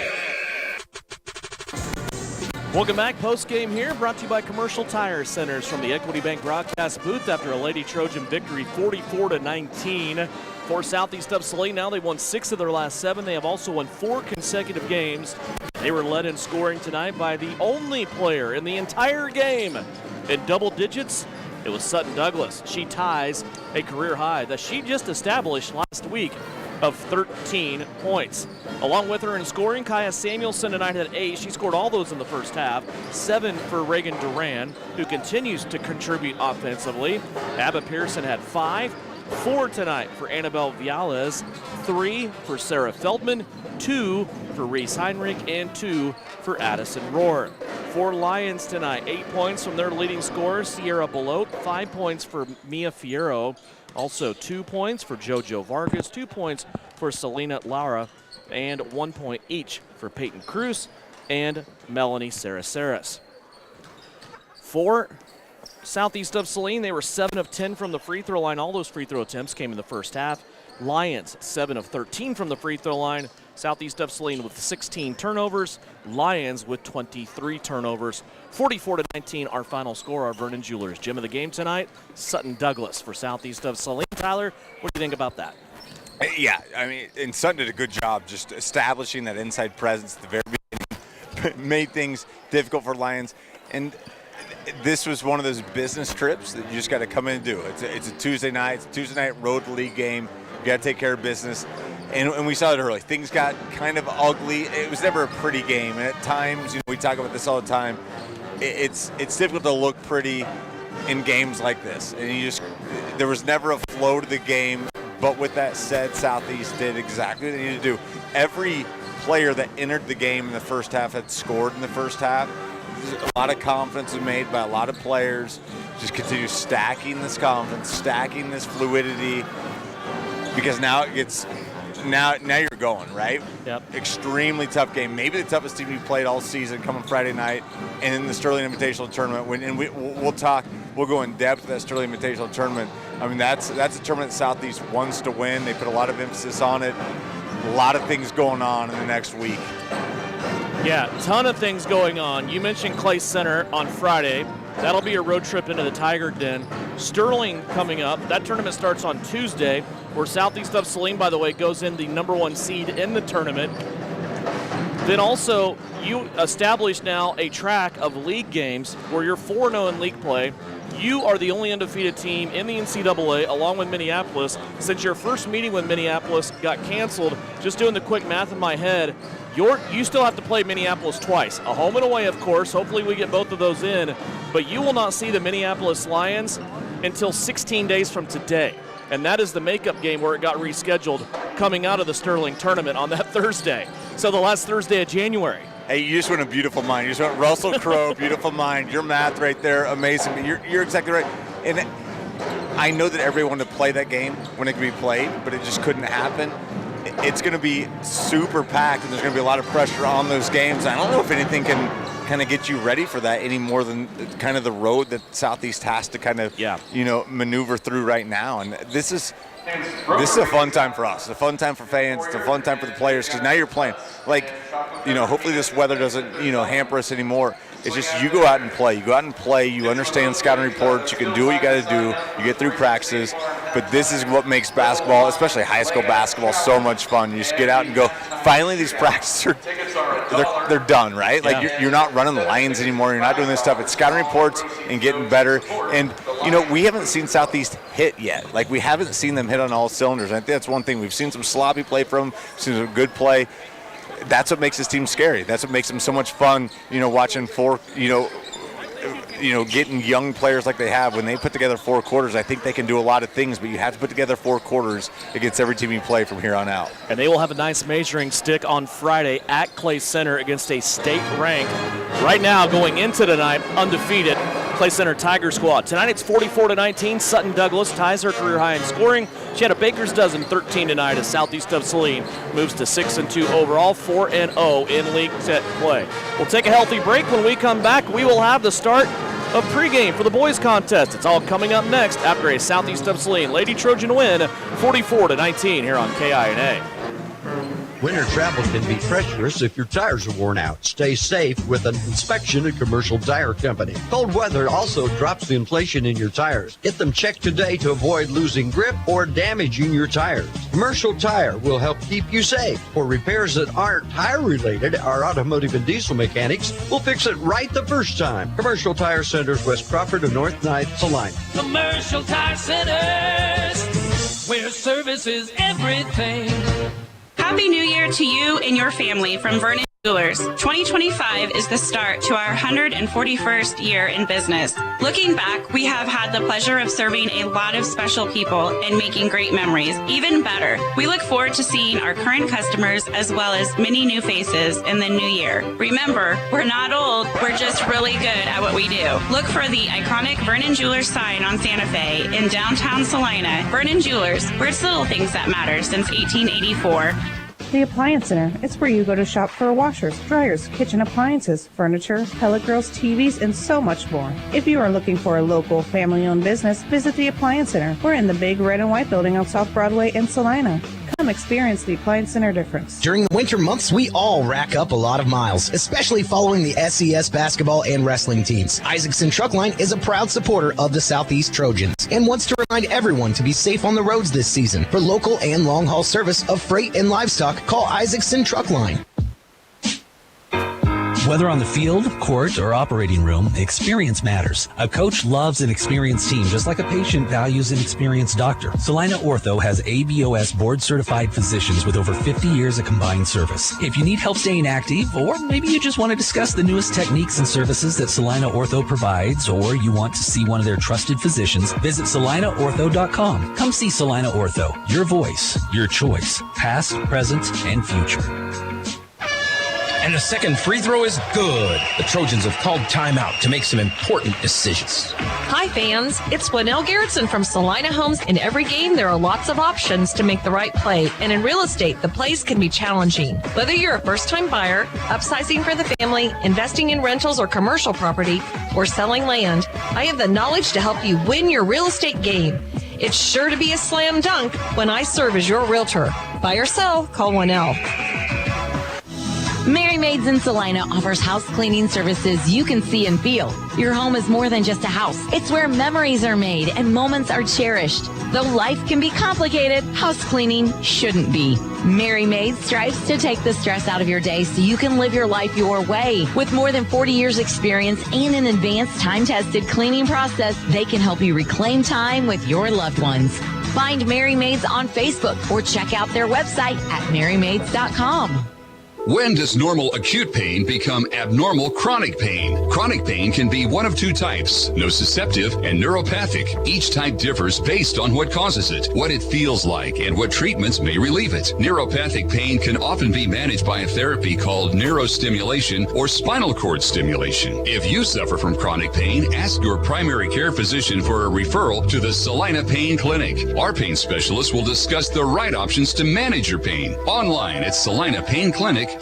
Welcome back. Postgame here, brought to you by Commercial Tire Centers from the Equity Bank broadcast booth after a Lady Trojan victory 44-19 for Southeast of Saline. Now they've won 6 of their last 7. They have also won 4 consecutive games. They were led in scoring tonight by the only player in the entire game in double digits. It was Sutton Douglas. She ties a career high that she just established last week of 13 points. Along with her in scoring, Kaya Samuelson tonight had 8. She scored all those in the first half. 7 for Reagan Duran, who continues to contribute offensively. Abba Pearson had 5. 4 tonight for Annabelle Viales. 3 for Sarah Feldman. 2 for Reese Heinrich, and 2 for Addison Rohr. For Lyons tonight, 8 points from their leading scorer, Sierra Belote, 5 points for Mia Fierro, also 2 points for JoJo Vargas, 2 points for Salina Lara, and 1 point each for Peyton Cruz and Melanie Sarasaris. For Southeast of Saline, they were 7 of 10 from the free throw line. All those free throw attempts came in the first half. Lyons, 7 of 13 from the free throw line. Southeast of Saline with 16 turnovers. Lyons with 23 turnovers. 44-19, our final score, our Vernon Jewelers gem of the game tonight. Sutton Douglas for Southeast of Saline. Tyler, what do you think about that? Yeah, I mean, and Sutton did a good job just establishing that inside presence at the very beginning. Made things difficult for Lyons. And this was one of those business trips that you just got to come in and do. It's a Tuesday night. It's a Tuesday night road league game. You got to take care of business. And we saw it early. Things got kind of ugly. It was never a pretty game. And at times, we talk about this all the time, it's difficult to look pretty in games like this. And there was never a flow to the game. But with that said, Southeast did exactly what they needed to do. Every player that entered the game in the first half had scored in the first half. A lot of confidence was made by a lot of players. Just continue stacking this confidence, stacking this fluidity, because now it gets now you're going, right? Yep. Extremely tough game. Maybe the toughest team you played all season coming Friday night, and in the Sterling Invitational Tournament. We'll go in depth with that Sterling Invitational Tournament. I mean, that's a tournament that Southeast wants to win. They put a lot of emphasis on it. A lot of things going on in the next week. Yeah, ton of things going on. You mentioned Clay Center on Friday. That'll be a road trip into the Tiger Den. Sterling coming up. That tournament starts on Tuesday, where Southeast of Saline, by the way, goes in the number 1 seed in the tournament. Then also, you establish now a track of league games where you're 4-0 in league play. You are the only undefeated team in the NCAA, along with Minneapolis. Since your first meeting with Minneapolis got canceled, just doing the quick math in my head, you still have to play Minneapolis twice. A home and away, of course. Hopefully we get both of those in. But you will not see the Minneapolis Lions until 16 days from today. And that is the makeup game where it got rescheduled coming out of the Sterling tournament on that Thursday. So the last Thursday of January. Hey, you just went a beautiful mind. You just went Russell Crowe, beautiful mind. Your math right there, amazing. But you're exactly right. And I know that everyone wanted to play that game when it could be played, but it just couldn't happen. It's going to be super packed, and there's going to be a lot of pressure on those games. I don't know if anything can kind of get you ready for that any more than kind of the road that Southeast has to kind of, maneuver through right now. And this is a fun time for us. It's a fun time for fans. It's a fun time for the players, because now you're playing. Hopefully this weather doesn't, hamper us anymore. It's just you go out and play. You go out and play. You understand scouting reports. You can do what you got to do. You get through practices. But this is what makes basketball, especially high school basketball, so much fun. You just get out and go. Finally, these practices they're done, right? Like you're not running the Lyons anymore. You're not doing this stuff. It's scouting reports and getting better. And we haven't seen Southeast hit yet. Like, we haven't seen them hit on all cylinders. I think that's one thing. We've seen some sloppy play from them. We've seen some good play. That's what makes this team scary. That's what makes them so much fun, watching getting young players like they have. When they put together 4 quarters, I think they can do a lot of things, but you have to put together 4 quarters against every team you play from here on out. And they will have a nice measuring stick on Friday at Clay Center against a state rank. Right now, going into tonight, undefeated Clay Center Tiger squad. Tonight it's 44-19. Sutton Douglas ties her career high in scoring. She had a baker's dozen, 13 tonight, as Southeast of Saline moves to 6-2 overall, 4-0 in league set play. We'll take a healthy break. When we come back, we will have the start of pregame for the boys contest. It's all coming up next after a Southeast of Saline Lady Trojan win, 44-19 here on KINA. Winter travel can be treacherous if your tires are worn out. Stay safe with an inspection at Commercial Tire Company. Cold weather also drops the inflation in your tires. Get them checked today to avoid losing grip or damaging your tires. Commercial Tire will help keep you safe. For repairs that aren't tire-related, our automotive and diesel mechanics will fix it right the first time. Commercial Tire Centers, West Crawford and North 9th, Salina. Commercial Tire Centers, where service is everything. Happy New Year to you and your family from Vernon Jewelers. 2025 is the start to our 141st year in business. Looking back, we have had the pleasure of serving a lot of special people and making great memories. Even better, we look forward to seeing our current customers as well as many new faces in the new year. Remember, we're not old, we're just really good at what we do. Look for the iconic Vernon Jewelers sign on Santa Fe in downtown Salina. Vernon Jewelers, where it's little things that matter since 1884. The Appliance Center. It's where you go to shop for washers, dryers, kitchen appliances, furniture, pellet grills, TVs, and so much more. If you are looking for a local, family-owned business, visit the Appliance Center. We're in the big red and white building on South Broadway in Salina. Come experience the Appliance Center difference. During the winter months, we all rack up a lot of miles, especially following the SES basketball and wrestling teams. Isaacson Truckline is a proud supporter of the Southeast Trojans and wants to remind everyone to be safe on the roads this season. For local and long-haul service of freight and livestock, call Isaacson Truckline. Whether on the field, court, or operating room, experience matters. A coach loves an experienced team just like a patient values an experienced doctor. Salina Ortho has ABOS board-certified physicians with over 50 years of combined service. If you need help staying active, or maybe you just want to discuss the newest techniques and services that Salina Ortho provides, or you want to see one of their trusted physicians, visit salinaortho.com. Come see Salina Ortho. Your voice, your choice, past, present, and future. And the second free throw is good. The Trojans have called timeout to make some important decisions. Hi, fans. It's Winnell Garrettson from Salina Homes. In every game, there are lots of options to make the right play. And in real estate, the plays can be challenging. Whether you're a first-time buyer, upsizing for the family, investing in rentals or commercial property, or selling land, I have the knowledge to help you win your real estate game. It's sure to be a slam dunk when I serve as your realtor. Buy or sell, call Winnell. Mary Maids in Salina offers house cleaning services you can see and feel. Your home is more than just a house. It's where memories are made and moments are cherished. Though life can be complicated, house cleaning shouldn't be. Mary Maids strives to take the stress out of your day so you can live your life your way. With more than 40 years experience and an advanced time-tested cleaning process, they can help you reclaim time with your loved ones. Find Mary Maids on Facebook or check out their website at marymaids.com. When does normal acute pain become abnormal chronic pain? Chronic pain can be one of two types, nociceptive and neuropathic. Each type differs based on what causes it, what it feels like, and what treatments may relieve it. Neuropathic pain can often be managed by a therapy called neurostimulation or spinal cord stimulation. If you suffer from chronic pain, ask your primary care physician for a referral to the Salina Pain Clinic. Our pain specialists will discuss the right options to manage your pain. Online at salinapainclinic.org.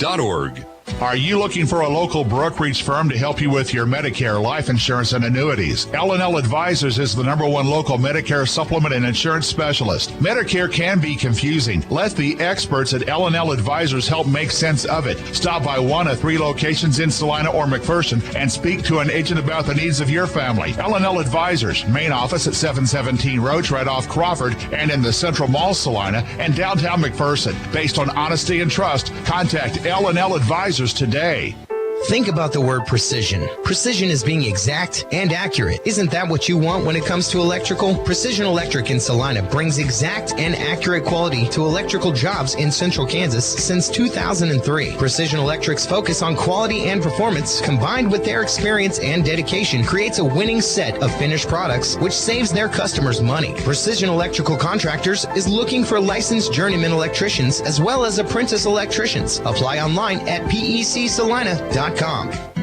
Are you looking for a local brokerage firm to help you with your Medicare, life insurance, and annuities? L&L Advisors is the #1 local Medicare supplement and insurance specialist. Medicare can be confusing. Let the experts at L&L Advisors help make sense of it. Stop by one of 3 locations in Salina or McPherson and speak to an agent about the needs of your family. L&L Advisors, main office at 717 Roach right off Crawford and in the Central Mall Salina and downtown McPherson. Based on honesty and trust, contact L&L Advisors today. Think about the word precision. Precision is being exact and accurate. Isn't that what you want when it comes to electrical? Precision Electric in Salina brings exact and accurate quality to electrical jobs in Central Kansas since 2003. Precision Electric's focus on quality and performance, combined with their experience and dedication, creates a winning set of finished products, which saves their customers money. Precision Electrical Contractors is looking for licensed journeyman electricians as well as apprentice electricians. Apply online at pecsalina.com.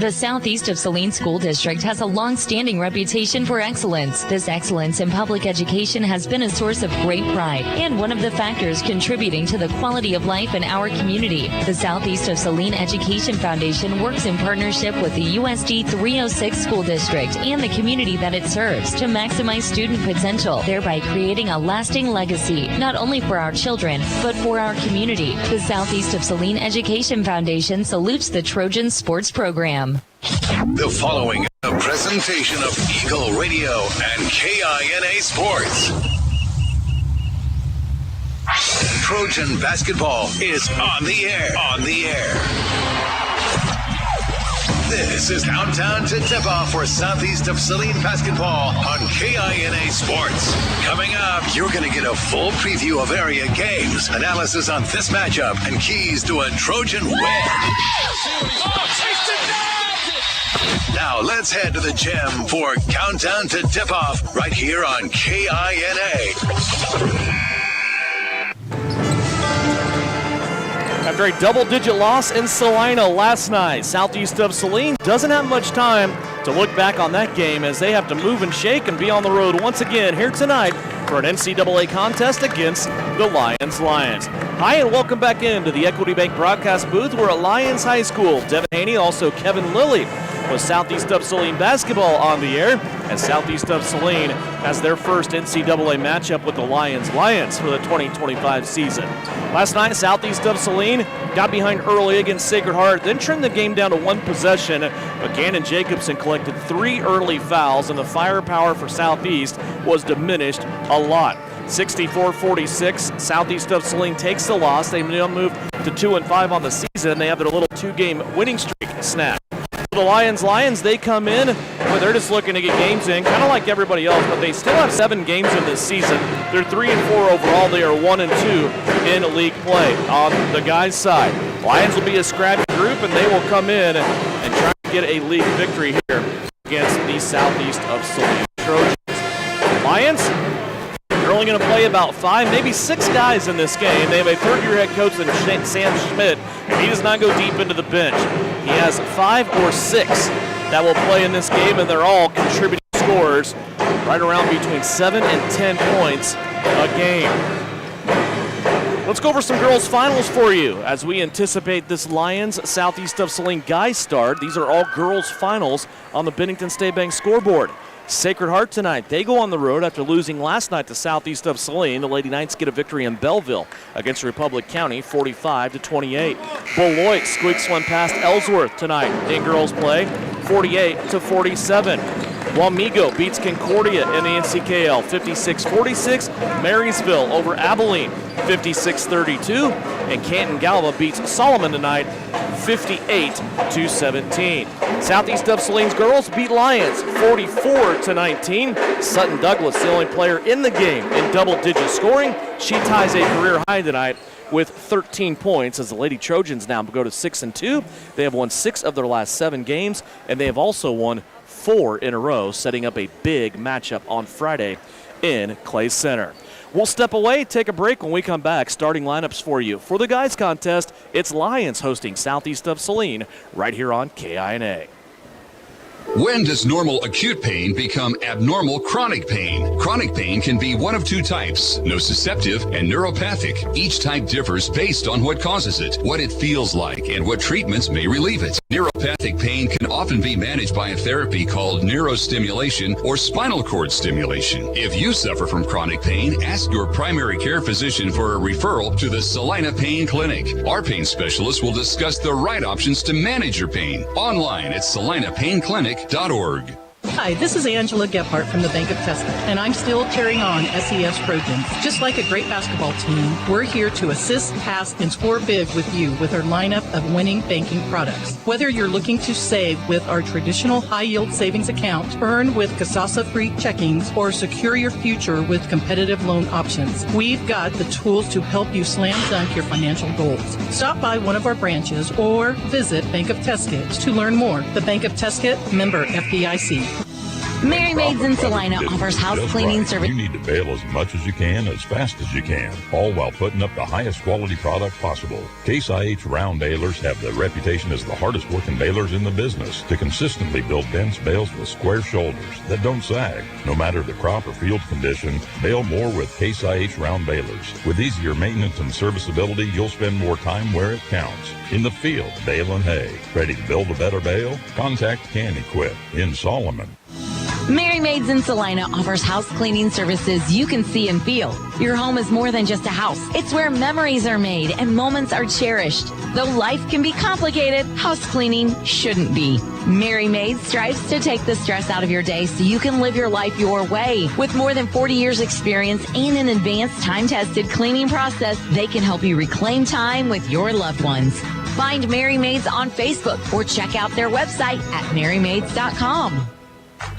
The Southeast of Saline School District has a long-standing reputation for excellence. This excellence in public education has been a source of great pride and one of the factors contributing to the quality of life in our community. The Southeast of Saline Education Foundation works in partnership with the USD 306 School District and the community that it serves to maximize student potential, thereby creating a lasting legacy, not only for our children, but for our community. The Southeast of Saline Education Foundation salutes the Trojan Sports Program. The following is a presentation of Eagle Radio and KINA Sports. Trojan Basketball is on the air. This is Countdown to Tip-Off for Southeast of Saline Basketball on KINA Sports. Coming up, you're going to get a full preview of area games, analysis on this matchup, and keys to a Trojan win. Now let's head to the gym for Countdown to Tip-Off right here on KINA. After a double-digit loss in Salina last night, Southeast of Saline doesn't have much time to look back on that game as they have to move and shake and be on the road once again here tonight for an NCAA contest against the Lyons. Hi, and welcome back into the Equity Bank broadcast booth. We're at Lyons High School. Devin Haney, also Kevin Lilly, with Southeast of Saline basketball on the air, as Southeast of Saline has their first NCAA matchup with the Lyons for the 2025 season. Last night, Southeast of Saline got behind early against Sacred Heart, then trimmed the game down to 1 possession, but Gannon Jacobson collected 3 early fouls, and the firepower for Southeast was diminished a lot. 64-46, Southeast of Saline takes the loss. They now move to 2-5 on the season. They have their little 2-game winning streak snapped. the Lions, they come in, but they're just looking to get games in, kind of like everybody else, but they still have 7 games in this season. They're 3-4 overall. They are 1-2 in league play. On the guys' side, Lions will be a scrappy group, and they will come in and try to get a league victory here against the Southeast of Saline Trojans. Lions, they're only going to play about 5, maybe 6 guys in this game. They have a third-year head coach, Sam Schmidt, and he does not go deep into the bench. He has 5 or 6 that will play in this game, and they're all contributing scorers right around between 7 and 10 points a game. Let's go over some girls' finals for you as we anticipate this Lions Southeast of Saline guys start. These are all girls' finals on the Bennington State Bank scoreboard. Sacred Heart tonight, they go on the road after losing last night to Southeast of Saline. The Lady Knights get a victory in Belleville against Republic County, 45-28. Beloit squeaks one past Ellsworth tonight in girls play, 48-47. Wamego beats Concordia in the NCKL, 56-46. Marysville over Abilene, 56-32. And Canton Galva beats Solomon tonight, 58-17. Southeast of Saline's girls beat Lyons 44-19. Sutton Douglas, the only player in the game in double-digit scoring. She ties a career high tonight with 13 points as the Lady Trojans now go to 6-2. They have won 6 of their last 7 games, and they have also won 4 in a row, setting up a big matchup on Friday in Clay Center. We'll step away, take a break. When we come back, starting lineups for you. For the guys contest, it's Lions hosting Southeast of Saline right here on KINA. When does normal acute pain become abnormal chronic pain? Chronic pain can be one of 2 types, nociceptive and neuropathic. Each type differs based on what causes it, what it feels like, and what treatments may relieve it. Neuropathic pain can often be managed by a therapy called neurostimulation or spinal cord stimulation. If you suffer from chronic pain, ask your primary care physician for a referral to the Salina Pain Clinic. Our pain specialists will discuss the right options to manage your pain. Online at salinapainclinic.org. Hi, this is Angela Gephardt from the Bank of Tustin, and I'm still cheering on SES Trojans. Just like a great basketball team, we're here to assist, pass, and score big with you with our lineup of winning banking products. Whether you're looking to save with our traditional high-yield savings account, earn with Kasasa-free checkings, or secure your future with competitive loan options, we've got the tools to help you slam dunk your financial goals. Stop by one of our branches or visit Bank of Tuskegee to learn more. The Bank of Tuskegee, member FDIC. Mary Maids in Salina offers house cleaning service. You need to bail as much as you can, as fast as you can, all while putting up the highest quality product possible. Case IH round balers have the reputation as the hardest working balers in the business to consistently build dense bales with square shoulders that don't sag. No matter the crop or field condition, bale more with Case IH round balers. With easier maintenance and serviceability, you'll spend more time where it counts. In the field, baling hay. Ready to build a better bale? Contact Can Equip in Solomon. Mary Maids in Salina offers house cleaning services you can see and feel. Your home is more than just a house. It's where memories are made and moments are cherished. Though life can be complicated, house cleaning shouldn't be. Mary Maids strives to take the stress out of your day so you can live your life your way. With more than 40 years experience and an advanced time-tested cleaning process, they can help you reclaim time with your loved ones. Find Mary Maids on Facebook or check out their website at marymaids.com.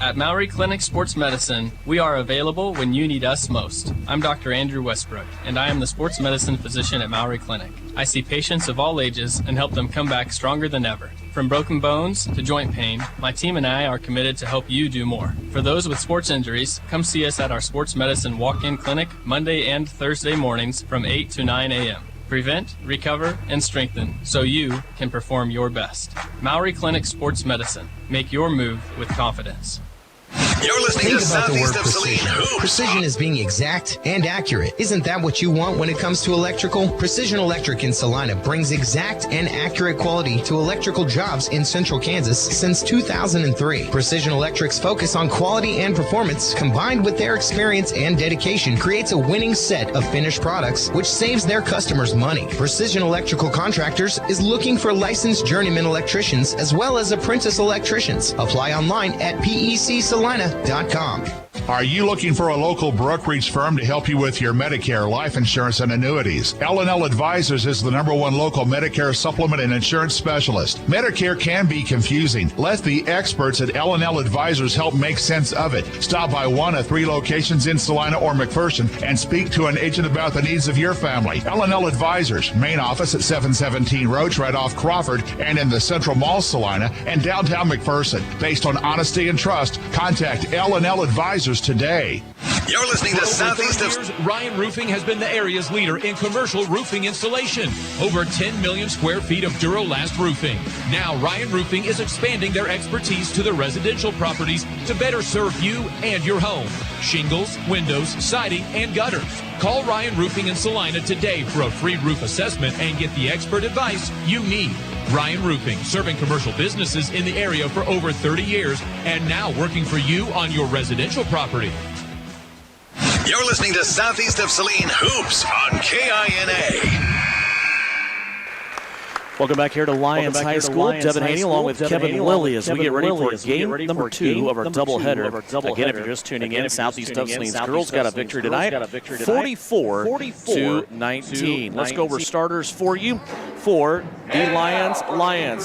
At Maury Clinic Sports Medicine, we are available when you need us most. I'm Dr. Andrew Westbrook, and I am the sports medicine physician at Maury Clinic. I see patients of all ages and help them come back stronger than ever. From broken bones to joint pain, my team and I are committed to help you do more. For those with sports injuries, come see us at our sports medicine walk-in clinic Monday and Thursday mornings from 8 to 9 a.m. Prevent, recover, and strengthen so you can perform your best. Maury Clinic Sports Medicine. Make your move with confidence. You're listening Think to about the word Southeast of Saline. precision. Precision is being exact and accurate. Isn't that what you want when it comes to electrical? Precision Electric in Salina brings exact and accurate quality to electrical jobs in central Kansas since 2003. Precision Electric's focus on quality and performance, combined with their experience and dedication, creates a winning set of finished products, which saves their customers money. Precision Electrical Contractors is looking for licensed journeyman electricians as well as apprentice electricians. Apply online at PECSalina.com. Are you looking for a local brokerage firm to help you with your Medicare, life insurance, and annuities? L&L Advisors is the #1 local Medicare supplement and insurance specialist. Medicare can be confusing. Let the experts at L&L Advisors help make sense of it. Stop by one of 3 locations in Salina or McPherson and speak to an agent about the needs of your family. L&L Advisors, main office at 717 Roach, right off Crawford, and in the Central Mall, Salina, and downtown McPherson. Based on honesty and trust, contact L&L Advisors today. You're listening to Southeast of... Ryan Roofing has been the area's leader in commercial roofing installation. Over 10 million square feet of Duralast roofing. Now Ryan Roofing is expanding their expertise to the residential properties to better serve you and your home. Shingles, windows, siding, and gutters. Call Ryan Roofing in Salina today for a free roof assessment and get the expert advice you need. Ryan Roofing, serving commercial businesses in the area for over 30 years and now working for you on your residential property. You're listening to Southeast of Saline Hoops on KINA. Welcome back here to Lyons High School. Devin Haney along with Kevin Lilly as we get ready for game number 2 of our doubleheader. Again, if you're just tuning in, Southeast of Saline's girls got a victory tonight, 44-19. Let's go over starters for you for the Lions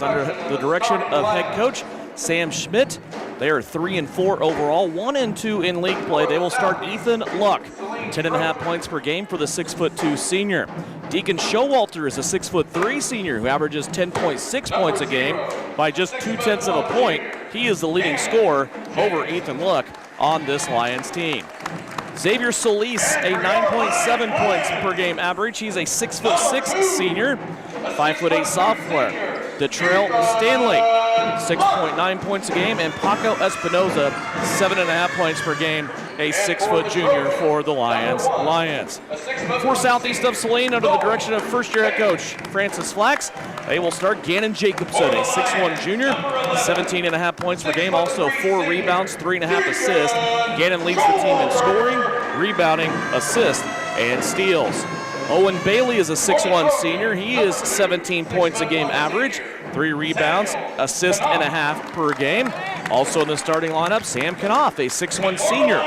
under the direction of head coach Sam Schmidt. They are 3-4 overall, 1-2 in league play. They will start Ethan Luck, 10.5 points per game for the 6'2" senior. Deacon Showalter is a 6'3" senior who averages 10.6 points a game by just 0.2 of a point. He is the leading scorer over Ethan Luck on this Lions team. Xavier Solis, a 9.7 points per game average. He's a 6'6" senior, 5'8" sophomore. Detrail Stanley, 6.9 points a game, and Paco Espinoza, 7.5 points per game, a 6' junior for the Lions. For Southeast of Saline, under the direction of first-year head coach Francis Flax, they will start Gannon Jacobson, a 6'1" junior, 17.5 points per game, also 4 rebounds, 3.5 assists. Gannon leads the team in scoring, rebounding, assists, and steals. Owen Bailey is a 6'1" senior. He is 17 points a game average, 3 rebounds, assist and a half per game. Also in the starting lineup, Sam Knopf, a 6'1" senior,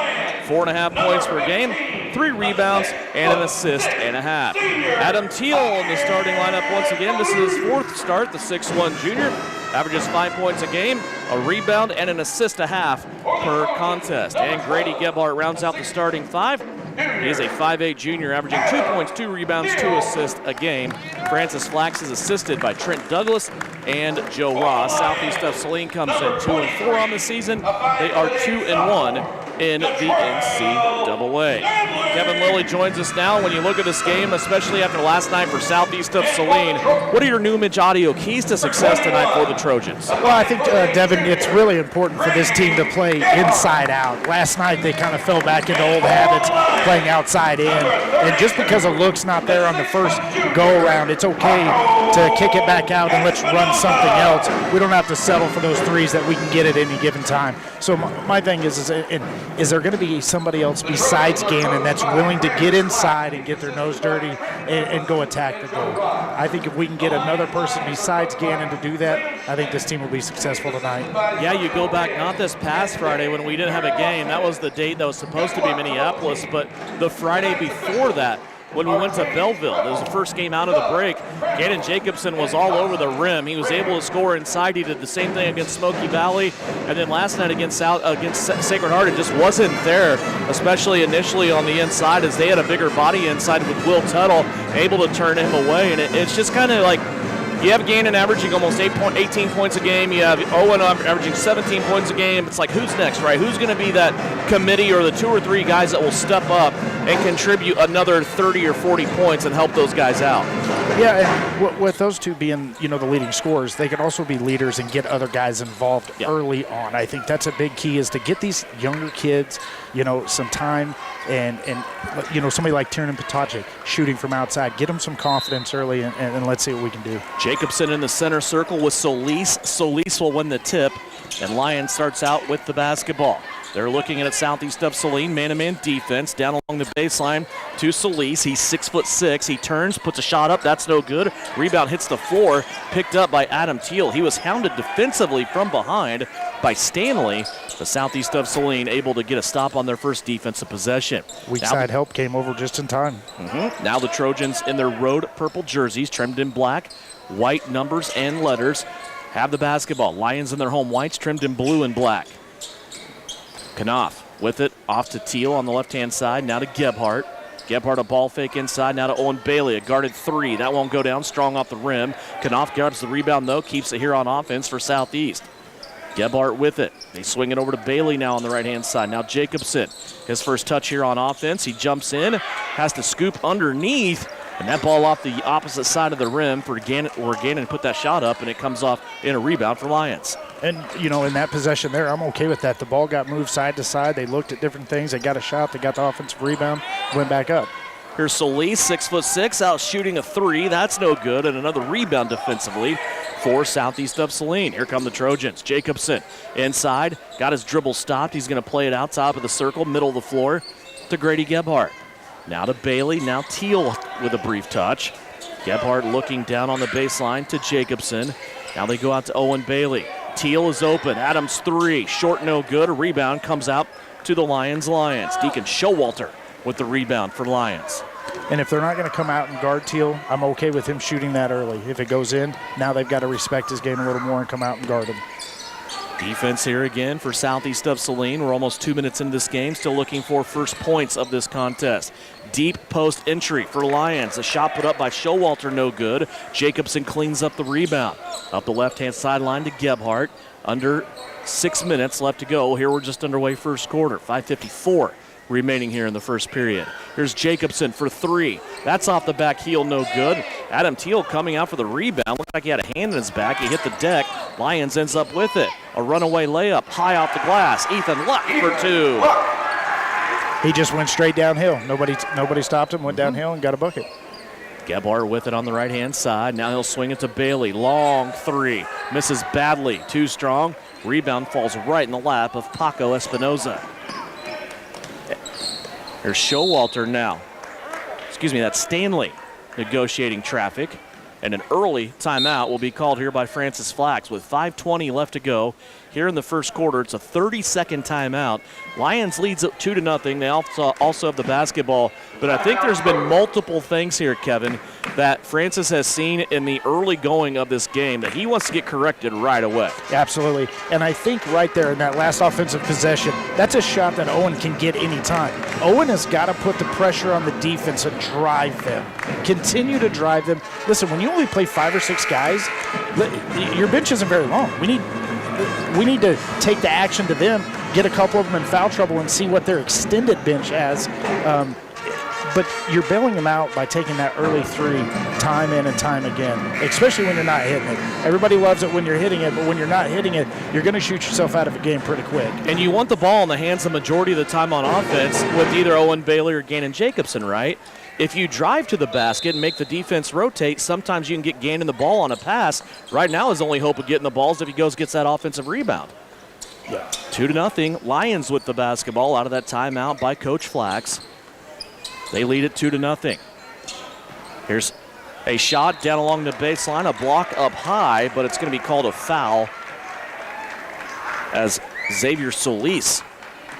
4.5 points per game, 3 rebounds, and an assist and a half. Adam Teal in the starting lineup once again. This is his 4th start, the 6'1" junior. Averages 5 points a game, a rebound, and an assist a half per contest. And Grady Gebhardt rounds out the starting 5. He is a 5'8" junior, averaging 2 points, 2 rebounds, 2 assists a game. Francis Flax is assisted by Trent Douglas and Joe Ross. Southeast of Saline comes in 2-4 on the season. They are 2-1 in the NCAA. Kevin Lilly joins us now. When you look at this game, especially after last night for Southeast of Saline, what are your new image audio keys to success tonight for the Trojans? Well, I think, Devin, it's really important for this team to play inside out. Last night they kind of fell back into old habits, playing outside in. And just because a look's not there on the first go-around, it's okay to kick it back out and let's run something else. We don't have to settle for those threes that we can get at any given time. So my thing is there going to be somebody else besides Gannon that's willing to get inside and get their nose dirty and go attack the goal? I think if we can get another person besides Gannon to do that, I think this team will be successful tonight. Yeah, you go back not this past Friday when we didn't have a game. That was the date that was supposed to be Minneapolis, but the Friday before that, when we went to Belleville. It was the first game out of the break. Gannon Jacobson was all over the rim. He was able to score inside. He did the same thing against Smoky Valley. And then last night against Sacred Heart, it just wasn't there, especially initially on the inside, as they had a bigger body inside with Will Tuttle, able to turn him away. And it's just kind of like, you have Gannon averaging almost 18 points a game. You have Owen averaging 17 points a game. It's like, who's next, right? Who's going to be that committee or the 2 or 3 guys that will step up and contribute another 30 or 40 points and help those guys out? Yeah, and with those two being, the leading scorers, they can also be leaders and get other guys involved early on. I think that's a big key, is to get these younger kids, some time and somebody like Tiernan Potajic shooting from outside. Get them some confidence early and let's see what we can do. Jacobson in the center circle with Solis. Solis will win the tip, and Lyons starts out with the basketball. They're looking at it Southeast of Saline, man-to-man defense down along the baseline to Solis. He's 6'6". He turns, puts a shot up. That's no good. Rebound hits the floor, picked up by Adam Teal. He was hounded defensively from behind by Stanley. The Southeast of Saline able to get a stop on their first defensive possession. Weak side help came over just in time. Now the Trojans in their road purple jerseys, trimmed in black, white numbers and letters, have the basketball. Lions in their home whites, trimmed in blue and black. Knopf with it, off to Teal on the left-hand side, now to Gebhardt. Gebhardt a ball fake inside, now to Owen Bailey, a guarded three. That won't go down, strong off the rim. Knopf grabs the rebound, though, keeps it here on offense for Southeast. Gebhardt with it. They swing it over to Bailey now on the right-hand side. Now Jacobson, his first touch here on offense. He jumps in, has to scoop underneath, and that ball off the opposite side of the rim for Gannon put that shot up, and it comes off in a rebound for Lions. And, in that possession there, I'm okay with that. The ball got moved side to side. They looked at different things. They got a shot. They got the offensive rebound, went back up. Here's Solis, 6'6", out shooting a three. That's no good, and another rebound defensively for Southeast of Saline. Here come the Trojans. Jacobson inside, got his dribble stopped. He's going to play it out top of the circle, middle of the floor to Grady Gebhardt. Now to Bailey, now Teal with a brief touch. Gebhardt looking down on the baseline to Jacobson. Now they go out to Owen Bailey. Teal is open. Adams three. Short, no good. A rebound comes out to the Lions. Deacon Showalter with the rebound for Lions. And if they're not going to come out and guard Teal, I'm okay with him shooting that early. If it goes in, now they've got to respect his game a little more and come out and guard him. Defense here again for Southeast of Saline. We're almost 2 minutes into this game, still looking for first points of this contest. Deep post entry for Lions. A shot put up by Showalter, no good. Jacobson cleans up the rebound. Up the left-hand sideline to Gebhardt. Under 6 minutes left to go. Here we're just underway first quarter. 5:54 remaining here in the first period. Here's Jacobson for three. That's off the back heel, no good. Adam Teal coming out for the rebound. Looked like he had a hand in his back. He hit the deck. Lions ends up with it. A runaway layup high off the glass. Ethan Luck for two. He just went straight downhill. Nobody stopped him, went downhill and got a bucket. Gebhardt with it on the right-hand side. Now he'll swing it to Bailey. Long three. Misses badly. Too strong. Rebound falls right in the lap of Paco Espinoza. There's Showalter now. That's Stanley negotiating traffic. And an early timeout will be called here by Francis Flax with 5:20 left to go. Here in the first quarter, it's a 30-second timeout. Lions leads up 2-0. They also have the basketball. But I think there's been multiple things here, Kevin, that Francis has seen in the early going of this game that he wants to get corrected right away. Absolutely. And I think right there in that last offensive possession, that's a shot that Owen can get anytime. Owen has got to put the pressure on the defense and drive them. Continue to drive them. Listen, when you only play 5 or 6 guys, your bench isn't very long. We need to take the action to them, get a couple of them in foul trouble, and see what their extended bench has. But you're bailing them out by taking that early three time in and time again, especially when you're not hitting it. Everybody loves it when you're hitting it, but when you're not hitting it, you're going to shoot yourself out of a game pretty quick. And you want the ball in the hands the majority of the time on offense with either Owen Bailey or Gannon Jacobson, right? If you drive to the basket and make the defense rotate, sometimes you can get Gannon the ball on a pass. Right now his only hope of getting the ball is if he gets that offensive rebound. Yeah. 2-0. Lions with the basketball out of that timeout by Coach Flax. They lead it 2-0. Here's a shot down along the baseline, a block up high, but it's going to be called a foul as Xavier Solis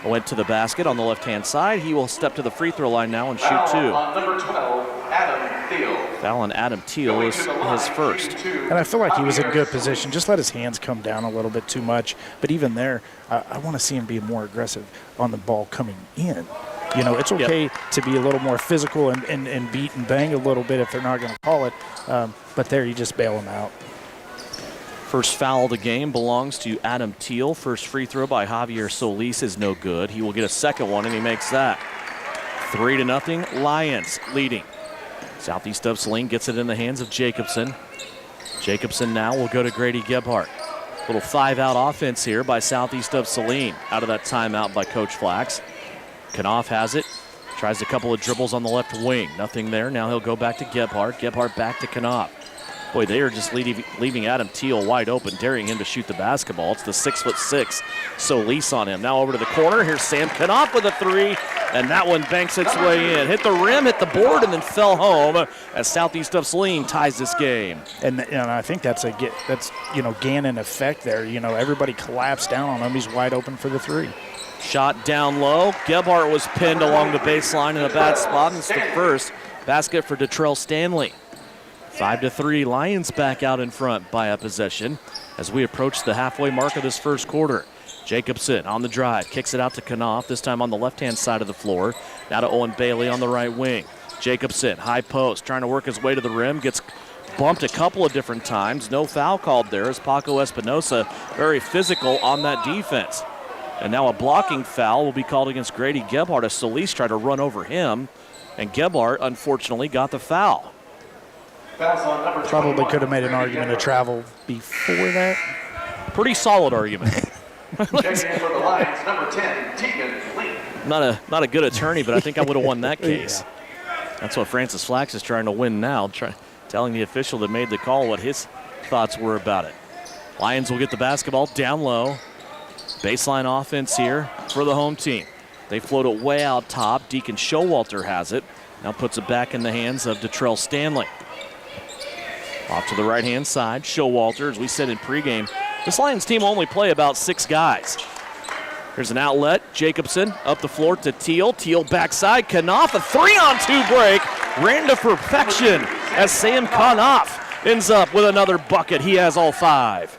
went to the basket on the left-hand side. He will step to the free throw line now and shoot two. On number 12, Adam Teal. Foul on Adam Teal is his first. And I feel like he was in good position. Just let his hands come down a little bit too much. But even there, I want to see him be more aggressive on the ball coming in. It's okay to be a little more physical and beat and bang a little bit if they're not going to call it. But there, you just bail them out. First foul of the game belongs to Adam Teal. First free throw by Javier Solis is no good. He will get a second one, and he makes that. 3-0, Lions leading. Southeast of Saline gets it in the hands of Jacobson. Jacobson now will go to Grady Gebhardt. Little 5-out offense here by Southeast of Saline. Out of that timeout by Coach Flax. Knopf has it. Tries a couple of dribbles on the left wing. Nothing there. Now he'll go back to Gebhardt. Gebhardt back to Knopf. Boy, they are just leaving Adam Teal wide open, daring him to shoot the basketball. It's the 6'6" Solis on him. Now over to the corner. Here's Sam Knopf with a three. And that one banks its way in. Hit the rim, hit the board, and then fell home as Southeast of Saline ties this game. And I think that's Gannon effect there. Everybody collapsed down on him. He's wide open for the three. Shot down low. Gebhardt was pinned along the baseline in a bad spot. And it's the first basket for Detrell Stanley. 5-3, Lions back out in front by a possession as we approach the halfway mark of this first quarter. Jacobson on the drive, kicks it out to Knopf, this time on the left-hand side of the floor. Now to Owen Bailey on the right wing. Jacobson, high post, trying to work his way to the rim, gets bumped a couple of different times. No foul called there as Paco Espinosa very physical on that defense. And now a blocking foul will be called against Grady Gebhardt as Solis tried to run over him. And Gebhardt, unfortunately, got the foul. Probably could have made an argument to travel before that. Pretty solid argument. Checking in for the Lions, number 10, Tegan Lee. Not a good attorney, but I think I would have won that case. That's what Francis Flax is trying to win now, telling the official that made the call what his thoughts were about it. Lions will get the basketball down low. Baseline offense here for the home team. They float it way out top. Deacon Showalter has it. Now puts it back in the hands of Detrell Stanley. Off to the right-hand side, Showalter, as we said in pregame, this Lions team will only play about 6 guys. Here's an outlet. Jacobson up the floor to Teal. Teal backside. Knopf, a 3-on-2 break. Ran to perfection as Sam Knopf ends up with another bucket. He has all 5.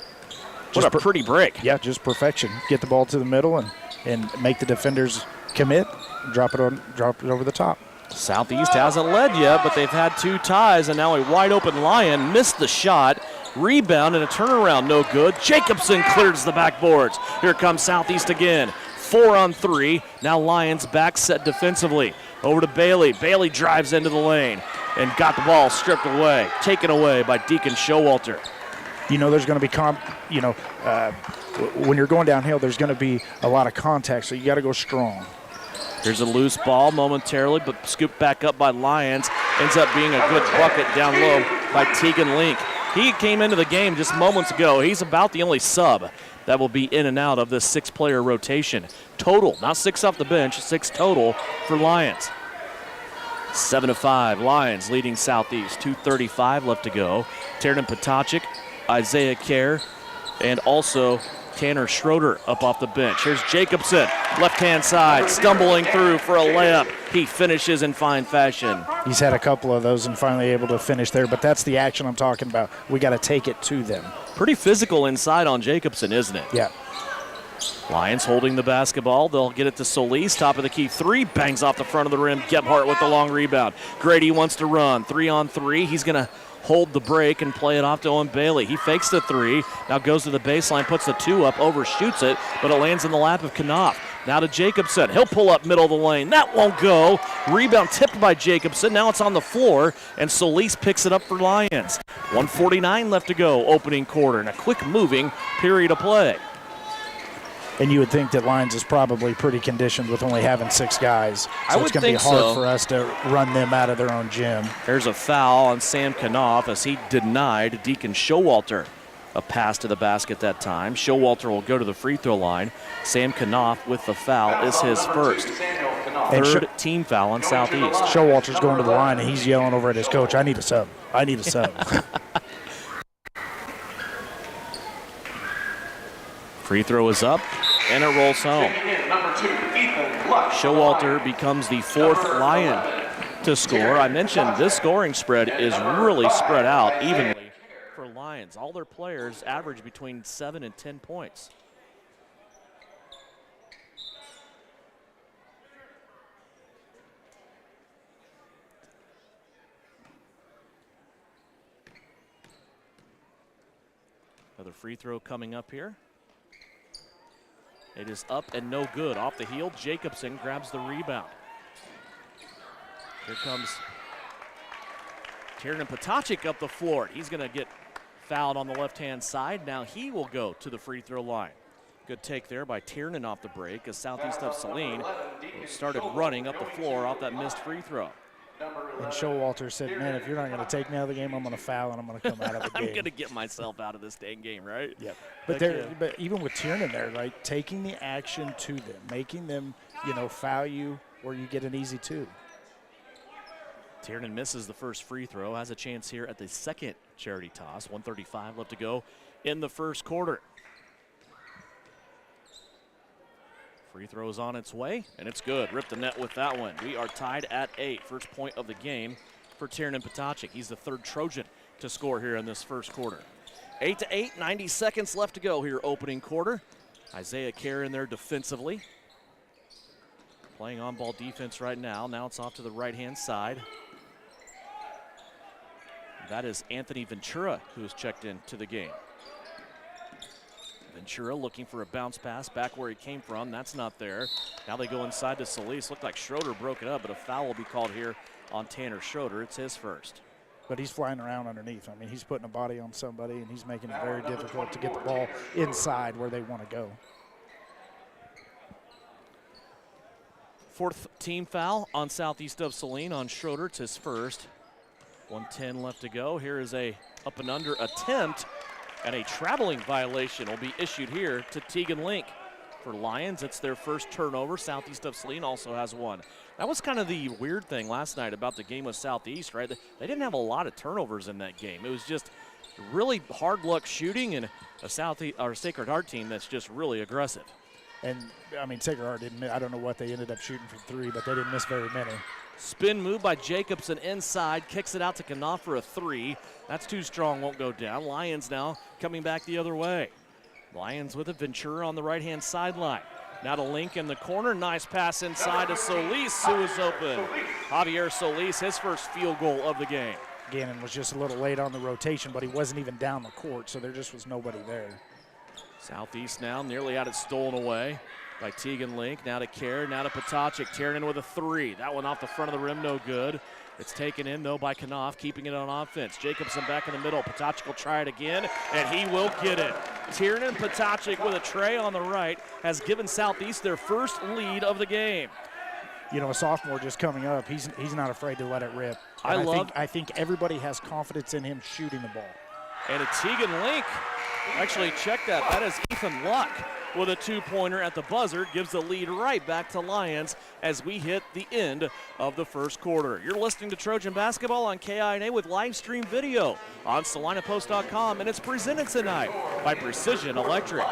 What a pretty break. Yeah, just perfection. Get the ball to the middle and make the defenders commit. Drop it over the top. Southeast hasn't led yet, but they've had 2 ties, and now a wide-open Lion missed the shot. Rebound and a turnaround, no good. Jacobson clears the backboards. Here comes Southeast again. 4-on-3. Now Lions back set defensively. Over to Bailey. Bailey drives into the lane and got the ball stripped away. Taken away by Deacon Showalter. There's going to be when you're going downhill, there's going to be a lot of contact, so you got to go strong. Here's a loose ball momentarily, but scooped back up by Lions. Ends up being a good bucket down low by Tegan Link. He came into the game just moments ago. He's about the only sub that will be in and out of this 6-player rotation. Total, not 6 off the bench, 6 total for Lions. 7-5, Lions leading Southeast. 2:35 left to go. Tiernan Potacik, Isaiah Kerr, and also Tanner Schroeder up off the bench. Here's Jacobson, left-hand side, stumbling through for a layup. He finishes in fine fashion. He's had a couple of those and finally able to finish there, but that's the action I'm talking about. We got to take it to them. Pretty physical inside on Jacobson, isn't it? Yeah. Lions holding the basketball. They'll get it to Solis. Top of the key 3. Bangs off the front of the rim. Gebhardt with the long rebound. Grady wants to run. 3-on-3. He's going to hold the break and play it off to Owen Bailey. He fakes the 3. Now goes to the baseline. Puts the 2 up. Overshoots it. But it lands in the lap of Knopf. Now to Jacobson. He'll pull up middle of the lane. That won't go. Rebound tipped by Jacobson. Now it's on the floor. And Solis picks it up for Lions. 1:49 left to go. Opening quarter. And a quick moving period of play. And you would think that Lions is probably pretty conditioned with only having 6 guys. So it's going to be hard for us to run them out of their own gym. There's a foul on Sam Knopf as he denied Deacon Showalter a pass to the basket that time. Showalter will go to the free throw line. Sam Knopf with the foul is his first. Third team foul on Southeast. Showalter's going to the line and he's yelling over at his coach, I need a sub. I need a sub. Free throw is up, and it rolls home. Showalter becomes the 4th Lion to score. I mentioned this scoring spread is really spread out evenly for Lions. All their players average between 7 and 10 points. Another free throw coming up here. It is up and no good. Off the heel, Jacobson grabs the rebound. Here comes Tiernan Potacik up the floor. He's going to get fouled on the left-hand side. Now he will go to the free throw line. Good take there by Tiernan off the break as Southeast of Saline started running up the floor off that missed free throw. And Showalter said, man, if you're not going to take me out of the game, I'm going to foul and I'm going to come out of the game. I'm going to get myself out of this dang game, right? Yep. But even with Tiernan there, like taking the action to them, making them, foul you where you get an easy 2. Tiernan misses the first free throw, has a chance here at the second charity toss. 1:35 left to go in the first quarter. Free throw is on its way, and it's good. Ripped the net with that one. We are tied at 8. First point of the game for Tiernan Potocnik. He's the third Trojan to score here in this first quarter. 8-8, 90 seconds left to go here opening quarter. Isaiah Kerr in there defensively. Playing on-ball defense right now. Now it's off to the right-hand side. That is Anthony Ventura, who has checked into the game. Ventura looking for a bounce pass back where he came from. That's not there. Now they go inside to Solis. Looked like Schroeder broke it up, but a foul will be called here on Tanner Schroeder. It's his first. But he's flying around underneath. I mean, he's putting a body on somebody, and he's making it very difficult to get the ball inside where they want to go. Fourth team foul on Southeast of Saline on Schroeder. It's his first. 1:10 left to go. Here is a up and under attempt, and a traveling violation will be issued here to Tegan Link. For Lyons, it's their first turnover. Southeast of Saline also has one. That was kind of the weird thing last night about the game with Southeast, right? They didn't have a lot of turnovers in that game. It was just really hard luck shooting and a Sacred Heart team that's just really aggressive. And, I mean, Sacred Heart didn't miss. I don't know what they ended up shooting from 3, but they didn't miss very many. Spin move by Jacobson inside, kicks it out to Knopf for a 3. That's too strong, won't go down. Lyons now coming back the other way. Lyons with a Ventura on the right-hand sideline. Now to Link in the corner. Nice pass inside to Solis, who is open. Javier Solis, his first field goal of the game. Gannon was just a little late on the rotation, but he wasn't even down the court, so there just was nobody there. Southeast now nearly had it stolen away by Tegan Link. Now to Kerr, now to Potocnik. Tiernan with a 3. That one off the front of the rim, no good. It's taken in, though, by Knopf, keeping it on offense. Jacobson back in the middle. Potocnik will try it again, and he will get it. Tiernan Potocnik with a tray on the right has given Southeast their first lead of the game. You know, a sophomore just coming up, he's not afraid to let it rip. I think everybody has confidence in him shooting the ball. And a Tegan Link, actually check that. That is Ethan Luck with a 2-pointer at the buzzer. Gives the lead right back to Lyons as we hit the end of the first quarter. You're listening to Trojan Basketball on KINA with live stream video on SalinaPost.com, and it's presented tonight by Precision Electric.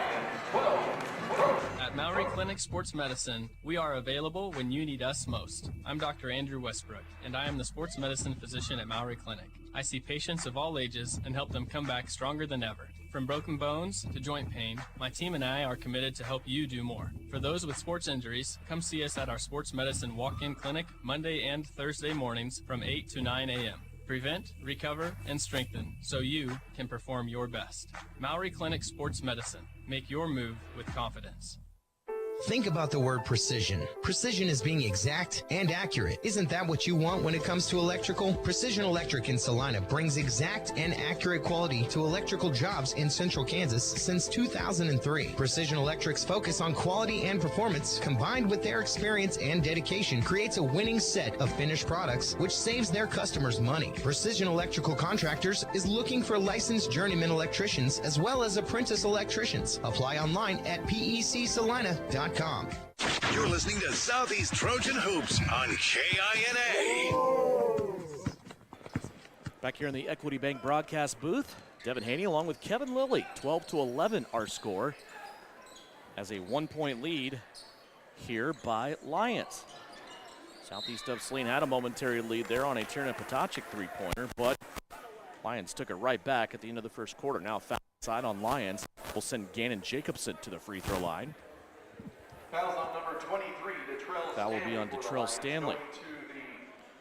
At Maury Clinic Sports Medicine, we are available when you need us most. I'm Dr. Andrew Westbrook, and I am the sports medicine physician at Maury Clinic. I see patients of all ages and help them come back stronger than ever. From broken bones to joint pain, my team and I are committed to help you do more. For those with sports injuries, come see us at our sports medicine walk-in clinic Monday and Thursday mornings from 8 to 9 a.m. Prevent, recover, and strengthen so you can perform your best. Maury Clinic Sports Medicine. Make your move with confidence. Think about the word precision. Precision is being exact and accurate. Isn't that what you want when it comes to electrical? Precision Electric in Salina brings exact and accurate quality to electrical jobs in central Kansas since 2003. Precision Electric's focus on quality and performance, combined with their experience and dedication, creates a winning set of finished products which saves their customers money. Precision Electrical Contractors is looking for licensed journeyman electricians as well as apprentice electricians. Apply online at pecsalina.com. You're listening to Southeast Trojan Hoops on KINA. Back here in the Equity Bank broadcast booth, Devin Haney along with Kevin Lilly. 12-11 our score as a 1-point lead here by Lyons. Southeast of Saline had a momentary lead there on a Tiernan Potocnik 3-pointer, but Lyons took it right back at the end of the first quarter. Now foul side on Lyons will send Gannon Jacobson to the free throw line. Fouls on number 23, Detrell That will be on Detrell Stanley. Going to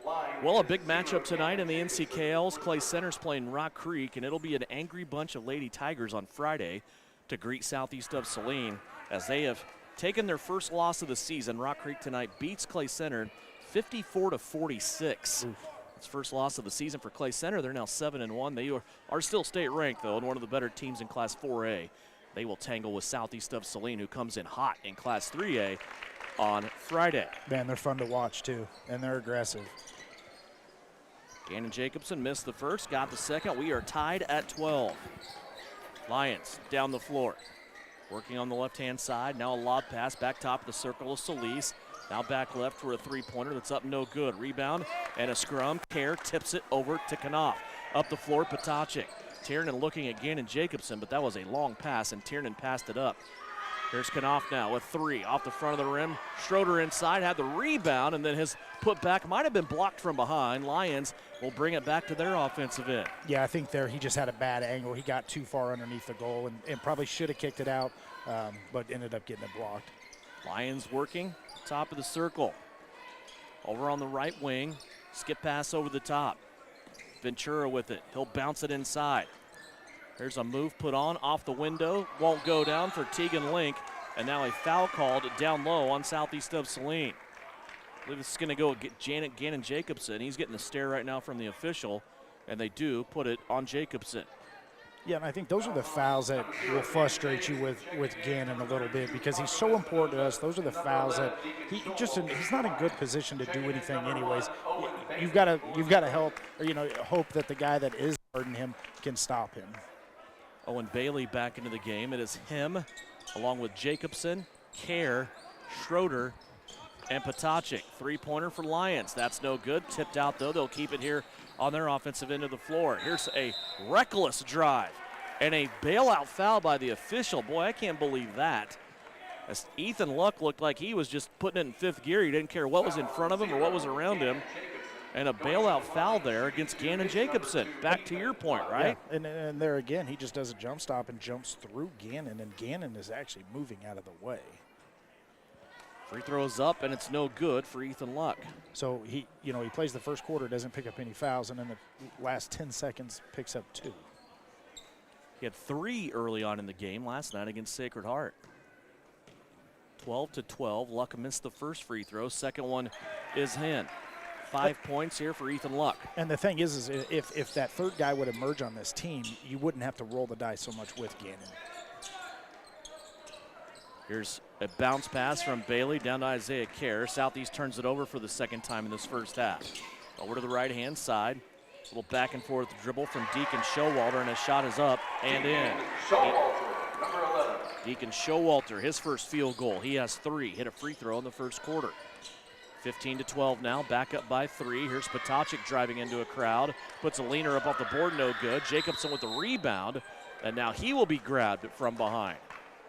the line. Well, a big matchup tonight in the NCKLs. Clay Center's playing Rock Creek, and it'll be an angry bunch of Lady Tigers on Friday to greet Southeast of Saline as they have taken their first loss of the season. Rock Creek tonight beats Clay Center 54-46. It's first loss of the season for Clay Center. They're now 7-1. They are still state ranked, though, and one of the better teams in Class 4A. They will tangle with Southeast of Saline, who comes in hot in Class 3A on Friday. Man, they're fun to watch, too, and they're aggressive. Gannon Jacobson missed the first, got the second. We are tied at 12. Lyons down the floor. Working on the left-hand side. Now a lob pass back top of the circle of Solis. Now back left for a three-pointer that's up no good. Rebound and a scrum. Kerr tips it over to Knopf. Up the floor, Potacek. Tiernan looking at Gannon Jacobson, but that was a long pass, and Tiernan passed it up. Here's Knopf now with three off the front of the rim. Schroeder inside, had the rebound, and then his putback might have been blocked from behind. Lyons will bring it back to their offensive end. Yeah, I think there he just had a bad angle. He got too far underneath the goal and probably should have kicked it out, but ended up getting it blocked. Lyons working, top of the circle. Over on the right wing, skip pass over the top. Ventura with it. He'll bounce it inside. There's a move put on off the window. Won't go down for Tegan Link. And now a foul called down low on southeast of Saline. I believe this is going to go get Gannon Jacobson. He's getting the stare right now from the official. And they do put it on Jacobson. Yeah, and I think those are the fouls that will frustrate you with Gannon a little bit because he's so important to us. Those are the fouls that he's not in good position to do anything anyways. You've got to help, or hope that the guy that is guarding him can stop him. Owen Bailey back into the game. It is him, along with Jacobson, Kerr, Schroeder, and Potacek. Three-pointer for Lyons. That's no good. Tipped out, though. They'll keep it here on their offensive end of the floor. Here's a reckless drive and a bailout foul by the official. Boy, I can't believe that. As Ethan Luck looked like he was just putting it in fifth gear. He didn't care what was in front of him or what was around him. And a bailout foul there against Gannon Jacobson. Back to your point, right? Yeah. And there again, he just does a jump stop and jumps through Gannon, and Gannon is actually moving out of the way. Free throws up, and it's no good for Ethan Luck. So he plays the first quarter, doesn't pick up any fouls, and in the last 10 seconds picks up 2. He had 3 early on in the game last night against Sacred Heart. 12-12. Luck missed the first free throw. Second one is in. 5 points here for Ethan Luck. And the thing is if that third guy would emerge on this team, you wouldn't have to roll the dice so much with Gannon. Here's a bounce pass from Bailey down to Isaiah Kerr. Southeast turns it over for the second time in this first half. Over to the right-hand side. A little back and forth dribble from Deacon Showalter, and his shot is up and in. Deacon Showalter, his first field goal. He has 3. Hit a free throw in the first quarter. 15-12 now, back up by 3. Here's Potacek driving into a crowd. Puts a leaner up off the board, no good. Jacobson with the rebound, and now he will be grabbed from behind.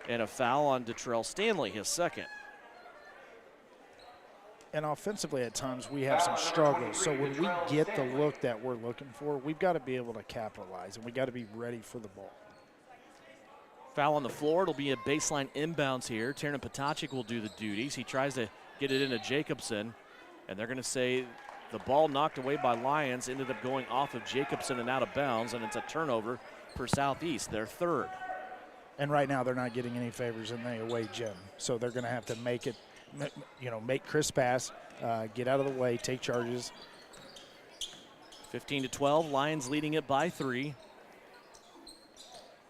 And a foul on Detrell Stanley, his second. And offensively at times we have some struggles. So when we get the look that we're looking for, we've got to be able to capitalize, and we got to be ready for the ball. Foul on the floor. It'll be a baseline inbounds here. Tiernan Potacek will do the duties. He tries to get it into Jacobson, and they're going to say the ball knocked away by Lyons ended up going off of Jacobson and out of bounds, and it's a turnover for Southeast, their third. And right now they're not getting any favors in the away gym, so they're going to have to make it, make Chris pass, get out of the way, take charges. 15-12, Lions leading it by 3.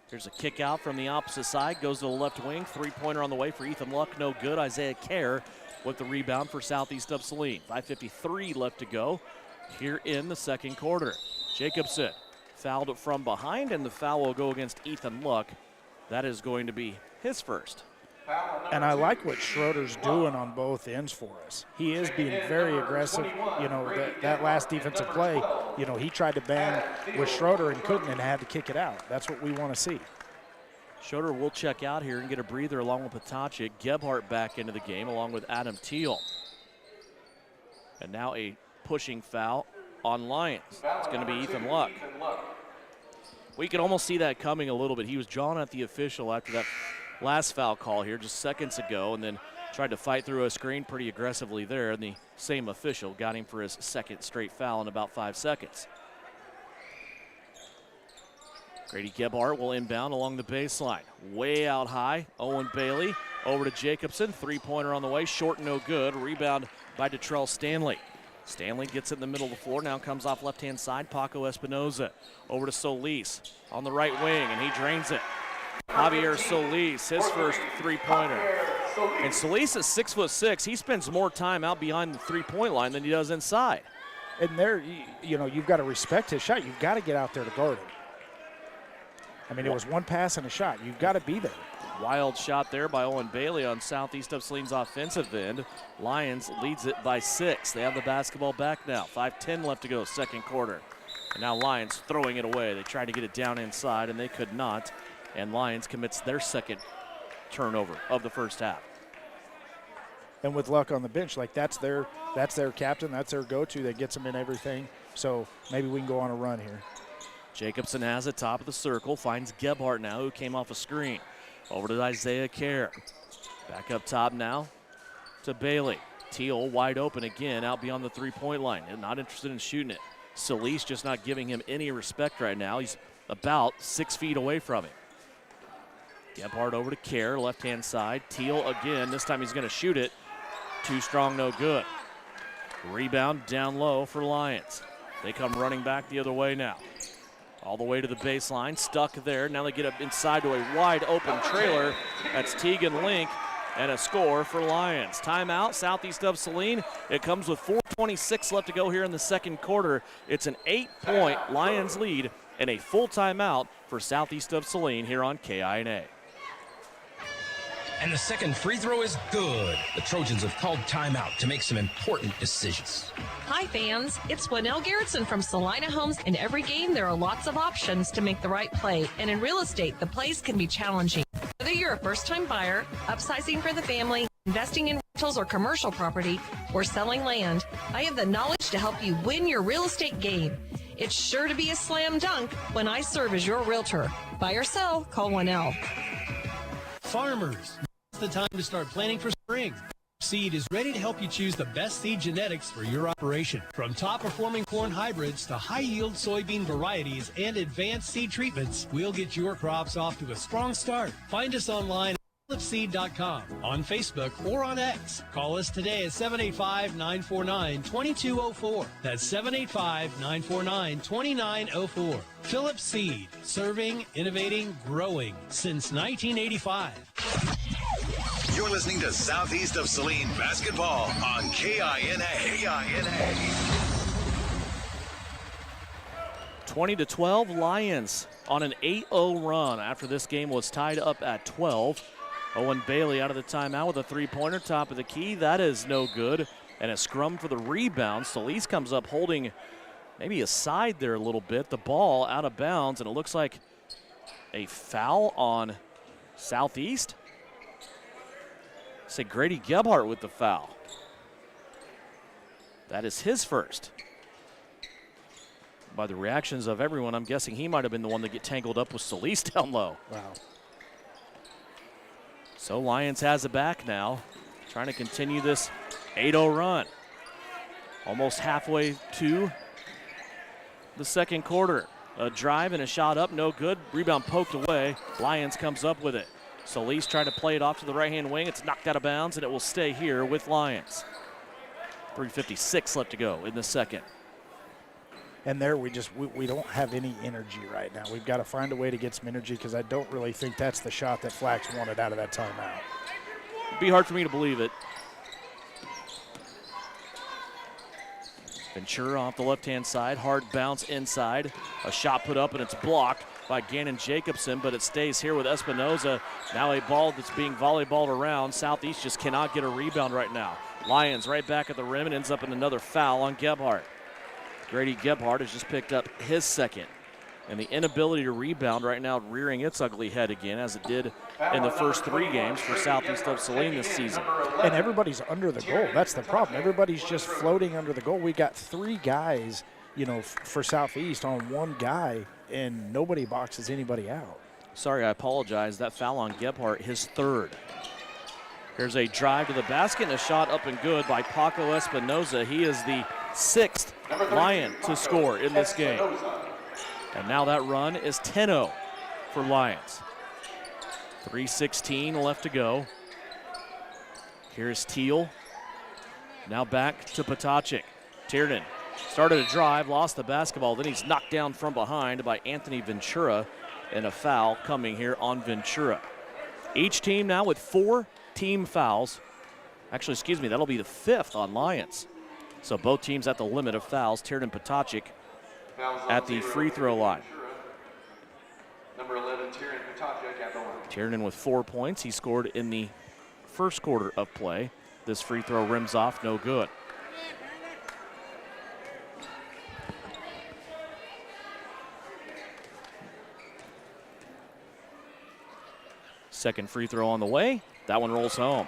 Here's a kick out from the opposite side, goes to the left wing. Three-pointer on the way for Ethan Luck, no good. Isaiah Kerr with the rebound for Southeast of Saline. 5:53 left to go here in the second quarter. Jacobson fouled from behind, and the foul will go against Ethan Luck. That is going to be his first. And I like what Schroeder's doing on both ends for us. He is being very aggressive. That last defensive play, he tried to bang with Schroeder and couldn't and had to kick it out. That's what we want to see. Schroeder will check out here and get a breather along with Potacek. Gebhardt back into the game along with Adam Teal. And now a pushing foul on Lyons. It's going to be Ethan Luck. We can almost see that coming a little bit. He was jawing at the official after that last foul call here just seconds ago, and then tried to fight through a screen pretty aggressively there, and the same official got him for his second straight foul in about 5 seconds. Grady Gebhardt will inbound along the baseline. Way out high, Owen Bailey over to Jacobson. Three-pointer on the way, short, no good. Rebound by Detrell Stanley. Stanley gets it in the middle of the floor, now comes off left-hand side. Paco Espinoza over to Solis on the right wing, and he drains it. Javier Solis, his first three-pointer. And Solis is 6'6". He spends more time out behind the three-point line than he does inside. And there, you've got to respect his shot. You've got to get out there to guard him. I mean, it was one pass and a shot. You've got to be there. Wild shot there by Owen Bailey on Southeast of Saline's offensive end. Lyons leads it by 6. They have the basketball back now. 5:10 left to go, second quarter. And now Lyons throwing it away. They tried to get it down inside, and they could not. And Lyons commits their second turnover of the first half. And with Luck on the bench, like that's their captain, that's their go-to that gets them in everything. So maybe we can go on a run here. Jacobson has it, top of the circle, finds Gebhardt now, who came off a screen. Over to Isaiah Kerr. Back up top now to Bailey. Teal wide open again, out beyond the three-point line. And not interested in shooting it. Solis just not giving him any respect right now. He's about 6 feet away from him. Gebhardt over to Kerr, left-hand side. Teal again, this time he's going to shoot it. Too strong, no good. Rebound down low for Lyons. They come running back the other way now. All the way to the baseline, stuck there. Now they get up inside to a wide open trailer. That's Tegan Link, and a score for Lyons. Timeout, Southeast of Saline. It comes with 4:26 left to go here in the second quarter. It's an 8-point Lyons lead and a full timeout for Southeast of Saline here on KINA. And the second free throw is good. The Trojans have called timeout to make some important decisions. Hi fans, it's Winnell Garrettson from Salina Homes. In every game, there are lots of options to make the right play. And in real estate, the plays can be challenging. Whether you're a first-time buyer, upsizing for the family, investing in rentals or commercial property, or selling land, I have the knowledge to help you win your real estate game. It's sure to be a slam dunk when I serve as your realtor. Buy or sell, call Winnell. Farmers, it's the time to start planning for spring. Seed is ready to help you choose the best seed genetics for your operation. From top-performing corn hybrids to high-yield soybean varieties and advanced seed treatments, we'll get your crops off to a strong start. Find us online at phillipseed.com, on Facebook, or on X. Call us today at 785-949-2204. That's 785-949-2904. Phillips Seed, serving, innovating, growing since 1985. You're listening to Southeast of Saline Basketball on KINA. 20-12, Lyons on an 8-0 run after this game was tied up at 12. Owen Bailey out of the timeout with a three-pointer, top of the key. That is no good. And a scrum for the rebound. Solis comes up holding maybe a side there a little bit. The ball out of bounds, and it looks like a foul on Southeast. Say Grady Gebhardt with the foul. That is his first. By the reactions of everyone, I'm guessing he might have been the one to get tangled up with Solis down low. Wow. So Lyons has it back now, trying to continue this 8-0 run. Almost halfway to the second quarter. A drive and a shot up, no good. Rebound poked away. Lyons comes up with it. Solis trying to play it off to the right-hand wing. It's knocked out of bounds, and it will stay here with Lyons. 3:56 left to go in the second. And there we don't have any energy right now. We've got to find a way to get some energy because I don't really think that's the shot that Flax wanted out of that timeout. It'd be hard for me to believe it. Ventura off the left-hand side, hard bounce inside. A shot put up, and it's blocked by Gannon Jacobson, but it stays here with Espinoza. Now a ball that's being volleyballed around. Southeast just cannot get a rebound right now. Lyons right back at the rim and ends up in another foul on Gebhardt. Grady Gebhardt has just picked up his second. And the inability to rebound right now rearing its ugly head again, as it did in the first 3 games for Southeast of Saline this season. And everybody's under the goal. That's the problem. Everybody's just floating under the goal. We got 3 guys, for Southeast on one guy, and nobody boxes anybody out. Sorry, I apologize. That foul on Gebhardt, his third. Here's a drive to the basket and a shot up and good by Paco Espinoza. He is the 6th Lion to score in this game. And now that run is 10-0 for Lyons. 3:16 left to go. Here's Teal. Now back to Potacek. Tiernan started a drive, lost the basketball, then he's knocked down from behind by Anthony Ventura, and a foul coming here on Ventura. Each team now with 4 team fouls. Actually, excuse me, that'll be the 5th on Lyons. So both teams at the limit of fouls. Tiernan Potacek at the free throw line. Number 11, Tiernan Potapiak at the line. Tiernan with 4 points. He scored in the first quarter of play. This free throw rims off, no good. Second free throw on the way. That one rolls home.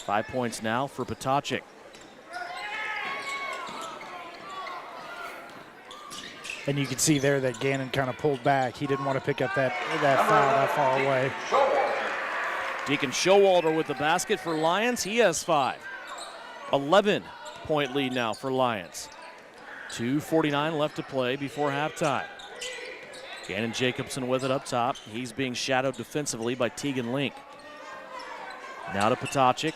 5 points now for Potapiak. And you can see there that Gannon kind of pulled back. He didn't want to pick up that foul that far away. Deacon Showalter with the basket for Lyons. He has 5. 11-point lead now for Lyons. 2:49 left to play before halftime. Gannon Jacobson with it up top. He's being shadowed defensively by Tegan Link. Now to Potapiak.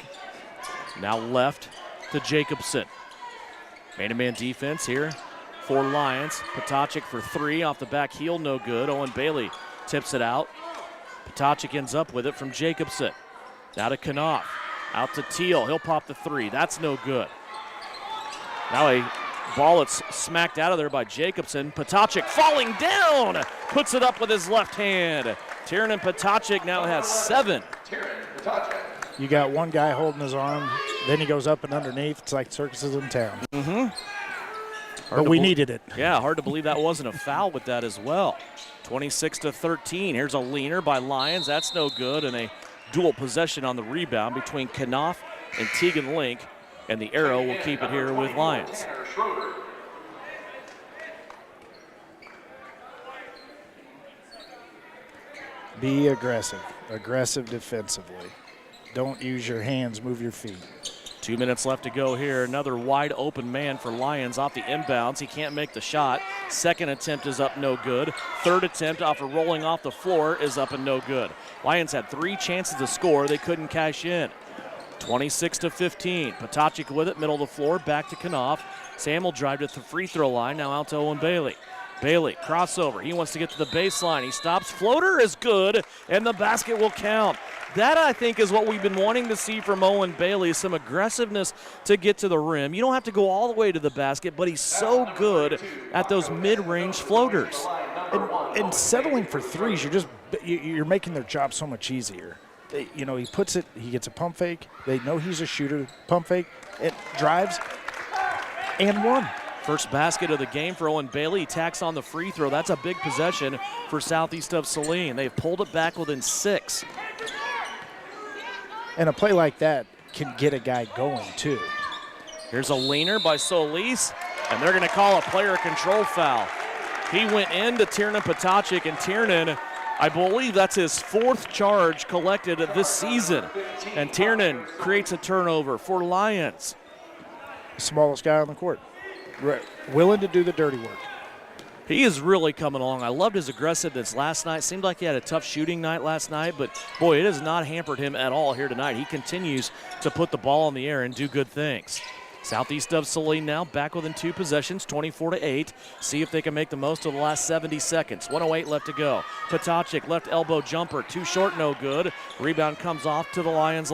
Now left to Jacobson. Man-to-man defense here for Lyons. Potapiak for 3 off the back heel, no good. Owen Bailey tips it out. Potapiak ends up with it from Jacobson. Now to Knopf. Out to Teal. He'll pop the 3. That's no good. Now a ball that's smacked out of there by Jacobson. Potapiak falling down. Puts it up with his left hand. Tiernan Potapiak now has 7. You got one guy holding his arm, then he goes up and underneath. It's like circuses in town. Mm-hmm. But we needed it. Yeah, hard to believe that wasn't a foul with that as well. 26-13. Here's a leaner by Lyons. That's no good. And a dual possession on the rebound between Knopf and Tegan Link. And the arrow will keep it here with Lyons. Be aggressive. Aggressive defensively. Don't use your hands, move your feet. 2 minutes left to go here. Another wide open man for Lyons off the inbounds. He can't make the shot. Second attempt is up, no good. Third attempt off of rolling off the floor is up and no good. Lyons had 3 chances to score. They couldn't cash in. 26-15. Potapiak with it, middle of the floor, back to Knopf. Sam will drive to the free throw line, now out to Owen Bailey. Bailey, crossover. He wants to get to the baseline. He stops. Floater is good, and the basket will count. That, I think, is what we've been wanting to see from Owen Bailey, some aggressiveness to get to the rim. You don't have to go all the way to the basket, but he's so good at those mid-range floaters. And settling for threes, you're making their job so much easier. He puts it, he gets a pump fake. They know he's a shooter. Pump fake, it drives, and one. First basket of the game for Owen Bailey. He tacks on the free throw. That's a big possession for Southeast of Saline. They've pulled it back within 6. And a play like that can get a guy going, too. Here's a leaner by Solis, and they're going to call a player control foul. He went into Tiernan Potapiak, and Tiernan, I believe that's his 4th charge collected this season. And Tiernan creates a turnover for Lyons. Smallest guy on the court. Willing to do the dirty work. He is really coming along. I loved his aggressiveness last night. Seemed like he had a tough shooting night last night, but boy, it has not hampered him at all here tonight. He continues to put the ball in the air and do good things. Southeast of Saline now back within 2 possessions, 24-8. See if they can make the most of the last 70 seconds. 1:08 left to go. Potapiak, left elbow jumper, too short, no good. Rebound comes off to the Lyons.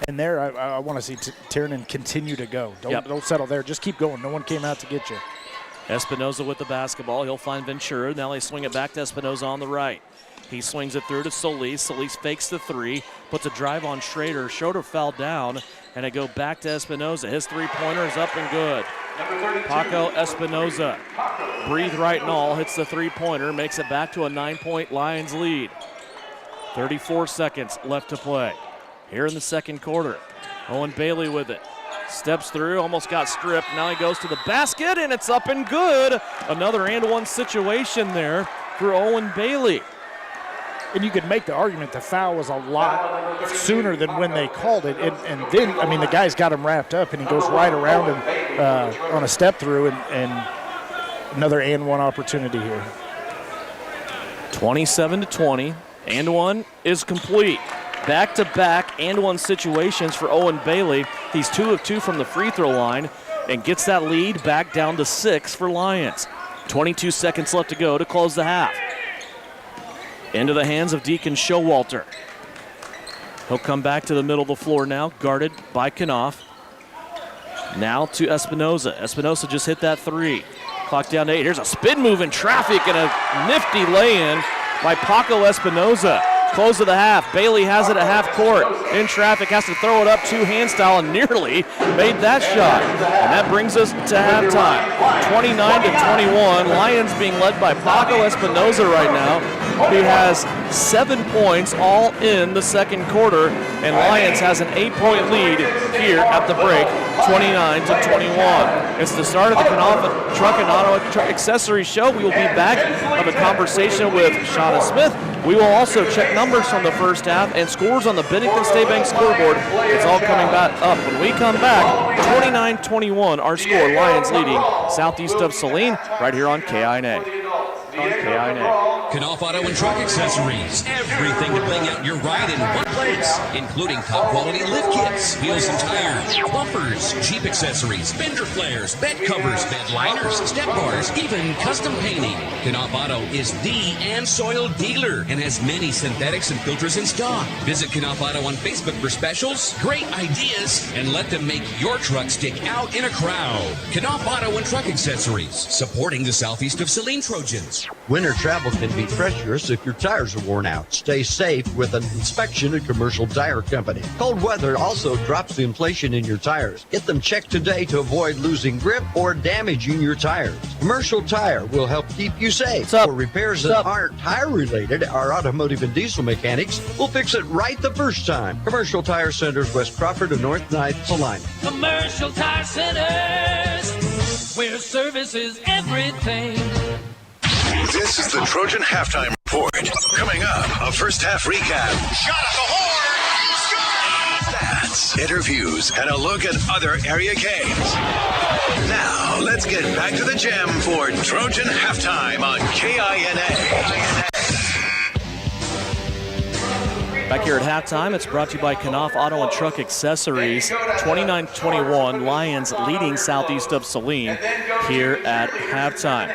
And there, I want to see Tiernan continue to go. Don't settle there. Just keep going. No one came out to get you. Espinoza with the basketball. He'll find Ventura. Now they swing it back to Espinoza on the right. He swings it through to Solis. Solis fakes the 3, puts a drive on Schrader. Schroeder fell down, and it go back to Espinoza. His 3-pointer is up and good. Paco Espinoza, breathe right and all, hits the 3-pointer, makes it back to a 9-point Lions lead. 34 seconds left to play. Here in the second quarter, Owen Bailey with it. Steps through, almost got stripped. Now he goes to the basket, and it's up and good. Another and-one situation there for Owen Bailey. And you could make the argument the foul was a lot sooner than when they called it. And then, the guy's got him wrapped up, and he goes right around him on a step through, and another and-one opportunity here. 27-20, and-one is complete. Back-to-back and-one situations for Owen Bailey. He's 2 of 2 from the free throw line and gets that lead back down to 6 for Lyons. 22 seconds left to go to close the half. Into the hands of Deacon Showalter. He'll come back to the middle of the floor now, guarded by Knopf. Now to Espinoza. Espinoza just hit that 3. Clock down to 8. Here's a spin move in traffic and a nifty lay-in by Paco Espinoza. Close of the half. Bailey has it at half court. In traffic, has to throw it up two-hand style and nearly made that shot. And that brings us to halftime. 29-21. Lyons being led by Paco Espinoza right now. He has 7 points all in the second quarter. And Lyons has an 8-point lead here at the break, 29-21. It's the start of the Knopf Truck and Auto Accessories show. We will be back of a conversation with Shauna Smith. We will also check numbers from the first half and scores on the Bennington State Bank scoreboard. It's all coming back up. When we come back, 29-21, our score, Lyons leading southeast of Saline, right here on KINA. Knopf Auto and Truck Accessories. Everything to bring out your ride in one place, including top quality lift kits, wheels and tires, bumpers, Jeep accessories, fender flares, bed covers, bed liners, step bars, even custom painting. Knopf Auto is the and soil dealer and has many synthetics and filters in stock. Visit Knopf Auto on Facebook for specials, great ideas, and let them make your truck stick out in a crowd. Knopf Auto and Truck Accessories, supporting the southeast of Saline Trojans. Winter travel can be treacherous if your tires are worn out. Stay safe with an inspection at Commercial Tire Company. Cold weather also drops the inflation in your tires. Get them checked today to avoid losing grip or damaging your tires. Commercial Tire will help keep you safe. For repairs that aren't tire related, our automotive and diesel mechanics will fix it right the first time. Commercial Tire Centers, West Crawford and North 9th, Salina. Commercial Tire Centers, where service is everything. This is the Trojan Halftime Report. Coming up, a first half recap. Shot at the horn! Stats, interviews, and a look at other area games. Now, let's get back to the gym for Trojan Halftime on KINA. Back here at halftime, it's brought to you by Knopf Auto and Truck Accessories. 29-21, Lyons leading southeast of Saline here at halftime.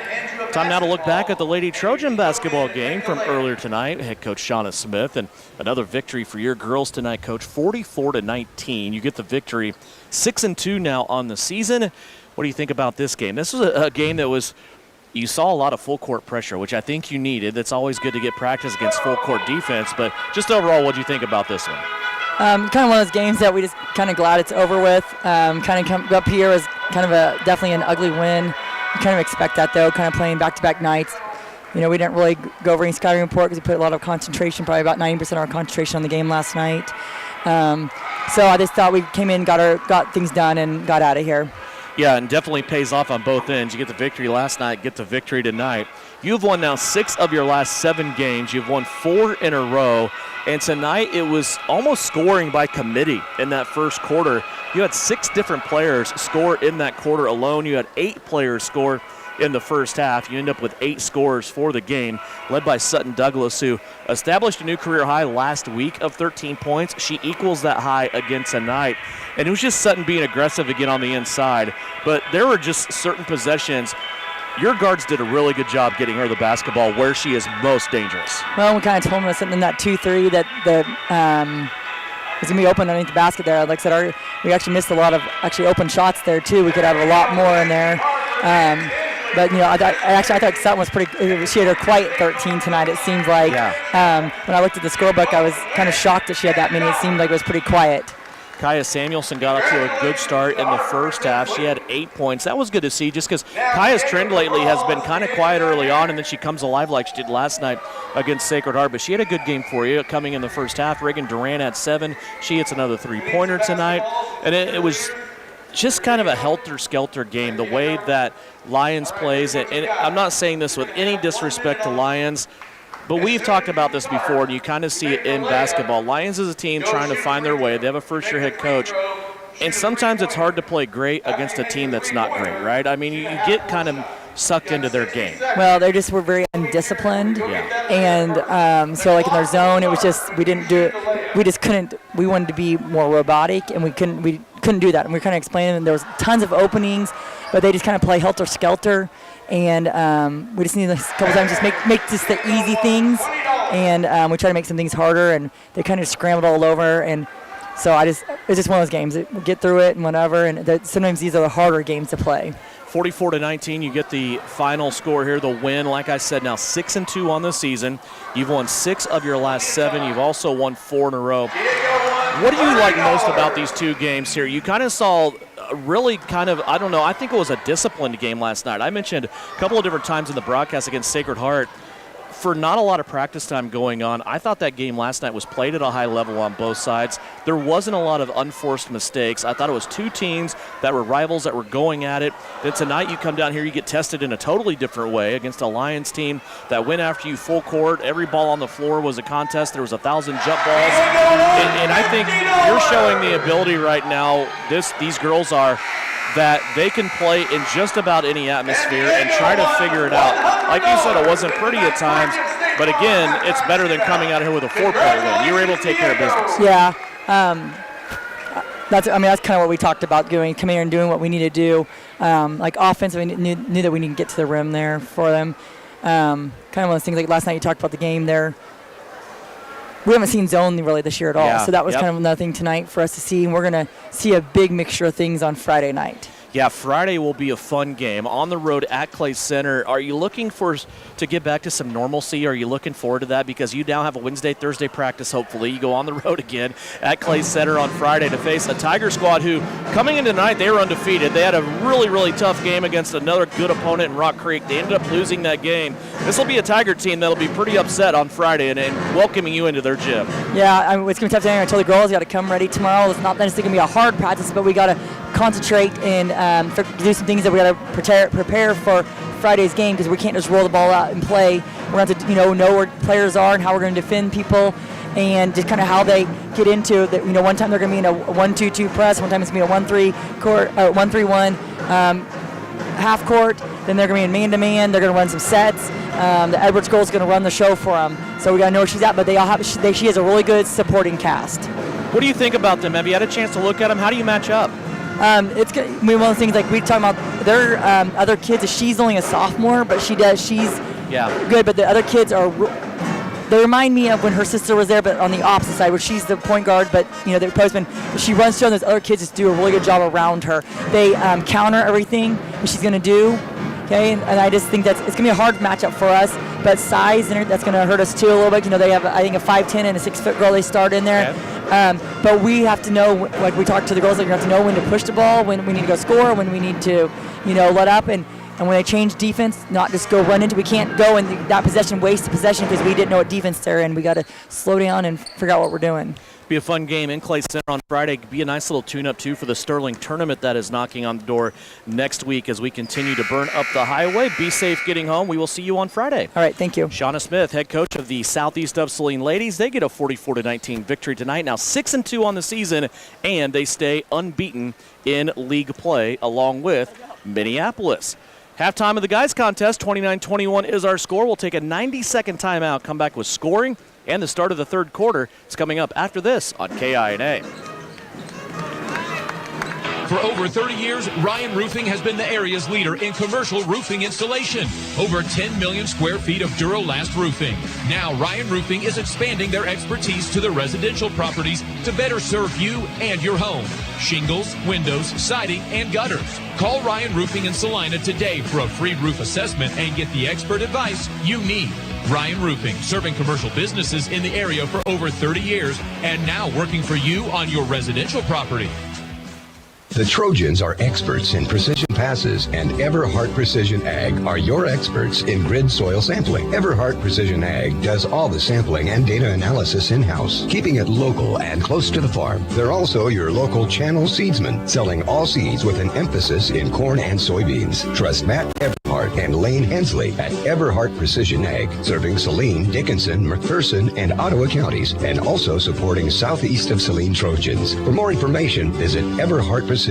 Time now to look back at the Lady Trojan basketball game from earlier tonight. Head coach Shauna Smith, and another victory for your girls tonight, coach, 44-19. You get the victory, 6-2 now on the season. What do you think about this game? This was a game that was, you saw a lot of full court pressure, which I think you needed. It's always good to get practice against full court defense, but just overall, what do you think about this one? Kind of one of those games that we just kind of glad it's over with. Kind of come up here was kind of definitely an ugly win. You kind of expect that, though, kind of playing back-to-back nights. You know, we didn't really go over any scouting report because we put a lot of concentration, probably about 90% of our concentration on the game last night. So I just thought we came in, got things done, and got out of here. Yeah, and definitely pays off on both ends. You get the victory last night, get the victory tonight. You've won now 6 of your last 7 games. You've won 4 in a row. And tonight it was almost scoring by committee in that first quarter. You had 6 different players score in that quarter alone. You had 8 players score in the first half. You end up with 8 scorers for the game, led by Sutton Douglas, who established a new career high last week of 13 points. She equals that high again tonight. And it was just Sutton being aggressive again on the inside. But there were just certain possessions. Your guards did a really good job getting her the basketball where she is most dangerous. Well, we kind of told them something in that 2-3 that was going to be open underneath the basket there. Like I said, we actually missed a lot of open shots there, too. We could have a lot more in there. But, you know, I thought Sutton was pretty – she had her quiet 13 tonight, it seems like. Yeah. When I looked at the scorebook, I was kind of shocked that she had that many. It seemed like it was pretty quiet. Kaya Samuelson got off to a good start in the first half. She had 8 points. That was good to see just because Kaya's trend lately has been kind of quiet early on, and then she comes alive like she did last night against Sacred Heart. But she had a good game for you coming in the first half. Reagan Duran had 7. She hits another 3-pointer tonight. And it was just kind of a helter-skelter game, the way that Lyons plays. And I'm not saying this with any disrespect to Lyons, but we've talked about this before, and you kind of see it in basketball. Lyons is a team trying to find their way. They have a first-year head coach. And sometimes it's hard to play great against a team that's not great, right? I mean, you get kind of sucked into their game. Well, they just were very undisciplined. Yeah. And so, like, in their zone, it was just we didn't do it. We just couldn't. We wanted to be more robotic, and we couldn't do that. And we were kind of explaining, and there was tons of openings, but they just kind of play helter-skelter. And we just need a couple times just make just the easy things, and we try to make some things harder, and they kind of scrambled all over. And So it's just one of those games. We get through it and whatever, and sometimes these are the harder games to play. 44-19, you get the final score here, the win. Like I said, now 6-2 on the season. You've won 6 of your last 7. You've also won 4 in a row. What do you like most about these 2 games here? You kind of saw really I think it was a disciplined game last night. I mentioned a couple of different times in the broadcast against Sacred Heart, for not a lot of practice time going on, I thought that game last night was played at a high level on both sides. There wasn't a lot of unforced mistakes. I thought it was 2 teams that were rivals that were going at it. Then tonight you come down here, you get tested in a totally different way against a Lyons team that went after you full court. Every ball on the floor was a contest. There was 1,000 jump balls. And I think you're showing the ability right now, these girls are, that they can play in just about any atmosphere and try to figure it out. Like you said, it wasn't pretty at times, but again, it's better than coming out here with a 4-point win. You were able to take care of business. Yeah. That's kind of what we talked about doing, coming here and doing what we need to do. Like offense, we knew that we need to get to the rim there for them. Kind of one of those things, like last night you talked about the game there. We haven't seen zone really this year at all, so that was kind of another thing tonight for us to see, and we're going to see a big mixture of things on Friday night. Yeah, Friday will be a fun game on the road at Clay Center. Are you looking to get back to some normalcy? Are you looking forward to that? Because you now have a Wednesday, Thursday practice, hopefully. You go on the road again at Clay Center on Friday to face a Tiger squad who, coming into tonight, they were undefeated. They had a really, really tough game against another good opponent in Rock Creek. They ended up losing that game. This will be a Tiger team that'll be pretty upset on Friday and welcoming you into their gym. Yeah, it's going to be tough today. I told the girls, got to come ready tomorrow. It's not necessarily going to be a hard practice, but we got to concentrate and do some things that we got to prepare for Friday's game, because we can't just roll the ball out and play. We're going to have to know where players are and how we're going to defend people, and just kind of how they get into that. One time they're going to be in a 1-2-2 press, one time it's going to be a 1-3-1 half court. Then they're going to be in man-to-man. They're going to run some sets. The Edwards girl is going to run the show for them, so we got to know where she's at. But she has a really good supporting cast. What do you think about them? Have you had a chance to look at them? How do you match up? It's one of those things, like we talking about their other kids. She's only a sophomore, but she's good. But the other kids they remind me of when her sister was there, but on the opposite side, where she's the point guard, but the postman. She runs through, and those other kids just do a really good job around her. They counter everything that she's going to do. Okay, and I just think it's going to be a hard matchup for us. But size, that's going to hurt us too a little bit. They have, I think, a 5'10" and a 6-foot girl they start in there. Okay. But we have to know, like we talked to the girls, like, you have to know when to push the ball, when we need to go score, when we need to, let up, and when they change defense, not just go run into. We can't go in that possession, waste the possession, because we didn't know what defense they're in. We got to slow down and figure out what we're doing. Be a fun game in Clay Center on Friday. Be a nice little tune-up, too, for the Sterling tournament that is knocking on the door next week as we continue to burn up the highway. Be safe getting home. We will see you on Friday. All right, thank you. Shauna Smith, head coach of the Southeast of Saline ladies. They get a 44-19 victory tonight. Now 6-2 on the season, and they stay unbeaten in league play along with Minneapolis. Halftime of the guys contest, 29-21 is our score. We'll take a 90-second timeout, come back with scoring and the start of the third quarter. It's coming up after this on KINA. For over 30 years, Ryan Roofing has been the area's leader in commercial roofing installation. Over 10 million square feet of Duralast roofing. Now, Ryan Roofing is expanding their expertise to the residential properties to better serve you and your home. Shingles, windows, siding, and gutters. Call Ryan Roofing in Salina today for a free roof assessment and get the expert advice you need. Ryan Roofing, serving commercial businesses in the area for over 30 years and now working for you on your residential property. The Trojans are experts in precision passes, and Everhart Precision Ag are your experts in grid soil sampling. Everhart Precision Ag does all the sampling and data analysis in-house, keeping it local and close to the farm. They're also your local channel seedsman, selling all seeds with an emphasis in corn and soybeans. Trust Matt Everhart and Lane Hensley at Everhart Precision Ag, serving Saline, Dickinson, McPherson, and Ottawa counties, and also supporting Southeast of Saline Trojans. For more information, visit everhartprecision.com.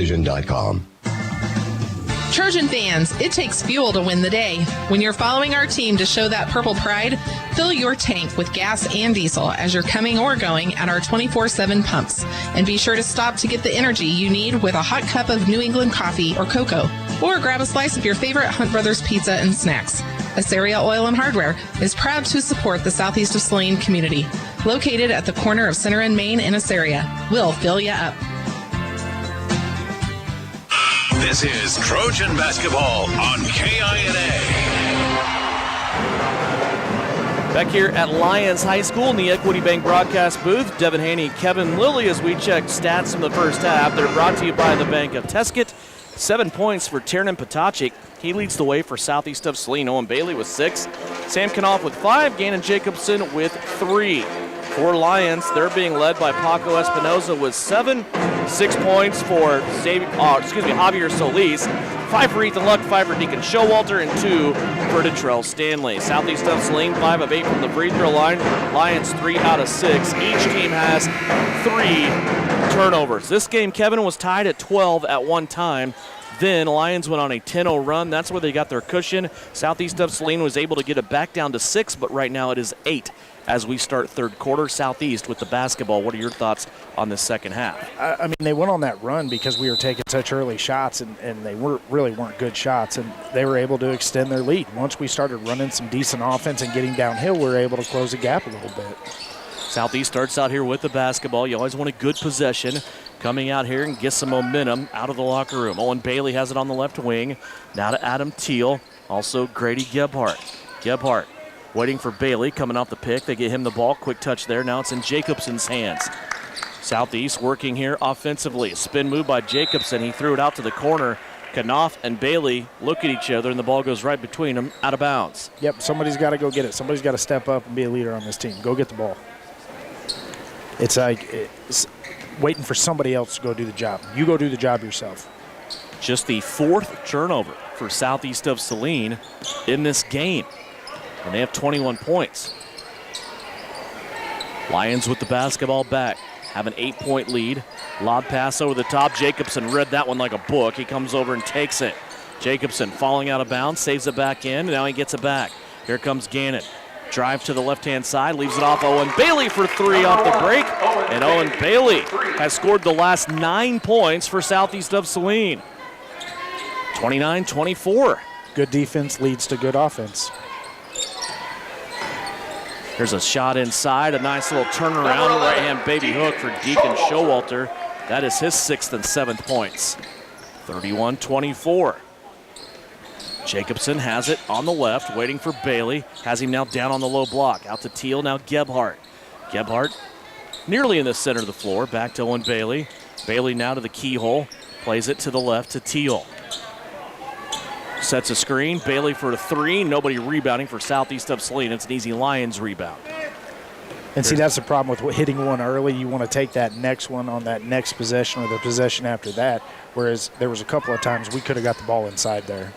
Trojan fans, it takes fuel to win the day. When you're following our team to show that purple pride, fill your tank with gas and diesel as you're coming or going at our 24/7 pumps. And be sure to stop to get the energy you need with a hot cup of New England coffee or cocoa, or grab a slice of your favorite Hunt Brothers pizza and snacks. Assyria Oil and Hardware is proud to support the southeast of Saline community. Located at the corner of Center and Main in Assyria. We'll fill you up. This is Trojan Basketball on KINA. Back here at Lyons High School in the Equity Bank broadcast booth, Devin Haney, Kevin Lilly, as we check stats from the first half. They're brought to you by the Bank of Tesket. 7 points for Tiernan Potacik. He leads the way for southeast of Saline. Owen Bailey with 6. Sam Knopf with 5. Gannon Jacobson with 3. For Lyons, they're being led by Paco Espinoza with 7. 6 points for Javier Solis. 5 for Ethan Luck, 5 for Deacon Showalter, and 2 for Detrell Stanley. Southeast of Saline, 5 of 8 from the free throw line. Lyons 3 out of 6. Each team has 3 turnovers. This game, Kevin, was tied at 12 at one time. Then Lyons went on a 10-0 run. That's where they got their cushion. Southeast of Saline was able to get it back down to 6, but right now it is 8 as we start third quarter. Southeast with the basketball. What are your thoughts on this second half? I mean, they went on that run because we were taking such early shots, and they really weren't good shots, and they were able to extend their lead. Once we started running some decent offense and getting downhill, we were able to close the gap a little bit. Southeast starts out here with the basketball. You always want a good possession. Coming out here and get some momentum out of the locker room. Owen Bailey has it on the left wing. Now to Adam Teal. Also Grady Gebhardt. Gebhardt waiting for Bailey coming off the pick. They get him the ball. Quick touch there. Now it's in Jacobson's hands. Southeast working here offensively. Spin move by Jacobson. He threw it out to the corner. Knopf and Bailey look at each other, and the ball goes right between them, out of bounds. Yep, somebody's got to go get it. Somebody's got to step up and be a leader on this team. Go get the ball. It's like waiting for somebody else to go do the job. You go do the job yourself. Just the 4th turnover for Southeast of Saline in this game. And they have 21 points. Lyons with the basketball back. Have an 8-point lead. Lob pass over the top. Jacobson read that one like a book. He comes over and takes it. Jacobson falling out of bounds, saves it back in. Now he gets it back. Here comes Gannon. Drive to the left-hand side, leaves it off Owen Bailey for 3 off the break. And Owen Bailey has scored the last 9 points for Southeast of Saline. 29-24. Good defense leads to good offense. There's a shot inside, a nice little turnaround, right-hand baby hook for Deacon Showalter. That is his 6th and 7th points. 31-24. Jacobson has it on the left, waiting for Bailey. Has him now down on the low block. Out to Teal, now Gebhardt. Gebhardt nearly in the center of the floor. Back to Owen Bailey. Bailey now to the keyhole. Plays it to the left to Teal. Sets a screen. Bailey for a 3. Nobody rebounding for Southeast of Saline. It's an easy Lyons rebound. And see, that's the problem with hitting one early. You want to take that next one on that next possession or the possession after that, whereas there was a couple of times we could have got the ball inside there.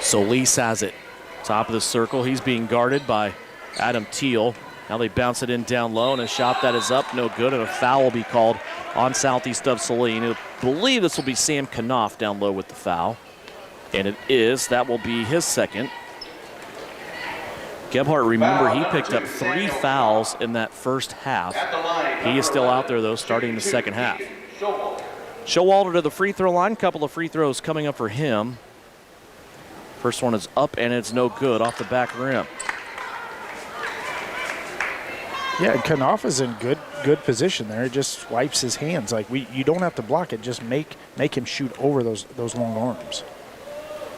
Solis has it. Top of the circle. He's being guarded by Adam Teal. Now they bounce it in down low, and a shot that is up, no good, and a foul will be called on Southeast of Saline. I believe this will be Sam Knopf down low with the foul. And it is. That will be his 2nd. Gebhardt, remember, he picked up 3 fouls in that first half. He is still out there, though, starting the second half. Showalter to the free throw line. Couple of free throws coming up for him. First one is up, and it's no good off the back rim. Yeah, Knopf is in good position there. He just wipes his hands. Like you don't have to block it. Just make him shoot over those long arms.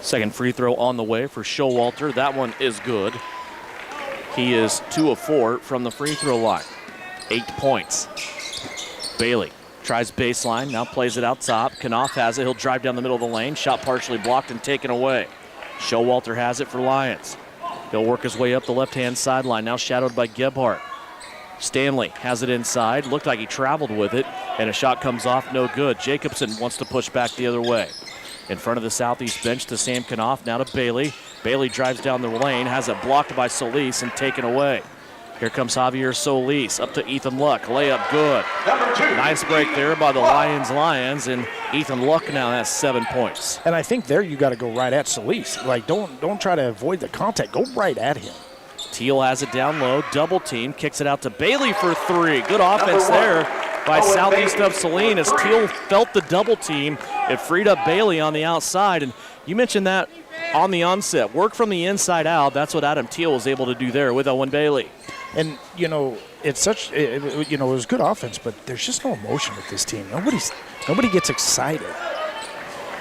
Second free throw on the way for Showalter. That one is good. He is 2 of 4 from the free throw line. 8 points. Bailey tries baseline, now plays it out top. Knopf has it. He'll drive down the middle of the lane. Shot partially blocked and taken away. Showalter has it for Lyons. He'll work his way up the left-hand sideline, now shadowed by Gebhardt. Stanley has it inside. Looked like he traveled with it, and a shot comes off, no good. Jacobson wants to push back the other way. In front of the Southeast bench to Sam Knopf, now to Bailey. Bailey drives down the lane, has it blocked by Solis and taken away. Here comes Javier Solis up to Ethan Luck. Layup good. Nice break there by the Lions, and Ethan Luck now has 7 points. And I think there you got to go right at Solis. Like don't try to avoid the contact. Go right at him. Teal has it down low, double team, kicks it out to Bailey for 3. Good offense there by Southeast of Saline as Teal felt the double team. It freed up Bailey on the outside, and you mentioned that on the onset. Work from the inside out. That's what Adam Teal was able to do there with Owen Bailey. And, it's it was good offense, but there's just no emotion with this team. Nobody gets excited.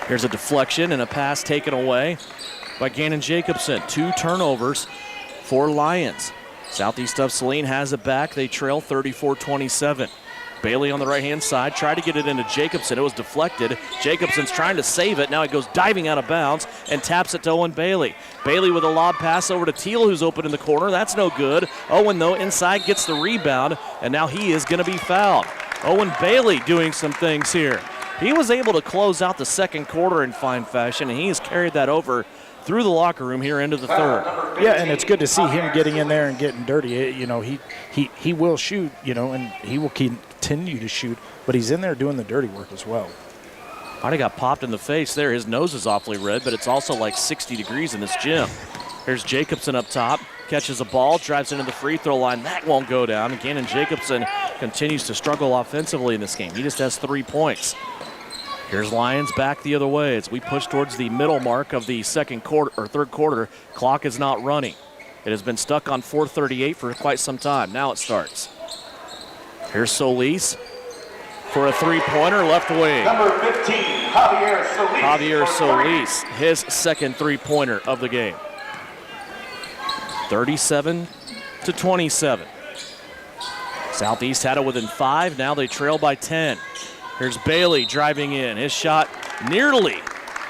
Here's a deflection and a pass taken away by Gannon Jacobson. 2 turnovers for Lyons. Southeast of Saline has it back. They trail 34-27. Bailey on the right-hand side tried to get it into Jacobson. It was deflected. Jacobson's trying to save it. Now he goes diving out of bounds and taps it to Owen Bailey. Bailey with a lob pass over to Teal, who's open in the corner. That's no good. Owen, though, inside gets the rebound, and now he is going to be fouled. Owen Bailey doing some things here. He was able to close out the second quarter in fine fashion, and he has carried that over through the locker room here into the third. Yeah, and it's good to see him getting in there and getting dirty. He will shoot, and he will continue to shoot, but he's in there doing the dirty work as well. Might have got popped in the face there. His nose is awfully red, but it's also like 60 degrees in this gym. Here's Jacobson up top, catches a ball, drives into the free throw line. That won't go down. Again, and Jacobson continues to struggle offensively in this game. He just has 3 points. Here's Lyons back the other way as we push towards the middle mark of the third quarter. Clock is not running. It has been stuck on 4:38 for quite some time. Now it starts. Here's Solis for a three-pointer left wing. Number 15, Javier Solis, his second three-pointer of the game. 37-27. Southeast had it within 5. Now they trail by 10. Here's Bailey driving in. His shot nearly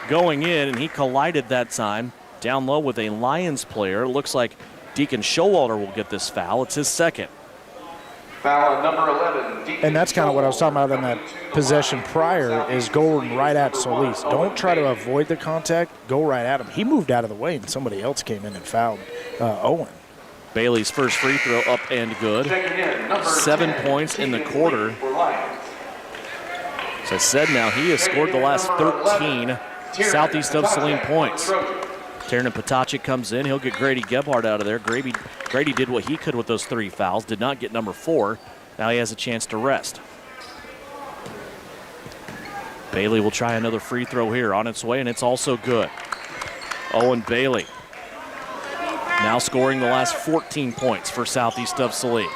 going in, and he collided that time down low with a Lyons player. It looks like Deacon Showalter will get this foul. It's his second. Foul on number 11, Deacon. And that's kind of what I was talking about in that possession prior, is going right at Solis. Don't try to avoid the contact. Go right at him. He moved out of the way, and somebody else came in and fouled Owen. Bailey's first free throw up and good. 7 points in the quarter. As I said, now he has scored the last 13 Southeast of Saline points. Tiernan Potacek comes in. He'll get Grady Gebhardt out of there. Grady did what he could with those 3 fouls. Did not get number 4. Now he has a chance to rest. Bailey will try another free throw here on its way, and it's also good. Owen Bailey now scoring the last 14 points for Southeast of Saline.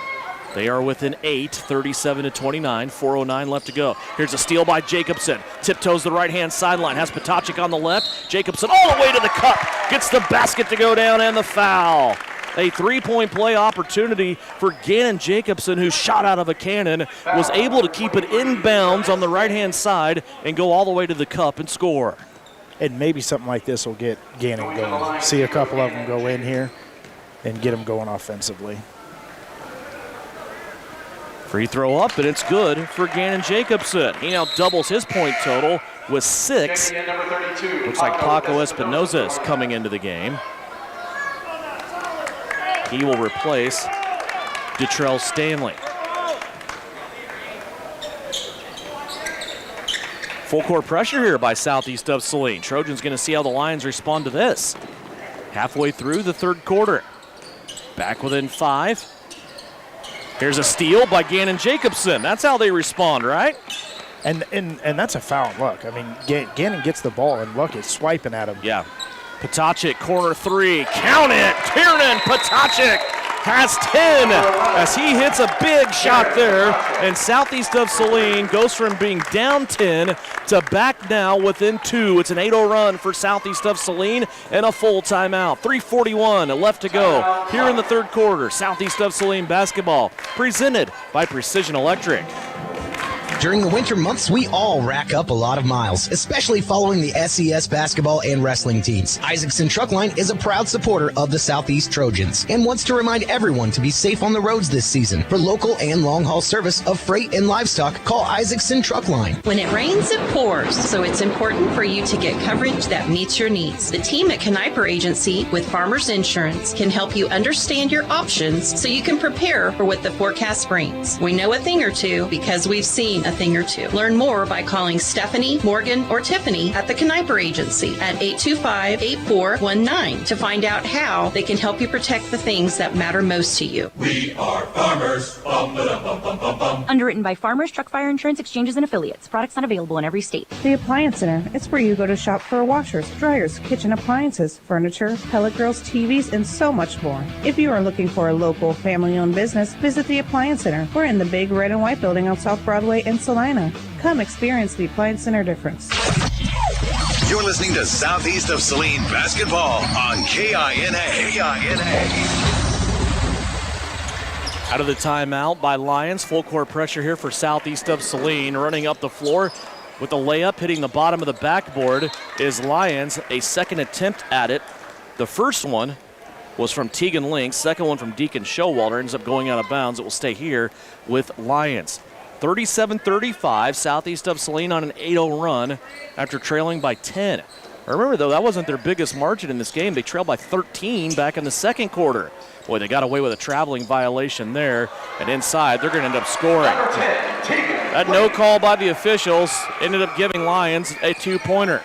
They are within 8, 37-29, 4:09 left to go. Here's a steal by Jacobson. Tiptoes the right-hand sideline, has Potacek on the left. Jacobson all the way to the cup, gets the basket to go down and the foul. A 3-point play opportunity for Gannon Jacobson, who shot out of a cannon, was able to keep it inbounds on the right-hand side and go all the way to the cup and score. And maybe something like this will get Gannon going. See a couple of them go in here and get them going offensively. Free throw up, and it's good for Gannon Jacobson. He now doubles his point total with 6. Looks like Paco Espinoza is coming into the game. He will replace Detrell Stanley. Full court pressure here by Southeast of Saline. Trojans going to see how the Lions respond to this. Halfway through the third quarter. Back within 5. Here's a steal by Gannon Jacobson. That's how they respond, right? And that's a foul on Luck. I mean, Gannon gets the ball, and Luck is swiping at him. Yeah. Potacek, corner 3. Count it! Tiernan Potacek has 10 as he hits a big shot there. And Southeast of Saline goes from being down 10 to back now within 2. It's an 8-0 run for Southeast of Saline and a full timeout. 3:41 left to go here in the third quarter. Southeast of Saline basketball presented by Precision Electric. During the winter months, we all rack up a lot of miles, especially following the SES basketball and wrestling teams. Isaacson Truckline is a proud supporter of the Southeast Trojans and wants to remind everyone to be safe on the roads this season. For local and long-haul service of freight and livestock, call Isaacson Truckline. When it rains, it pours, so it's important for you to get coverage that meets your needs. The team at Kniper Agency with Farmers Insurance can help you understand your options so you can prepare for what the forecast brings. We know a thing or two because we've seen a thing or two. Learn more by calling Stephanie, Morgan, or Tiffany at the Kniper Agency at 825-8419 to find out how they can help you protect the things that matter most to you. We are farmers. Bum, ba, bum, bum, bum, bum. Underwritten by Farmers Truck Fire Insurance Exchanges and Affiliates. Products not available in every state. The Appliance Center. It's where you go to shop for washers, dryers, kitchen appliances, furniture, pellet grills, TVs, and so much more. If you are looking for a local, family-owned business, visit the Appliance Center. We're in the big red and white building on South Broadway in Salina. Come experience the Appliance Center difference. You're listening to Southeast of Saline Basketball on KINA. Out of the timeout by Lyons. Full court pressure here for Southeast of Saline. Running up the floor with the layup, hitting the bottom of the backboard is Lyons. A second attempt at it. The first one was from Tegan Link. Second one from Deacon Showalter. Ends up going out of bounds. It will stay here with Lyons. 37-35, Southeast of Saline on an 8-0 run after trailing by 10. Remember, though, that wasn't their biggest margin in this game. They trailed by 13 back in the second quarter. Boy, they got away with a traveling violation there. And inside, they're going to end up scoring. That no call by the officials ended up giving Lyons a two-pointer.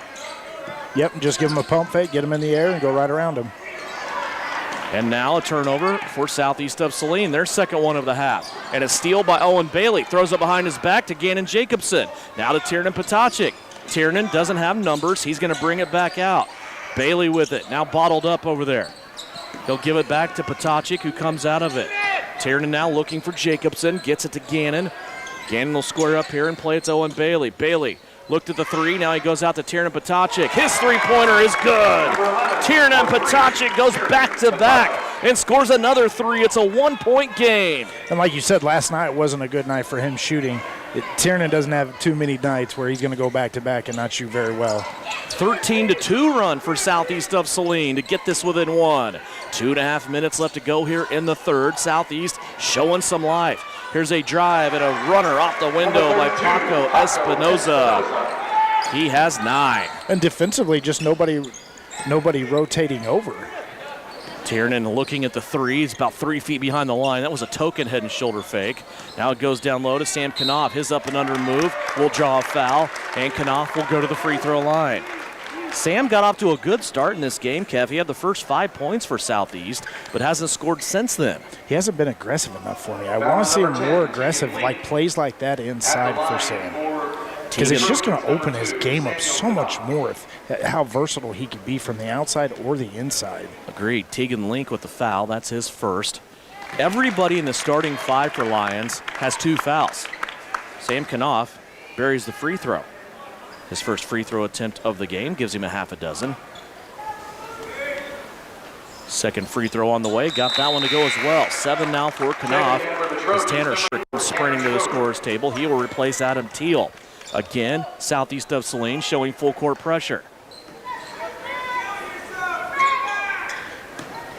Yep, just give them a pump fake, get them in the air, and go right around them. And now a turnover for Southeast of Saline, their second one of the half. And a steal by Owen Bailey. Throws it behind his back to Gannon Jacobson. Now to Tiernan Potacik. Tiernan doesn't have numbers. He's going to bring it back out. Bailey with it. Now bottled up over there. He'll give it back to Potacik, who comes out of it. Tiernan now looking for Jacobson. Gets it to Gannon. Gannon will square up here and play it to Owen Bailey. Bailey looked at the three. Now he goes out to Tiernan Potacik. His three-pointer is good. Tiernan Potacik goes back-to-back and scores another three. It's a one-point game. And like you said, last night wasn't a good night for him shooting. Tiernan doesn't have too many nights where he's going to go back-to-back and not shoot very well. 13-2 run for Southeast of Saline to get this within one. 2.5 minutes left to go here in the third. Southeast showing some life. Here's a drive and a runner off the window by Paco Espinoza. He has 9. And defensively, just nobody rotating over. Tiernan looking at the three. He's about 3 feet behind the line. That was a token head and shoulder fake. Now it goes down low to Sam Knopf. His up and under move will draw a foul, and Knopf will go to the free throw line. Sam got off to a good start in this game, Kev. He had the first 5 points for Southeast, but hasn't scored since then. He hasn't been aggressive enough for me. I want to see him more aggressive, like plays like that inside for Sam. Because it's just going to open his game up so much more, how versatile he can be from the outside or the inside. Agreed. Tegan Link with the foul. That's his first. Everybody in the starting 5 for Lyons has 2 fouls. Sam Knopf buries the free throw. His first free throw attempt of the game gives him a half a dozen. Second free throw on the way. Got that one to go as well. 7 now for Knopf. As Tanner Strickland sprinting to the scorer's table. He will replace Adam Teal. Again, Southeast of Saline showing full court pressure.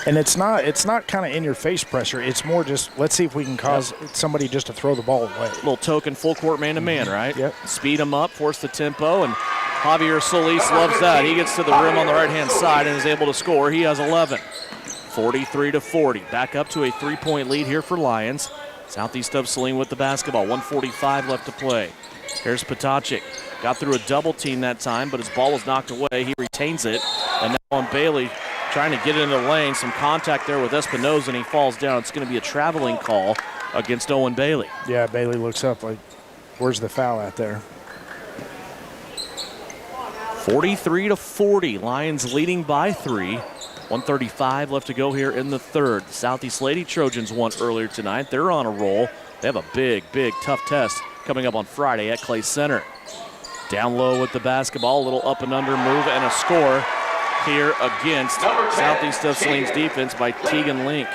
And it's not kind of in-your-face pressure. It's more just, let's see if we can cause somebody just to throw the ball away. Little token full court man-to-man, right? Yep. Speed him up, force the tempo, and Javier Solis loves that. He gets to the rim on the right-hand side and is able to score. He has 11. 43-40. Back up to a 3-point lead here for Lyons. Southeast of Saline with the basketball. 1:45 left to play. Here's Potacik. Got through a double team that time, but his ball was knocked away. He retains it. And now on Bailey trying to get into the lane. Some contact there with Espinoza, and he falls down. It's going to be a traveling call against Owen Bailey. Yeah, Bailey looks up like, where's the foul out there? 43-40. Lions leading by 3. 1:35 left to go here in the third. The Southeast Lady Trojans won earlier tonight. They're on a roll. They have a big, tough test coming up on Friday at Clay Center. Down low with the basketball, a little up and under move and a score here against Southeast of Saline's defense by Tegan Link.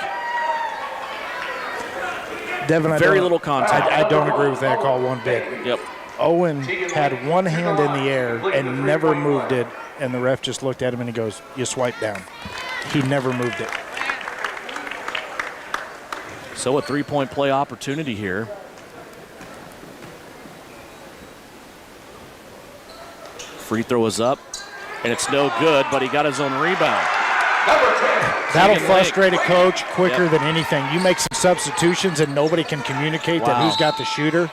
Devin, very little contact. I don't agree with that call one bit. Yep. Owen had one hand in the air and never moved it, and the ref just looked at him and he goes, you swipe down. He never moved it. So a 3-point play opportunity here. Free throw is up, and it's no good, but he got his own rebound. That'll frustrate a coach quicker than anything. You make some substitutions and nobody can communicate that who's got the shooter.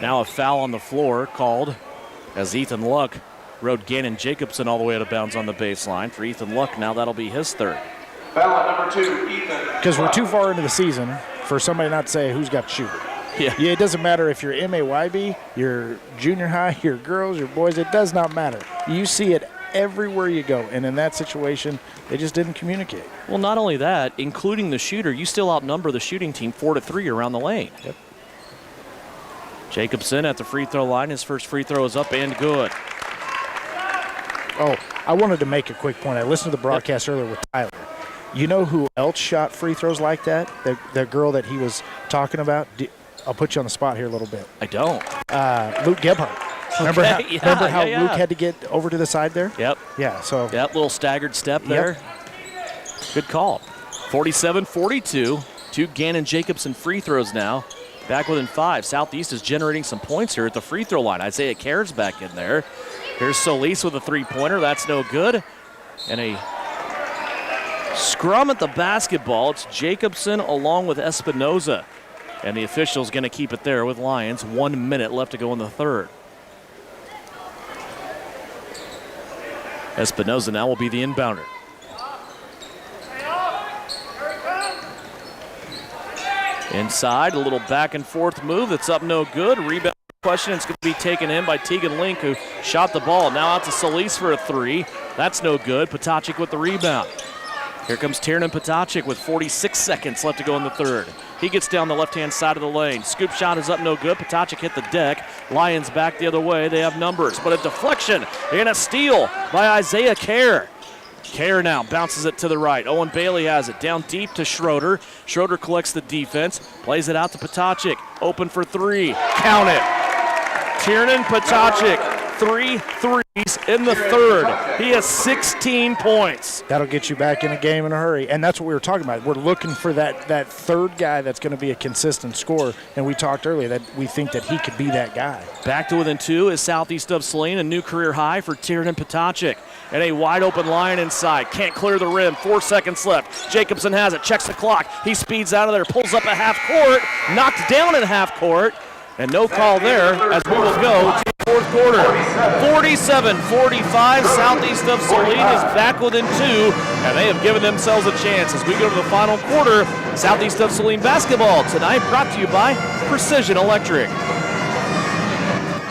Now a foul on the floor called as Ethan Luck rode Gannon Jacobson all the way out of bounds on the baseline. For Ethan Luck, now that'll be his third. Foul on number 2, Ethan. Because we're too far into the season for somebody not to say who's got the shooter. Yeah, it doesn't matter if you're MAYB, you're junior high, you're girls, you're boys. It does not matter. You see it everywhere you go. And in that situation, they just didn't communicate. Well, not only that, including the shooter, you still outnumber the shooting team 4-3 around the lane. Yep. Jacobson at the free throw line. His first free throw is up and good. Oh, I wanted to make a quick point. I listened to the broadcast earlier with Tyler. You know who else shot free throws like that? The girl that he was talking about? I'll put you on the spot here a little bit. I don't. Luke Gebhardt. Remember how yeah. Luke had to get over to the side there? Yep. Yeah, so. Yep, little staggered step there. Good call. 47-42. 2 Gannon Jacobson free throws now. Back within 5. Southeast is generating some points here at the free throw line. Isaiah Care's back in there. Here's Solis with a three-pointer. That's no good. And a scrum at the basketball. It's Jacobson along with Espinoza. And the official's going to keep it there with Lyons. 1 minute left to go in the third. Espinoza now will be the inbounder. Inside, a little back and forth move that's up no good. Rebound question, it's going to be taken in by Tegan Link, who shot the ball. Now out to Solis for a three. That's no good. Potacek with the rebound. Here comes Tiernan Potacek with 46 seconds left to go in the third. He gets down the left-hand side of the lane. Scoop shot is up no good. Potacek hit the deck. Lyons back the other way. They have numbers, but a deflection and a steal by Isaiah Care. Care now bounces it to the right. Owen Bailey has it down deep to Schroeder. Schroeder collects the defense, plays it out to Potacek. Open for three. Count it. Tiernan Potacek, 3 threes in the third. He has 16 points. That'll get you back in a game in a hurry. And that's what we were talking about. We're looking for that third guy that's going to be a consistent scorer. And we talked earlier that we think that he could be that guy. Back to within 2 is Southeast of Saline, a new career high for Tiernan Potacek. And a wide open line inside. Can't clear the rim. 4 seconds left. Jacobson has it. Checks the clock. He speeds out of there. Pulls up at half court. Knocked down at half court. And no call there as we will go to the fourth quarter. 47-45. Southeast of Saline is back within 2. And they have given themselves a chance as we go to the final quarter. Southeast of Saline basketball tonight brought to you by Precision Electric.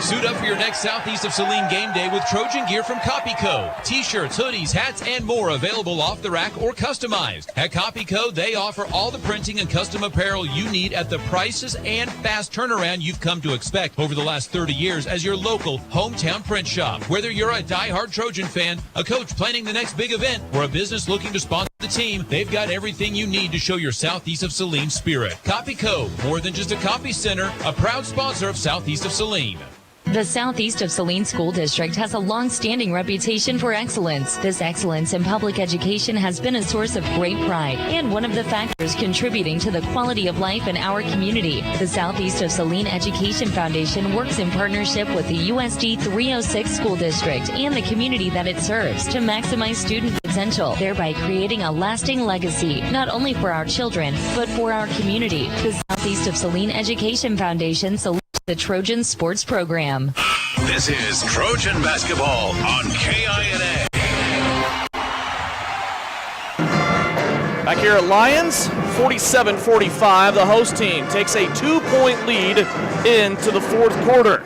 Suit up for your next Southeast of Saline game day with Trojan gear from CopyCo. T-shirts, hoodies, hats, and more available off the rack or customized. At CopyCo, they offer all the printing and custom apparel you need at the prices and fast turnaround you've come to expect over the last 30 years as your local hometown print shop. Whether you're a die-hard Trojan fan, a coach planning the next big event, or a business looking to sponsor the team, they've got everything you need to show your Southeast of Saline spirit. CopyCo, more than just a copy center, a proud sponsor of Southeast of Saline. The Southeast of Saline School District has a long-standing reputation for excellence. This excellence in public education has been a source of great pride and one of the factors contributing to the quality of life in our community. The Southeast of Saline Education Foundation works in partnership with the USD 306 School District and the community that it serves to maximize student potential, thereby creating a lasting legacy, not only for our children, but for our community. The Southeast of Saline Education Foundation selects the Trojan Sports Program. This is Trojan Basketball on KINA. Back here at Lyons, 47-45. The host team takes a 2-point lead into the fourth quarter.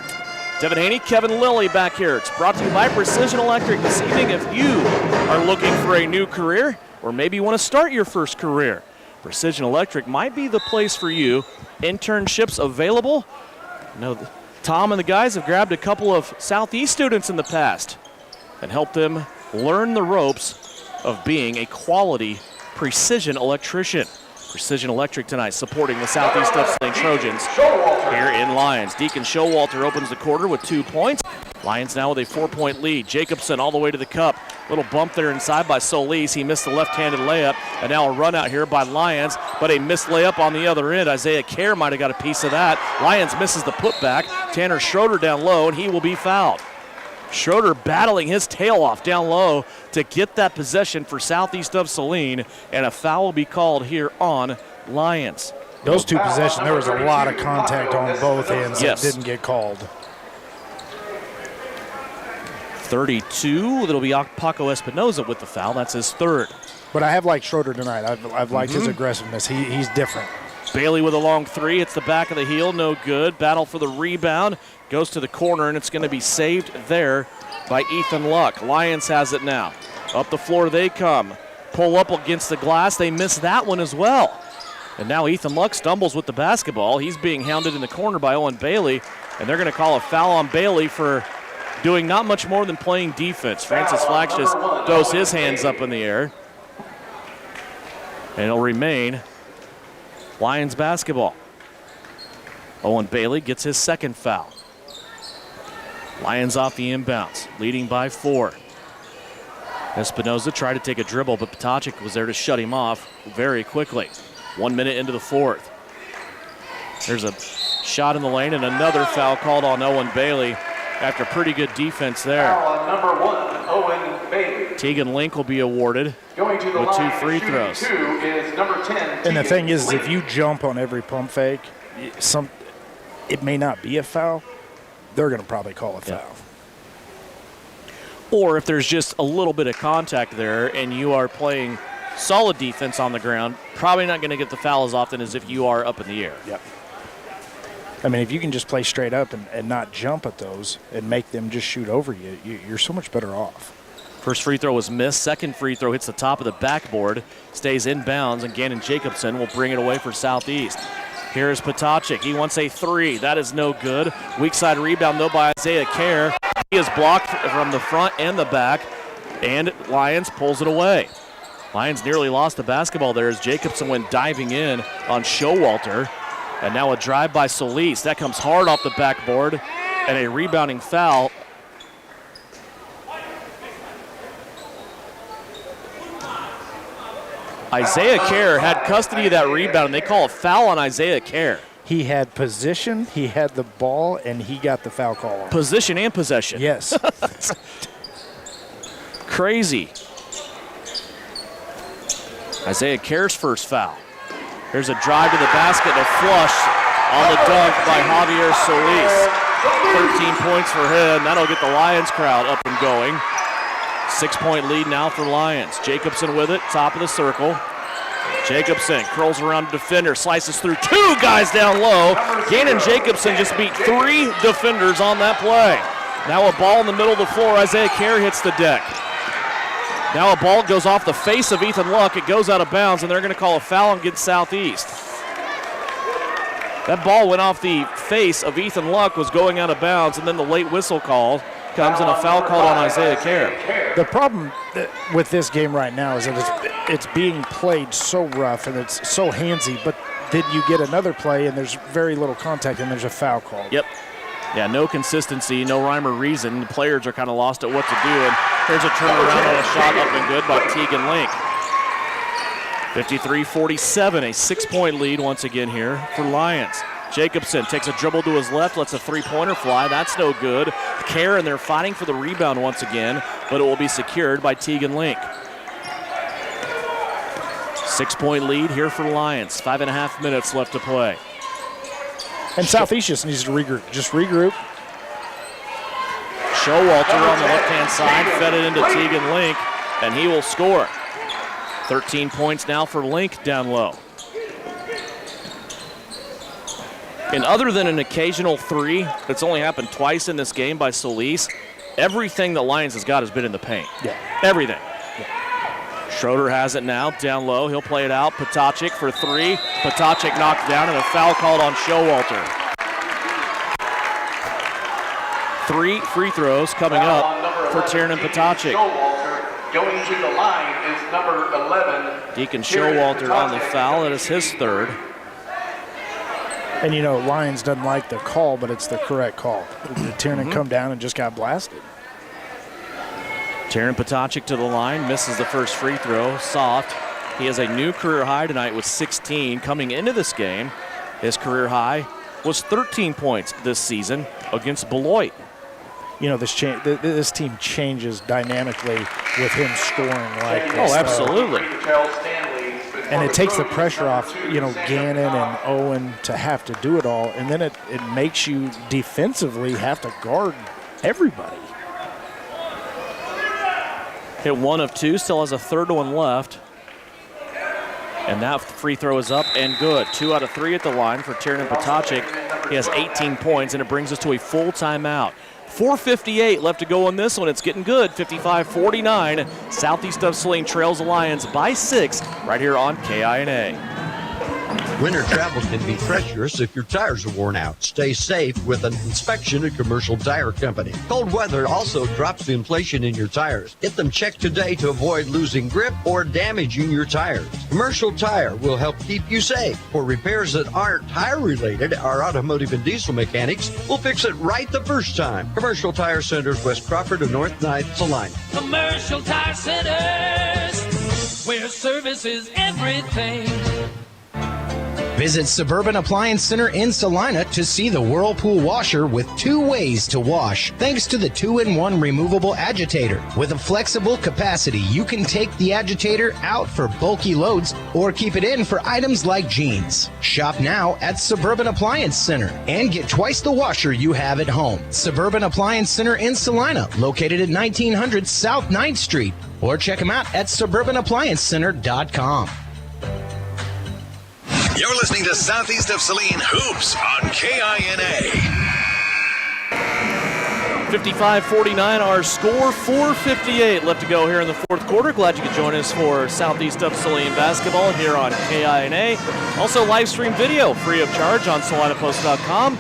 Devin Haney, Kevin Lilly back here. It's brought to you by Precision Electric this evening. If you are looking for a new career or maybe you want to start your first career, Precision Electric might be the place for you. Internships available. No, Tom and the guys have grabbed a couple of Southeast students in the past and helped them learn the ropes of being a quality precision electrician. Precision Electric tonight supporting the Southeast of Saline Trojans here in Lyons. Deacon Showalter opens the quarter with 2 points. Lyons now with a 4-point lead. Jacobson all the way to the cup. Little bump there inside by Solis. He missed the left-handed layup. And now a run out here by Lyons, but a missed layup on the other end. Isaiah Care might have got a piece of that. Lyons misses the putback. Tanner Schroeder down low, and he will be fouled. Schroeder battling his tail off down low to get that possession for Southeast of Saline, and a foul will be called here on Lyons. Those two possessions, there was a lot of contact on both ends Yes. that didn't get called. 32, that'll be Paco Espinoza with the foul. That's his third. But I have liked Schroeder tonight. I've liked his aggressiveness. He's different. Bailey with a long three. It's the back of the heel. No good. Battle for the rebound. Goes to the corner, and it's going to be saved there by Ethan Luck. Lyons has it now. Up the floor they come. Pull up against the glass. They miss that one as well. And now Ethan Luck stumbles with the basketball. He's being hounded in the corner by Owen Bailey, and they're going to call a foul on Bailey for doing not much more than playing defense. Francis Flax just throws his hands up in the air. And it'll remain Lions basketball. Owen Bailey gets his second foul. Lions off the inbounds, leading by 4. Espinoza tried to take a dribble, but Ptacek was there to shut him off very quickly. 1 minute into the fourth. There's a shot in the lane and another foul called on Owen Bailey after pretty good defense there. Foul on number 1, Owen Bailey. Tegan Link will be awarded Going to the with line, 2 free throws. 2 is number 10. And the thing is, Link. if you jump on every pump fake, it may not be a foul. They're going to probably call a foul. Or if there's just a little bit of contact there and you are playing solid defense on the ground, probably not going to get the foul as often as if you are up in the air. Yep. I mean, if you can just play straight up and not jump at those and make them just shoot over you, you're so much better off. First free throw was missed. Second free throw hits the top of the backboard, stays inbounds, and Gannon Jacobson will bring it away for Southeast. Here's Ptacek. He wants a 3. That is no good. Weak side rebound, though, by Isaiah Kerr. He is blocked from the front and the back, and Lyons pulls it away. Lyons nearly lost the basketball there as Jacobson went diving in on Showalter. And now a drive by Solis. That comes hard off the backboard, and a rebounding foul. Isaiah Kerr had custody of that rebound, and they call a foul on Isaiah Kerr. He had position, he had the ball, and he got the foul call on. Position and possession. Yes. Crazy. Isaiah Kerr's first foul. There's a drive to the basket and a flush on the dunk by Javier Solis. 13 points for him. That'll get the Lions crowd up and going. 6-point lead now for Lions. Jacobson with it, top of the circle. Jacobson curls around the defender, slices through 2 guys down low. Gannon Jacobson just beat 3 defenders on that play. Now a ball in the middle of the floor. Isaiah Kerr hits the deck. Now a ball goes off the face of Ethan Luck. It goes out of bounds, and they're going to call a foul against Southeast. That ball went off the face of Ethan Luck, was going out of bounds, and then the late whistle call comes and a foul called on Isaiah Kerr. The problem with this game right now is that it's being played so rough and it's so handsy, but then you get another play and there's very little contact and there's a foul call. Yep. Yeah, no consistency, no rhyme or reason. The players are kind of lost at what to do, and here's a turnaround and a shot up and good by Tegan Link. 53-47, a 6-point lead once again here for Lions. Jacobson takes a dribble to his left, lets a 3-pointer fly. That's no good. Kerr, and they're fighting for the rebound once again, but it will be secured by Tegan Link. 6-point lead here for Lions. 5.5 minutes left to play. And Southeast just needs to regroup. Showalter on the left-hand side, fed it into Tegan Link, and he will score. 13 points now for Link down low. And other than an occasional 3 that's only happened twice in this game by Solis, everything the Lions has got has been in the paint. Yeah. Everything. Yeah. Schroeder has it now, down low. He'll play it out. Ptacek for 3. Ptacek knocked down, and a foul called on Showalter. 3 free throws coming up for Tiernan Ptacek. Going to the line is number 11. Deacon Showalter on the foul. That is his third. And, you know, Lyons doesn't like the call, but it's the correct call. Tiernan come down and just got blasted. Tiernan Ptacek to the line, misses the first free throw. Soft. He has a new career high tonight with 16. Coming into this game, his career high was 13 points this season against Beloit. You know, this team changes dynamically with him scoring like this. Oh, absolutely. And it takes the pressure off, Gannon and Owen to have to do it all. And then it makes you defensively have to guard everybody. Hit 1 of 2, still has a third one left. And that free throw is up and good. 2 out of 3 at the line for Tiernan Potacek. He has 18 points, and it brings us to a full timeout. 4:58 left to go on this one. It's getting good. 55-49. Southeast of Saline trails the Lions by 6 right here on KINA. Winter travel can be treacherous if your tires are worn out. Stay safe with an inspection at Commercial Tire Company. Cold weather also drops the inflation in your tires. Get them checked today to avoid losing grip or damaging your tires. Commercial Tire will help keep you safe. For repairs that aren't tire-related, our automotive and diesel mechanics will fix it right the first time. Commercial Tire Centers, West Crawford and North 9th, Salina. Commercial Tire Centers, where service is everything. Visit Suburban Appliance Center in Salina to see the Whirlpool washer with 2 ways to wash, thanks to the 2-in-1 removable agitator. With a flexible capacity, you can take the agitator out for bulky loads or keep it in for items like jeans. Shop now at Suburban Appliance Center and get twice the washer you have at home. Suburban Appliance Center in Salina, located at 1900 South 9th Street, or check them out at suburbanappliancecenter.com. You're listening to Southeast of Saline Hoops on KINA. 55-49 our score. 4:58 left to go here in the fourth quarter. Glad you could join us for Southeast of Saline basketball here on KINA. Also live stream video free of charge on SalinaPost.com.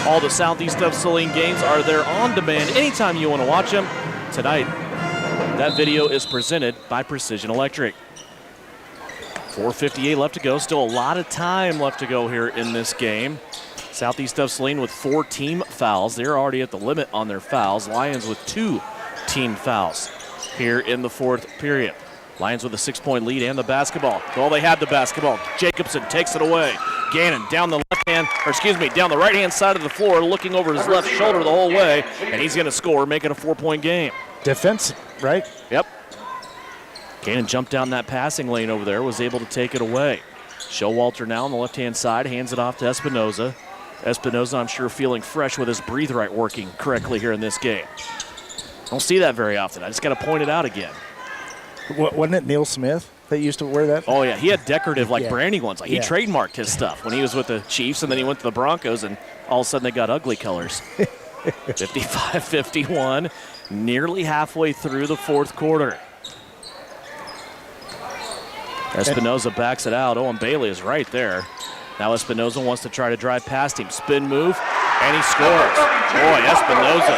All the Southeast of Saline games are there on demand anytime you want to watch them. Tonight, that video is presented by Precision Electric. 4:58 left to go. Still a lot of time left to go here in this game. Southeast of Saline with 4 team fouls. They're already at the limit on their fouls. Lions with 2 team fouls here in the fourth period. Lions with a 6-point lead and the basketball. Well, they had the basketball. Jacobson takes it away. Gannon down the down the right-hand side of the floor, looking over his left shoulder the whole way, and he's going to score, make it a 4-point game. Defense, right? Yep. Gannon jumped down that passing lane over there, was able to take it away. Showalter now on the left-hand side, hands it off to Espinoza. Espinoza, I'm sure, feeling fresh with his breathe right working correctly here in this game. Don't see that very often. I just got to point it out again. Wasn't it Neil Smith that used to wear that? Oh, yeah. He had decorative, branding ones. He trademarked his stuff when he was with the Chiefs, and then he went to the Broncos, and all of a sudden they got ugly colors. 55-51, nearly halfway through the fourth quarter. Espinoza backs it out. Owen Bailey is right there. Now Espinoza wants to try to drive past him. Spin move, and he scores. Boy, Espinoza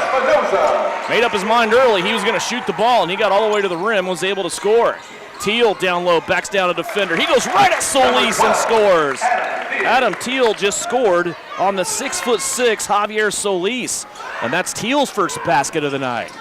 made up his mind early. He was going to shoot the ball, and he got all the way to the rim, was able to score. Teal down low, backs down a defender. He goes right at Solis and scores. Adam Teal just scored on the 6'6" Javier Solis, and that's Teal's first basket of the night.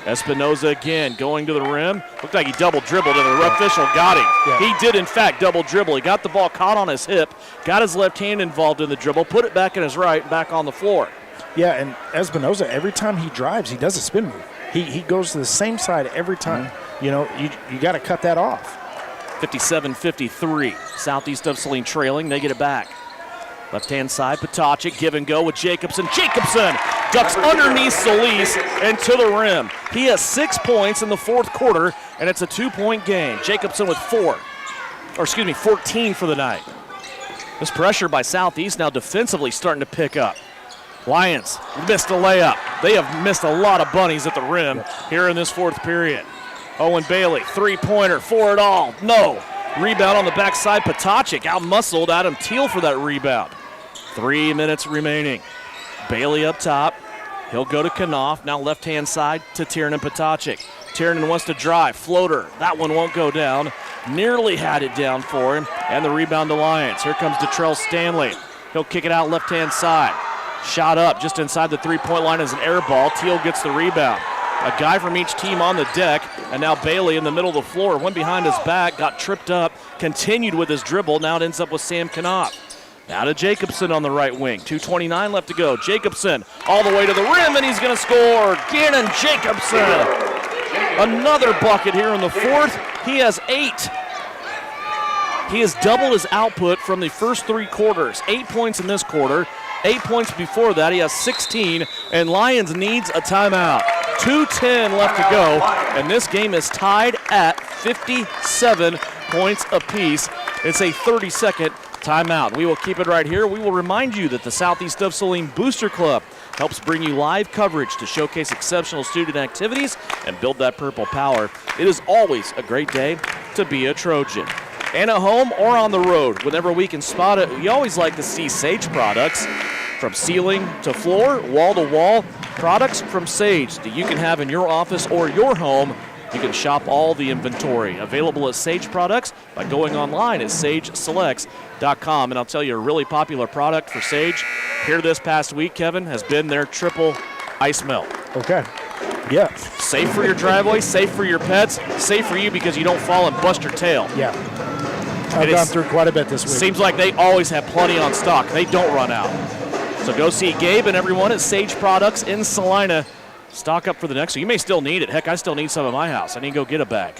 Espinoza again going to the rim. Looked like he double dribbled, and the official got him. Yeah. He did, in fact, double dribble. He got the ball caught on his hip, got his left hand involved in the dribble, put it back in his right, back on the floor. Yeah, and Espinoza, every time he drives, he does a spin move. He goes to the same side every time. Mm-hmm. You know, you got to cut that off. 57-53. Southeast of Saline trailing. They get it back. Left-hand side, Potacek, give and go with Jacobson. Jacobson ducks underneath Solis and to the rim. He has 6 points in the fourth quarter, and it's a 2-point game. Jacobson with 14 for the night. This pressure by Southeast now defensively starting to pick up. Lyons missed a layup. They have missed a lot of bunnies at the rim here in this fourth period. Owen Bailey, three-pointer, for it all. No. Rebound on the backside. Potacek out-muscled Adam Teal for that rebound. 3 minutes remaining. Bailey up top. He'll go to Knopf. Now left-hand side to Tiernan Potacek. Tiernan wants to drive. Floater. That one won't go down. Nearly had it down for him. And the rebound to Lyons. Here comes Detrell Stanley. He'll kick it out left-hand side. Shot up just inside the three-point line as an air ball. Teal gets the rebound. A guy from each team on the deck, and now Bailey in the middle of the floor. Went behind his back, got tripped up, continued with his dribble. Now it ends up with Sam Knopf. Now to Jacobson on the right wing. 2:29 left to go. Jacobson all the way to the rim, and he's going to score. Gannon Jacobson. Another bucket here in the fourth. He has 8. He has doubled his output from the first 3 quarters. 8 points in this quarter, 8 points before that. He has 16, and Lyons needs a timeout. 2:10 left to go, and this game is tied at 57 points apiece. It's a 30-second timeout. We will keep it right here. We will remind you that the Southeast of Saline Booster Club helps bring you live coverage to showcase exceptional student activities and build that purple power. It is always a great day to be a Trojan. And at home or on the road, whenever we can spot it, we always like to see Sage products. From ceiling to floor, wall to wall, products from Sage that you can have in your office or your home. You can shop all the inventory available at Sage Products by going online at sageselects.com. And I'll tell you, a really popular product for Sage here this past week, Kevin, has been their triple ice melt. Okay. Yeah. Safe for your driveway, safe for your pets, safe for you because you don't fall and bust your tail. Yeah. I've gone through quite a bit this week. Seems like they always have plenty on stock. They don't run out. So go see Gabe and everyone at Sage Products in Salina. Stock up for the next one. You may still need it. Heck, I still need some at my house. I need to go get a bag.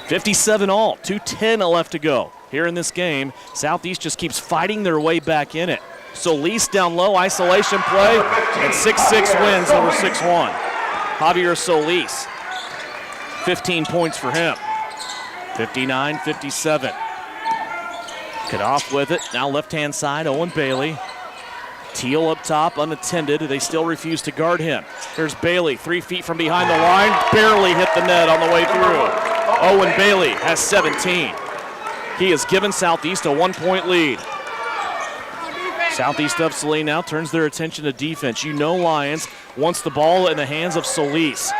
57 all, 2:10 left to go. Here in this game, Southeast just keeps fighting their way back in it. Solis down low, isolation play, and 6-6 wins over 6-1. Javier Solis, 15 points for him. 59-57. Cut off with it. Now left-hand side, Owen Bailey. Teal up top, unattended. They still refuse to guard him. Here's Bailey, 3 feet from behind the line. Barely hit the net on the way through. Owen Bailey has 17. He has given Southeast a 1-point lead. Southeast of Saline now turns their attention to defense. You know Lyons wants the ball in the hands of Solis.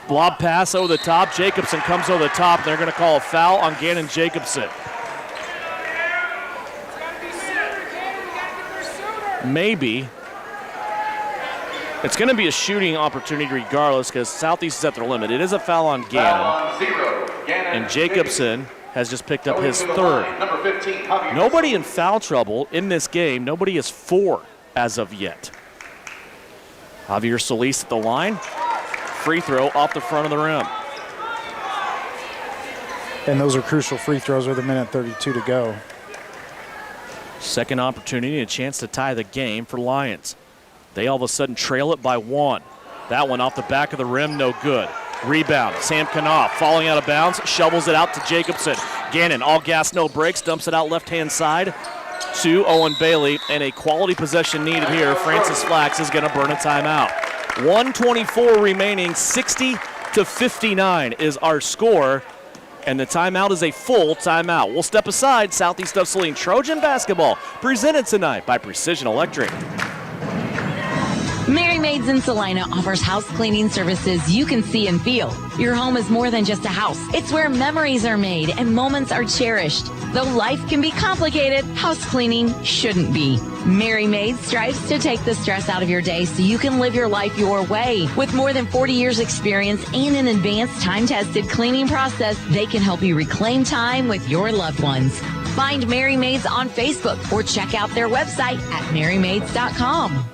Blob pass over the top. Jacobson comes over the top. They're going to call a foul on Gannon Jacobson. Maybe. It's going to be a shooting opportunity regardless because Southeast is at their limit. It is a foul on Gannon. And Jacobson has just picked up his 3rd. Nobody in foul trouble in this game. Nobody is 4 as of yet. Javier Solis at the line. Free throw off the front of the rim. And those are crucial free throws with 1:32 to go. Second opportunity, a chance to tie the game for Lyons. They all of a sudden trail it by 1. That one off the back of the rim, no good. Rebound, Sam Knopf falling out of bounds, shovels it out to Jacobson. Gannon, all gas, no brakes, dumps it out left-hand side to Owen Bailey, and a quality possession needed here. Francis Flax is going to burn a timeout. 1:24 remaining, 60-59 is our score, and the timeout is a full timeout. We'll step aside. Southeast of Saline Trojan Basketball, presented tonight by Precision Electric. Mary Maids in Salina offers house cleaning services you can see and feel. Your home is more than just a house. It's where memories are made and moments are cherished. Though life can be complicated, house cleaning shouldn't be. Mary Maids strives to take the stress out of your day so you can live your life your way. With more than 40 years experience and an advanced time-tested cleaning process, they can help you reclaim time with your loved ones. Find Mary Maids on Facebook or check out their website at marymaids.com.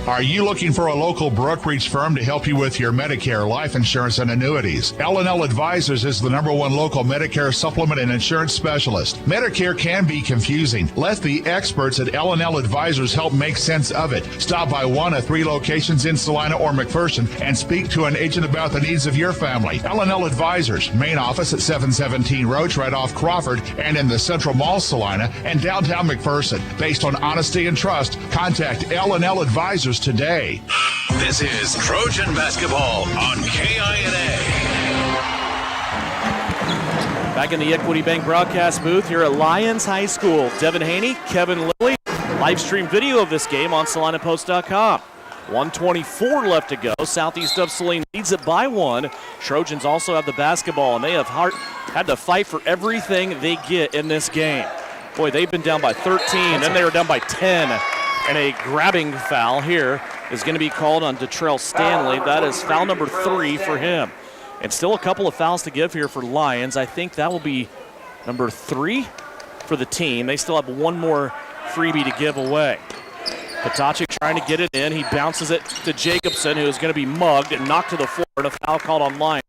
Are you looking for a local brokerage firm to help you with your Medicare, life insurance, and annuities? L&L Advisors is the #1 local Medicare supplement and insurance specialist. Medicare can be confusing. Let the experts at L&L Advisors help make sense of it. Stop by one of 3 locations in Salina or McPherson and speak to an agent about the needs of your family. L&L Advisors, main office at 717 Roach, right off Crawford, and in the Central Mall, Salina, and downtown McPherson. Based on honesty and trust, contact L&L Advisors today. This is Trojan Basketball on KINA. Back in the Equity Bank broadcast booth here at Lyons High School. Devin Haney, Kevin Lilly. Live stream video of this game on SalinaPost.com. 1:24 left to go. Southeast of Saline leads it by 1. Trojans also have the basketball, and they have had to fight for everything they get in this game. Boy, they've been down by 13, then they were down by 10. And a grabbing foul here is going to be called on Detrell Stanley. That is foul number 3 for him. And still a couple of fouls to give here for Lyons. I think that will be number 3 for the team. They still have one more freebie to give away. Patacic trying to get it in. He bounces it to Jacobson, who is going to be mugged and knocked to the floor, and a foul called on Lyons.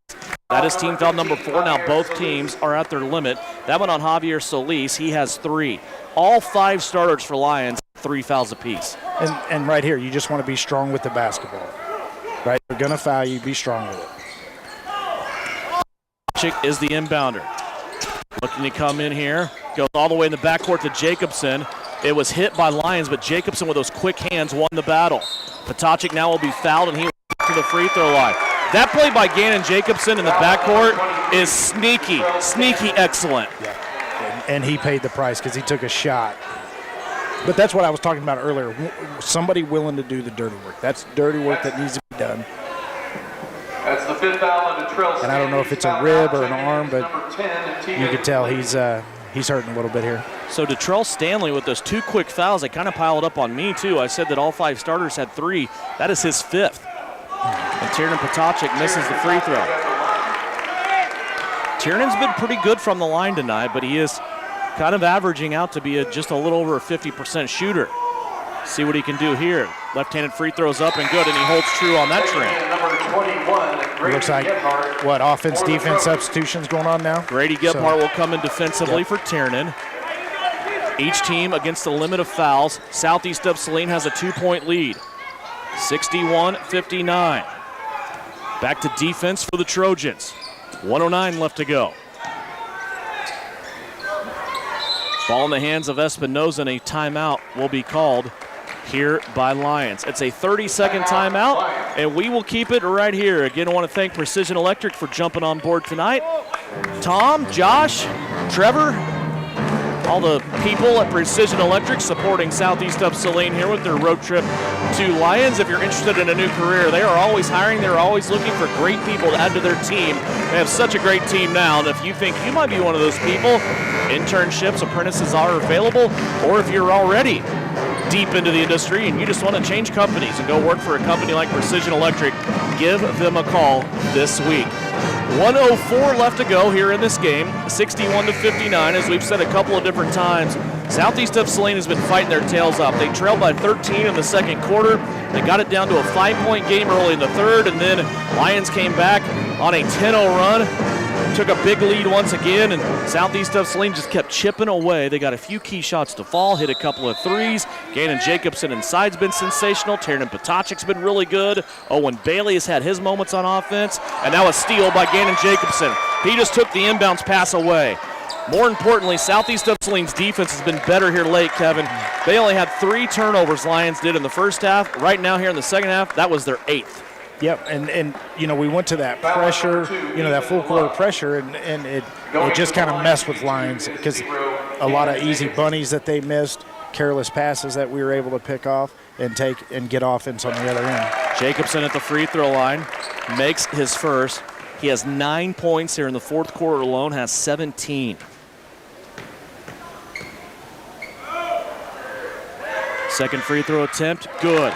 That is team foul number 4. Now both teams are at their limit. That one on Javier Solis. He has 3. All 5 starters for Lyons, 3 fouls apiece. And right here, you just want to be strong with the basketball. Right? They're going to foul you. Be strong with it. Chick is the inbounder. Looking to come in here. Goes all the way in the backcourt to Jacobson. It was hit by Lyons, but Jacobson with those quick hands won the battle. Potocik now will be fouled, and he will to the free throw line. That play by Gannon Jacobson in the backcourt is sneaky excellent. Yeah. And he paid the price because he took a shot. But that's what I was talking about earlier. Somebody willing to do the dirty work. That's dirty work that needs to be done. That's the 5th foul on Detrell. And I don't know if it's a rib or an arm, but you can tell he's hurting a little bit here. So Detrell Stanley with those 2 quick fouls, they kind of piled up on me too. I said that all 5 starters had 3. That is his 5th. And Tiernan Potocik misses the free throw. Tiernan's been pretty good from the line tonight, but he is kind of averaging out to be just a little over a 50% shooter. See what he can do here. Left-handed free throws up and good, and he holds true on that trend. It looks like, what, offense-defense substitutions going on now? Grady Gebhardt will come in defensively for Tiernan. Each team against the limit of fouls. Southeast of Saline has a 2-point lead. 61-59. Back to defense for the Trojans. 1:09 left to go. Ball in the hands of Espinoza, and a timeout will be called here by Lyons. It's a 30-second timeout, and we will keep it right here. Again, I want to thank Precision Electric for jumping on board tonight. Tom, Josh, Trevor, all the people at Precision Electric supporting Southeast of Saline here with their road trip to Lyons. If you're interested in a new career, they are always hiring. They're always looking for great people to add to their team. They have such a great team now, and if you think you might be one of those people, internships, apprentices are available, or if you're already deep into the industry and you just want to change companies and go work for a company like Precision Electric, give them a call this week. 1:04 left to go here in this game, 61-59. As we've said a couple of different times, Southeast of Saline has been fighting their tails off. They trailed by 13 in the second quarter. They got it down to a 5-point game early in the third, and then Lyons came back on a 10-0 run. Took a big lead once again, and Southeast of Saline just kept chipping away. They got a few key shots to fall, hit a couple of threes. Gannon Jacobson inside's been sensational. Tiernan Potocik's been really good. Owen Bailey has had his moments on offense. And now a steal by Gannon Jacobson. He just took the inbounds pass away. More importantly, Southeast of Saline's defense has been better here late, Kevin. They only had 3 turnovers, Lyons did in the first half. Right now here in the second half, that was their 8th. Yep, and you know, we went to that pressure, you know, that full court pressure, and it just kind of messed with Lyons because a lot of easy bunnies that they missed, careless passes that we were able to pick off and take and get offense on the other end. Jacobson at the free throw line makes his first. He has 9 points here in the fourth quarter alone, has 17. Second free throw attempt, good.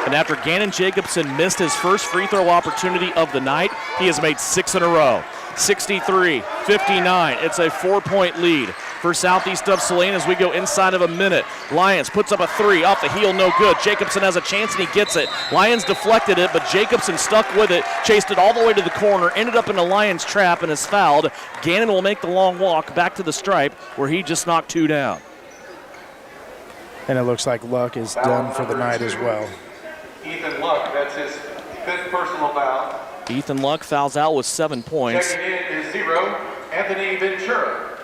And after Gannon Jacobson missed his first free throw opportunity of the night, he has made 6 in a row. 63-59. It's a 4-point lead for Southeast of Saline as we go inside of a minute. Lyons puts up a 3 off the heel, no good. Jacobson has a chance and he gets it. Lyons deflected it, but Jacobson stuck with it, chased it all the way to the corner, ended up in a Lyons trap and is fouled. Gannon will make the long walk back to the stripe where he just knocked 2 down. And it looks like Luck is done for the night as well. Ethan Luck, that's his 5th personal foul. Ethan Luck fouls out with 7 points. Second in is 0, Anthony Ventura.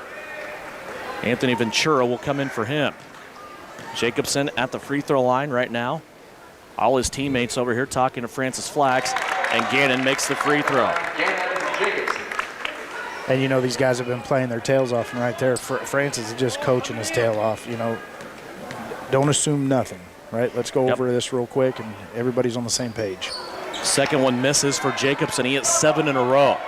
Anthony Ventura will come in for him. Jacobson at the free throw line right now. All his teammates over here talking to Francis Flax, and Gannon makes the free throw. Gannon Jacobson. And you know, these guys have been playing their tails off, and right there, Francis is just coaching his tail off. You know, don't assume nothing. Right, let's go over this real quick, and everybody's on the same page. Second one misses for Jacobson. He hit 7 in a row.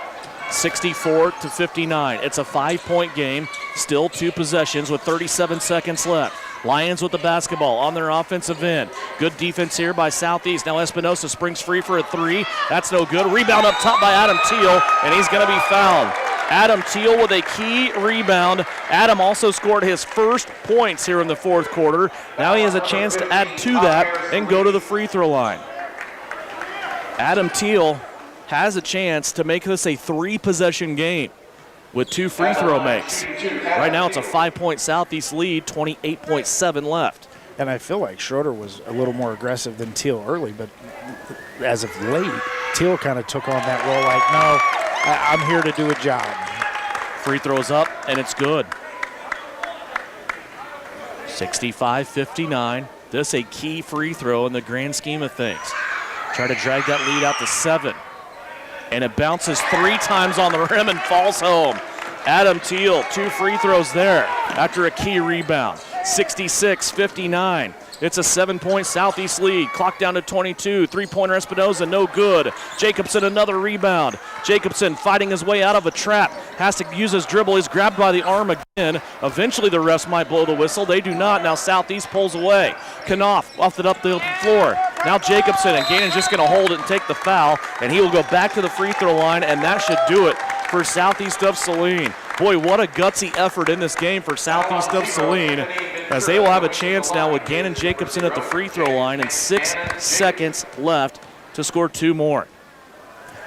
64-59. It's a 5-point game. Still 2 possessions with 37 seconds left. Lyons with the basketball on their offensive end. Good defense here by Southeast. Now Espinoza springs free for a 3. That's no good. Rebound up top by Adam Teal, and he's going to be fouled. Adam Teal with a key rebound. Adam also scored his first points here in the fourth quarter. Now he has a chance to add to that and go to the free throw line. Adam Teal has a chance to make this a 3-possession game with 2 free throw makes. Right now it's a 5-point Southeast lead, 28.7 left. And I feel like Schroeder was a little more aggressive than Teal early, but as of late, Teal kind of took on that role like, no, I'm here to do a job. Free throws up, and it's good. 65-59. This a key free throw in the grand scheme of things. Try to drag that lead out to 7. And it bounces 3 times on the rim and falls home. Adam Teal, 2 free throws there after a key rebound. 66-59. It's a 7-point Southeast lead. Clock down to 22. 3-pointer Espinoza, no good. Jacobson, another rebound. Jacobson fighting his way out of a trap. Has to use his dribble. He's grabbed by the arm again. Eventually the refs might blow the whistle. They do not. Now Southeast pulls away. Knopf off it up the floor. Now Jacobson, and Gannon's just going to hold it and take the foul, and he will go back to the free throw line, and that should do it for Southeast of Saline. Boy, what a gutsy effort in this game for Southeast of Saline, as they will have a chance now with Gannon Jacobson at the free throw line and 6 seconds left to score 2 more.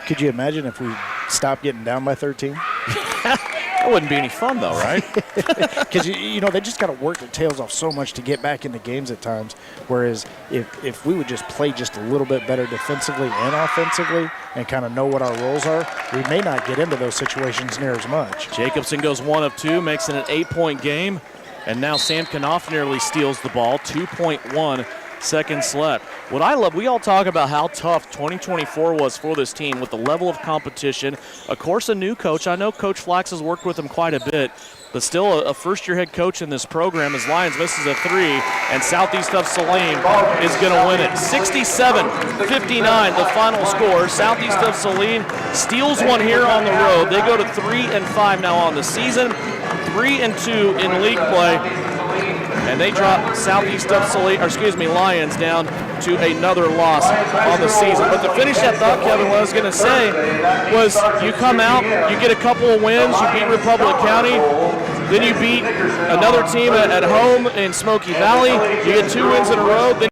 Could you imagine if we stopped getting down by 13? That wouldn't be any fun, though, right? Because, you know, they just got to work their tails off so much to get back into games at times, whereas if we would just play just a little bit better defensively and offensively and kind of know what our roles are, we may not get into those situations near as much. Jacobson goes 1 of 2, makes it an 8-point game, and now Sam Knopf nearly steals the ball, 2.1 seconds left. What I love, we all talk about how tough 2024 was for this team with the level of competition. Of course, a new coach. I know Coach Flax has worked with him quite a bit, but still a first-year head coach in this program as Lyons misses a 3, and Southeast of Saline is going to win it. 67-59, the final score. Southeast of Saline steals one here on the road. They go to 3-5 now on the season, 3-2 in league play. And they drop Southeast of Saline, Lyons down to another loss on the season. But to finish that thought, Kevin, what I was going to say was you come out, you get a couple of wins, you beat Republic County, then you beat another team at home in Smoky Valley, you get 2 wins in a row, then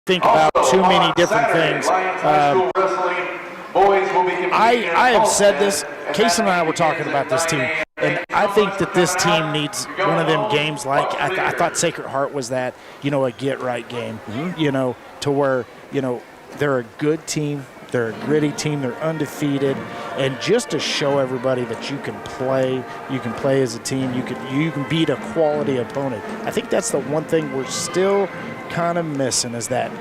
think about too many different things. I have said this. Casey and I were talking about this team, and I think that this team needs one of them games like I thought Sacred Heart was that, you know, a get-right game, you know, to where, you know, they're a good team, they're a gritty team, they're undefeated, and just to show everybody that you can play as a team, you can beat a quality opponent. I think that's the one thing we're still kind of missing is that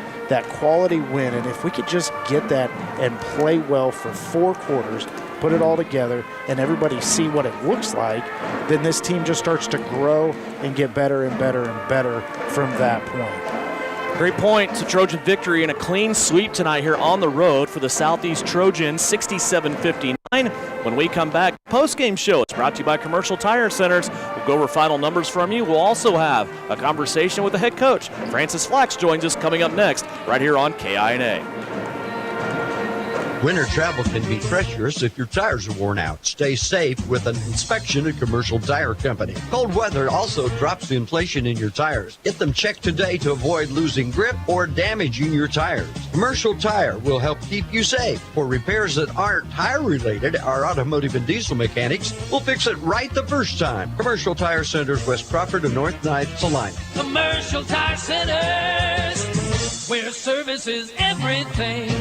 quality win. And if we could just get that and play well for 4 quarters, put it all together, and everybody see what it looks like, then this team just starts to grow and get better and better and better from that point. Great point to Trojan victory and a clean sweep tonight here on the road for the Southeast Trojans, 67-59. When we come back, post-game show. It's brought to you by Commercial Tire Centers. We'll go over final numbers from you. We'll also have a conversation with the head coach. Francis Flax joins us coming up next right here on KINA. Winter travel can be treacherous if your tires are worn out. Stay safe with an inspection at Commercial Tire Company. Cold weather also drops the inflation in your tires. Get them checked today to avoid losing grip or damaging your tires. Commercial Tire will help keep you safe. For repairs that aren't tire-related, our automotive and diesel mechanics will fix it right the first time. Commercial Tire Centers, West Crawford and North Ninth, Salina. Commercial Tire Centers, where service is everything.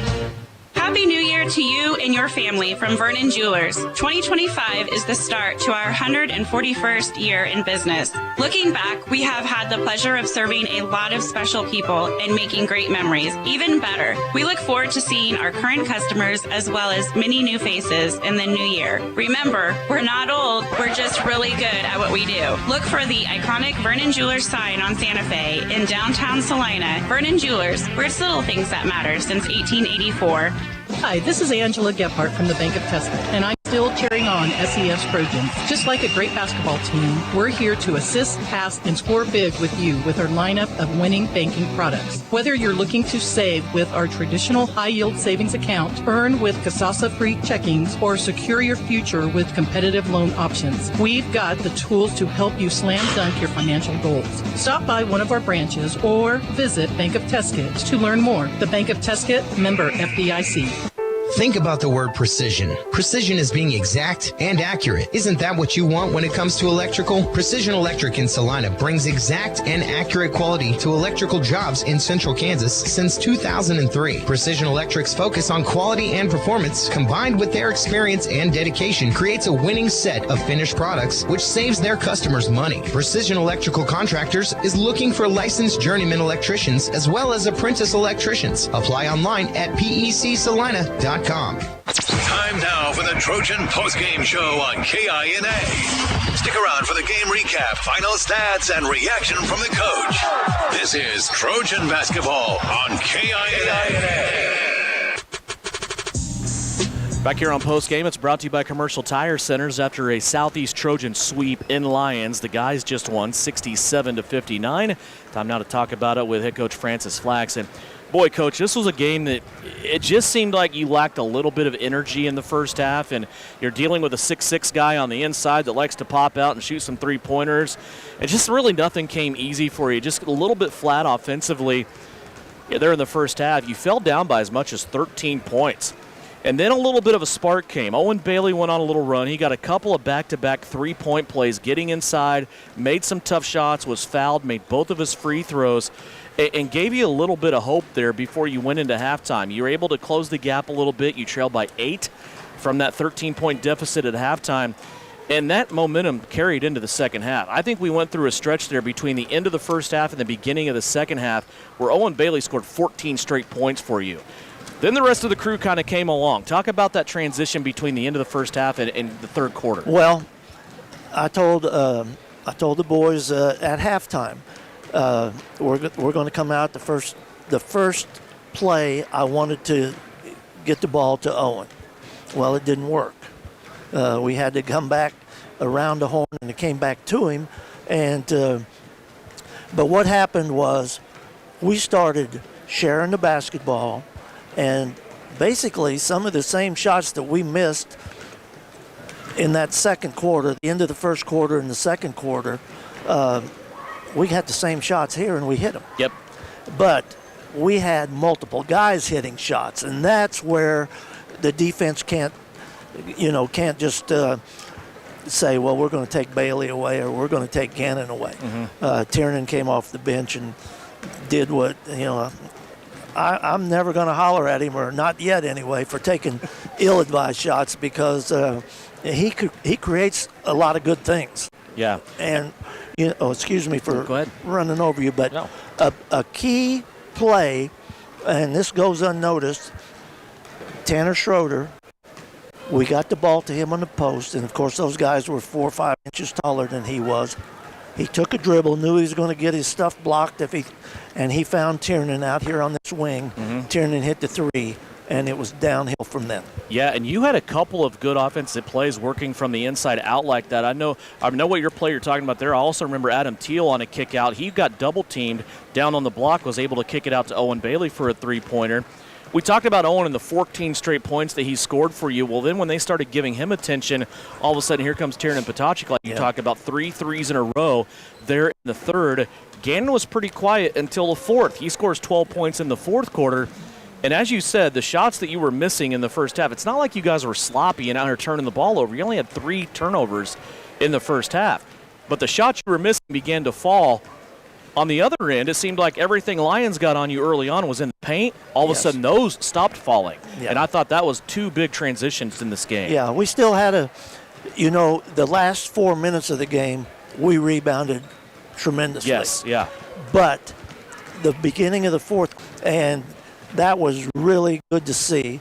Happy New Year to you and your family from Vernon Jewelers. 2025 is the start to our 141st year in business. Looking back, we have had the pleasure of serving a lot of special people and making great memories. Even better, we look forward to seeing our current customers as well as many new faces in the new year. Remember, we're not old, we're just really good at what we do. Look for the iconic Vernon Jewelers sign on Santa Fe in downtown Salina. Vernon Jewelers, where it's little things that matter since 1884. Hi, this is Angela Gephardt from the Bank of Tustin, and I'm Still cheering on SES Trojans. Just like a great basketball team, we're here to assist, pass, and score big with you with our lineup of winning banking products. Whether you're looking to save with our traditional high-yield savings account, earn with Kasasa-free checkings, or secure your future with competitive loan options, we've got the tools to help you slam dunk your financial goals. Stop by one of our branches or visit Bank of Tuskegee to learn more. The Bank of Tuskegee, member FDIC. Think about the word precision. Precision is being exact and accurate. Isn't that what you want when it comes to electrical? Precision Electric in Salina brings exact and accurate quality to electrical jobs in central Kansas since 2003. Precision Electric's focus on quality and performance, combined with their experience and dedication, creates a winning set of finished products which saves their customers money. Precision Electrical Contractors is looking for licensed journeyman electricians as well as apprentice electricians. Apply online at pecsalina.com. Time now for the Trojan postgame show on KINA. Stick around for the game recap, final stats, and reaction from the coach. This is Trojan Basketball on KINA. Back here on postgame, it's brought to you by Commercial Tire Centers. After a Southeast Trojan sweep in Lyons, the guys just won 67-59. Time now to talk about it with head coach Francis Flax. And boy, Coach, this was a game that it just seemed like you lacked a little bit of energy in the first half, and you're dealing with a 6'6" guy on the inside that likes to pop out and shoot some three-pointers. And just really nothing came easy for you, just a little bit flat offensively. There in the first half, you fell down by as much as 13 points. And then a little bit of a spark came. Owen Bailey went on a little run. He got a couple of back-to-back three-point plays, getting inside, made some tough shots, was fouled, made both of his free throws, and gave you a little bit of hope there before you went into halftime. You were able to close the gap a little bit. You trailed by 8 from that 13-point deficit at halftime, and that momentum carried into the second half. I think we went through a stretch there between the end of the first half and the beginning of the second half where Owen Bailey scored 14 straight points for you. Then the rest of the crew kind of came along. Talk about that transition between the end of the first half and the third quarter. Well, I told the boys at halftime, we're going to come out the first play. I wanted to get the ball to Owen. Well, it didn't work. We had to come back around the horn, and it came back to him. But what happened was we started sharing the basketball. And basically, some of the same shots that we missed in that second quarter, the end of the first quarter and the second quarter, we had the same shots here and we hit them. Yep. But we had multiple guys hitting shots, and that's where the defense can't just say, well, we're going to take Bailey away or we're going to take Gannon away. Mm-hmm. Tiernan came off the bench and did what, I'm never going to holler at him, or not yet anyway, for taking ill-advised shots, because he creates a lot of good things. Yeah. And, excuse me for running over you, but no. A key play, and this goes unnoticed, Tanner Schroeder, we got the ball to him on the post, and, of course, those guys were 4 or 5 inches taller than he was. He took a dribble, knew he was going to get his stuff blocked and he found Tiernan out here on this wing. Mm-hmm. Tiernan hit the three, and it was downhill from then. Yeah, and you had a couple of good offensive plays working from the inside out like that. I know what your play you're talking about there. I also remember Adam Teal on a kick out. He got double teamed down on the block, was able to kick it out to Owen Bailey for a three-pointer. We talked about Owen and the 14 straight points that he scored for you. Well, then when they started giving him attention, all of a sudden here comes Tiernan Potocik, like you talked about, 3 threes in a row there in the third. Gannon was pretty quiet until the fourth. He scores 12 points in the fourth quarter. And as you said, the shots that you were missing in the first half, it's not like you guys were sloppy and out here turning the ball over. You only had 3 turnovers in the first half. But the shots you were missing began to fall. On the other end, it seemed like everything Lyons got on you early on was in the paint. All of a sudden, those stopped falling. Yeah. And I thought that was 2 big transitions in this game. Yeah, we still had the last 4 minutes of the game, we rebounded tremendously. Yes, yeah. But the beginning of the fourth, and that was really good to see.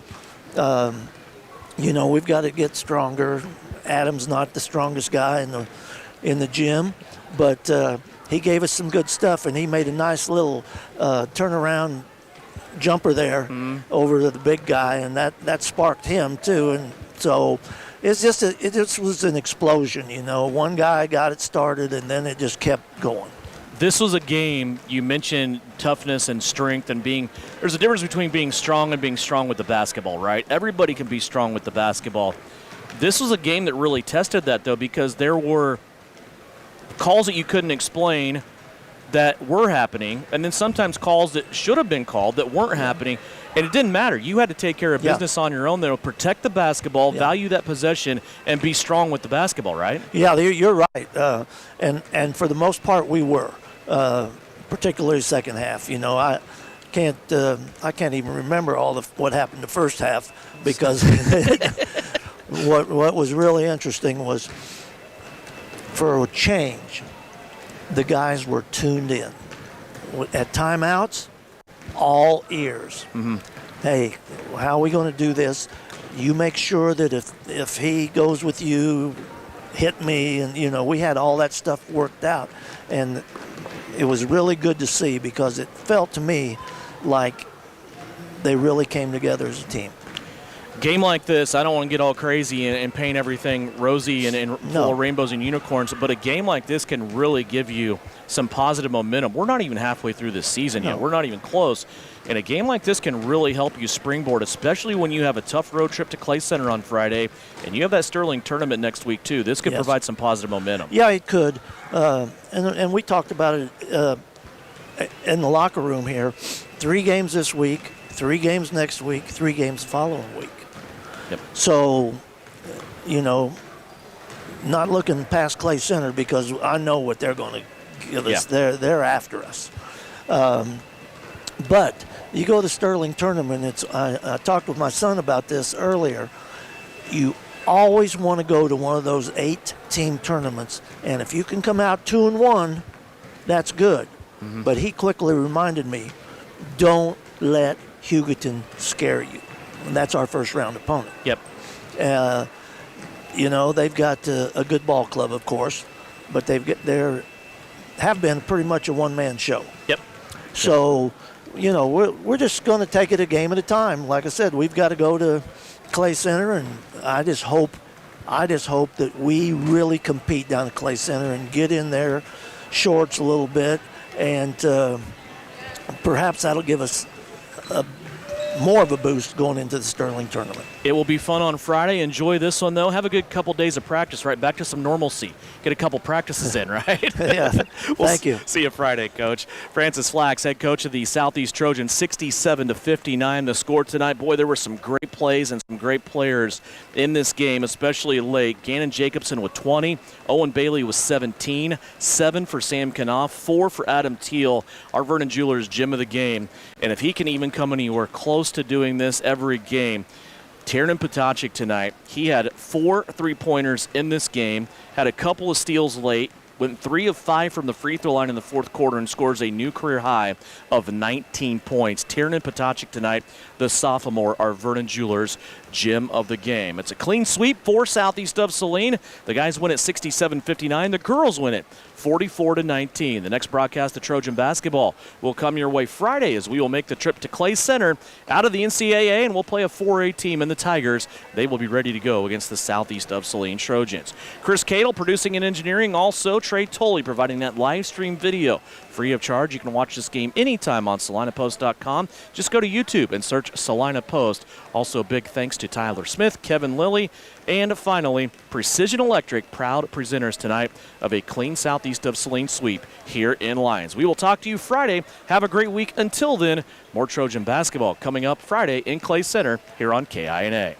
We've got to get stronger. Adam's not the strongest guy in the gym, but he gave us some good stuff, and he made a nice little turnaround jumper there over to the big guy, and that sparked him too. And so It's just it just was an explosion. One guy got it started, and then it just kept going. This was a game, you mentioned toughness and strength and there's a difference between being strong and being strong with the basketball, right? Everybody can be strong with the basketball. This was a game that really tested that, though, because there were calls that you couldn't explain that were happening, and then sometimes calls that should have been called that weren't happening, and it didn't matter. You had to take care of business on your own, though, protect the basketball, value that possession, and be strong with the basketball, right? Yeah, you're right. And for the most part, we were. Particularly second half. I can't even remember what happened the first half because what was really interesting was, for a change, the guys were tuned in. At timeouts, all ears. Mm-hmm. Hey, how are we going to do this? You make sure that if he goes with you, hit me, and we had all that stuff worked out, and it was really good to see because it felt to me like they really came together as a team. Game like this, I don't want to get all crazy and paint everything rosy and full of rainbows and unicorns, but a game like this can really give you some positive momentum. We're not even halfway through this season yet. We're not even close. And a game like this can really help you springboard, especially when you have a tough road trip to Clay Center on Friday, and you have that Sterling tournament next week, too. This could provide some positive momentum. Yeah, it could. And we talked about it in the locker room here. 3 games this week, 3 games next week, 3 games the following week. Yep. So, not looking past Clay Center because I know what they're going to give us. They're after us. But you go to the Sterling tournament. I talked with my son about this earlier. You always want to go to one of those 8-team tournaments, and if you can come out 2-1, that's good. Mm-hmm. But he quickly reminded me, don't let Hugoton scare you. And that's our first round opponent. Yep. They've got a good ball club, of course, but they have been pretty much a one-man show. Yep. So, we're just going to take it a game at a time. Like I said, we've got to go to Clay Center, and I just hope that we really compete down at Clay Center and get in their shorts a little bit, and perhaps that'll give us more of a boost going into the Sterling tournament. It will be fun on Friday. Enjoy this one, though. Have a good couple days of practice, right? Back to some normalcy. Get a couple practices in, right? Yeah. Thank you. See you Friday, Coach. Francis Flax, head coach of the Southeast Trojans, 67-59 the score tonight. Boy, there were some great plays and some great players in this game, especially late. Gannon Jacobson with 20. Owen Bailey with 17. 7 for Sam Knopf. 4 for Adam Teal, our Vernon Jewelers gem of the game. And if he can even come anywhere close to doing this every game, Tiernan Potacek tonight, he had 4 3-pointers in this game, had a couple of steals late, went 3 of 5 from the free throw line in the fourth quarter and scores a new career high of 19 points. Tiernan Potacek tonight, the sophomore, our Vernon Jewelers gem of the game. It's a clean sweep for Southeast of Saline. The guys win at 67-59. The girls win it 44-19. The next broadcast of Trojan Basketball will come your way Friday as we will make the trip to Clay Center out of the NCAA, and we'll play a 4A team in the Tigers. They will be ready to go against the Southeast of Saline Trojans. Chris Cadle producing and engineering. Also, Trey Tolley providing that live stream video free of charge. You can watch this game anytime on SalinaPost.com. Just go to YouTube and search Salina Post. Also, big thanks to Tyler Smith, Kevin Lilly, and finally, Precision Electric, proud presenters tonight of a clean Southeast of Saline sweep here in Lyons. We will talk to you Friday. Have a great week. Until then, more Trojan basketball coming up Friday in Clay Center here on KINA.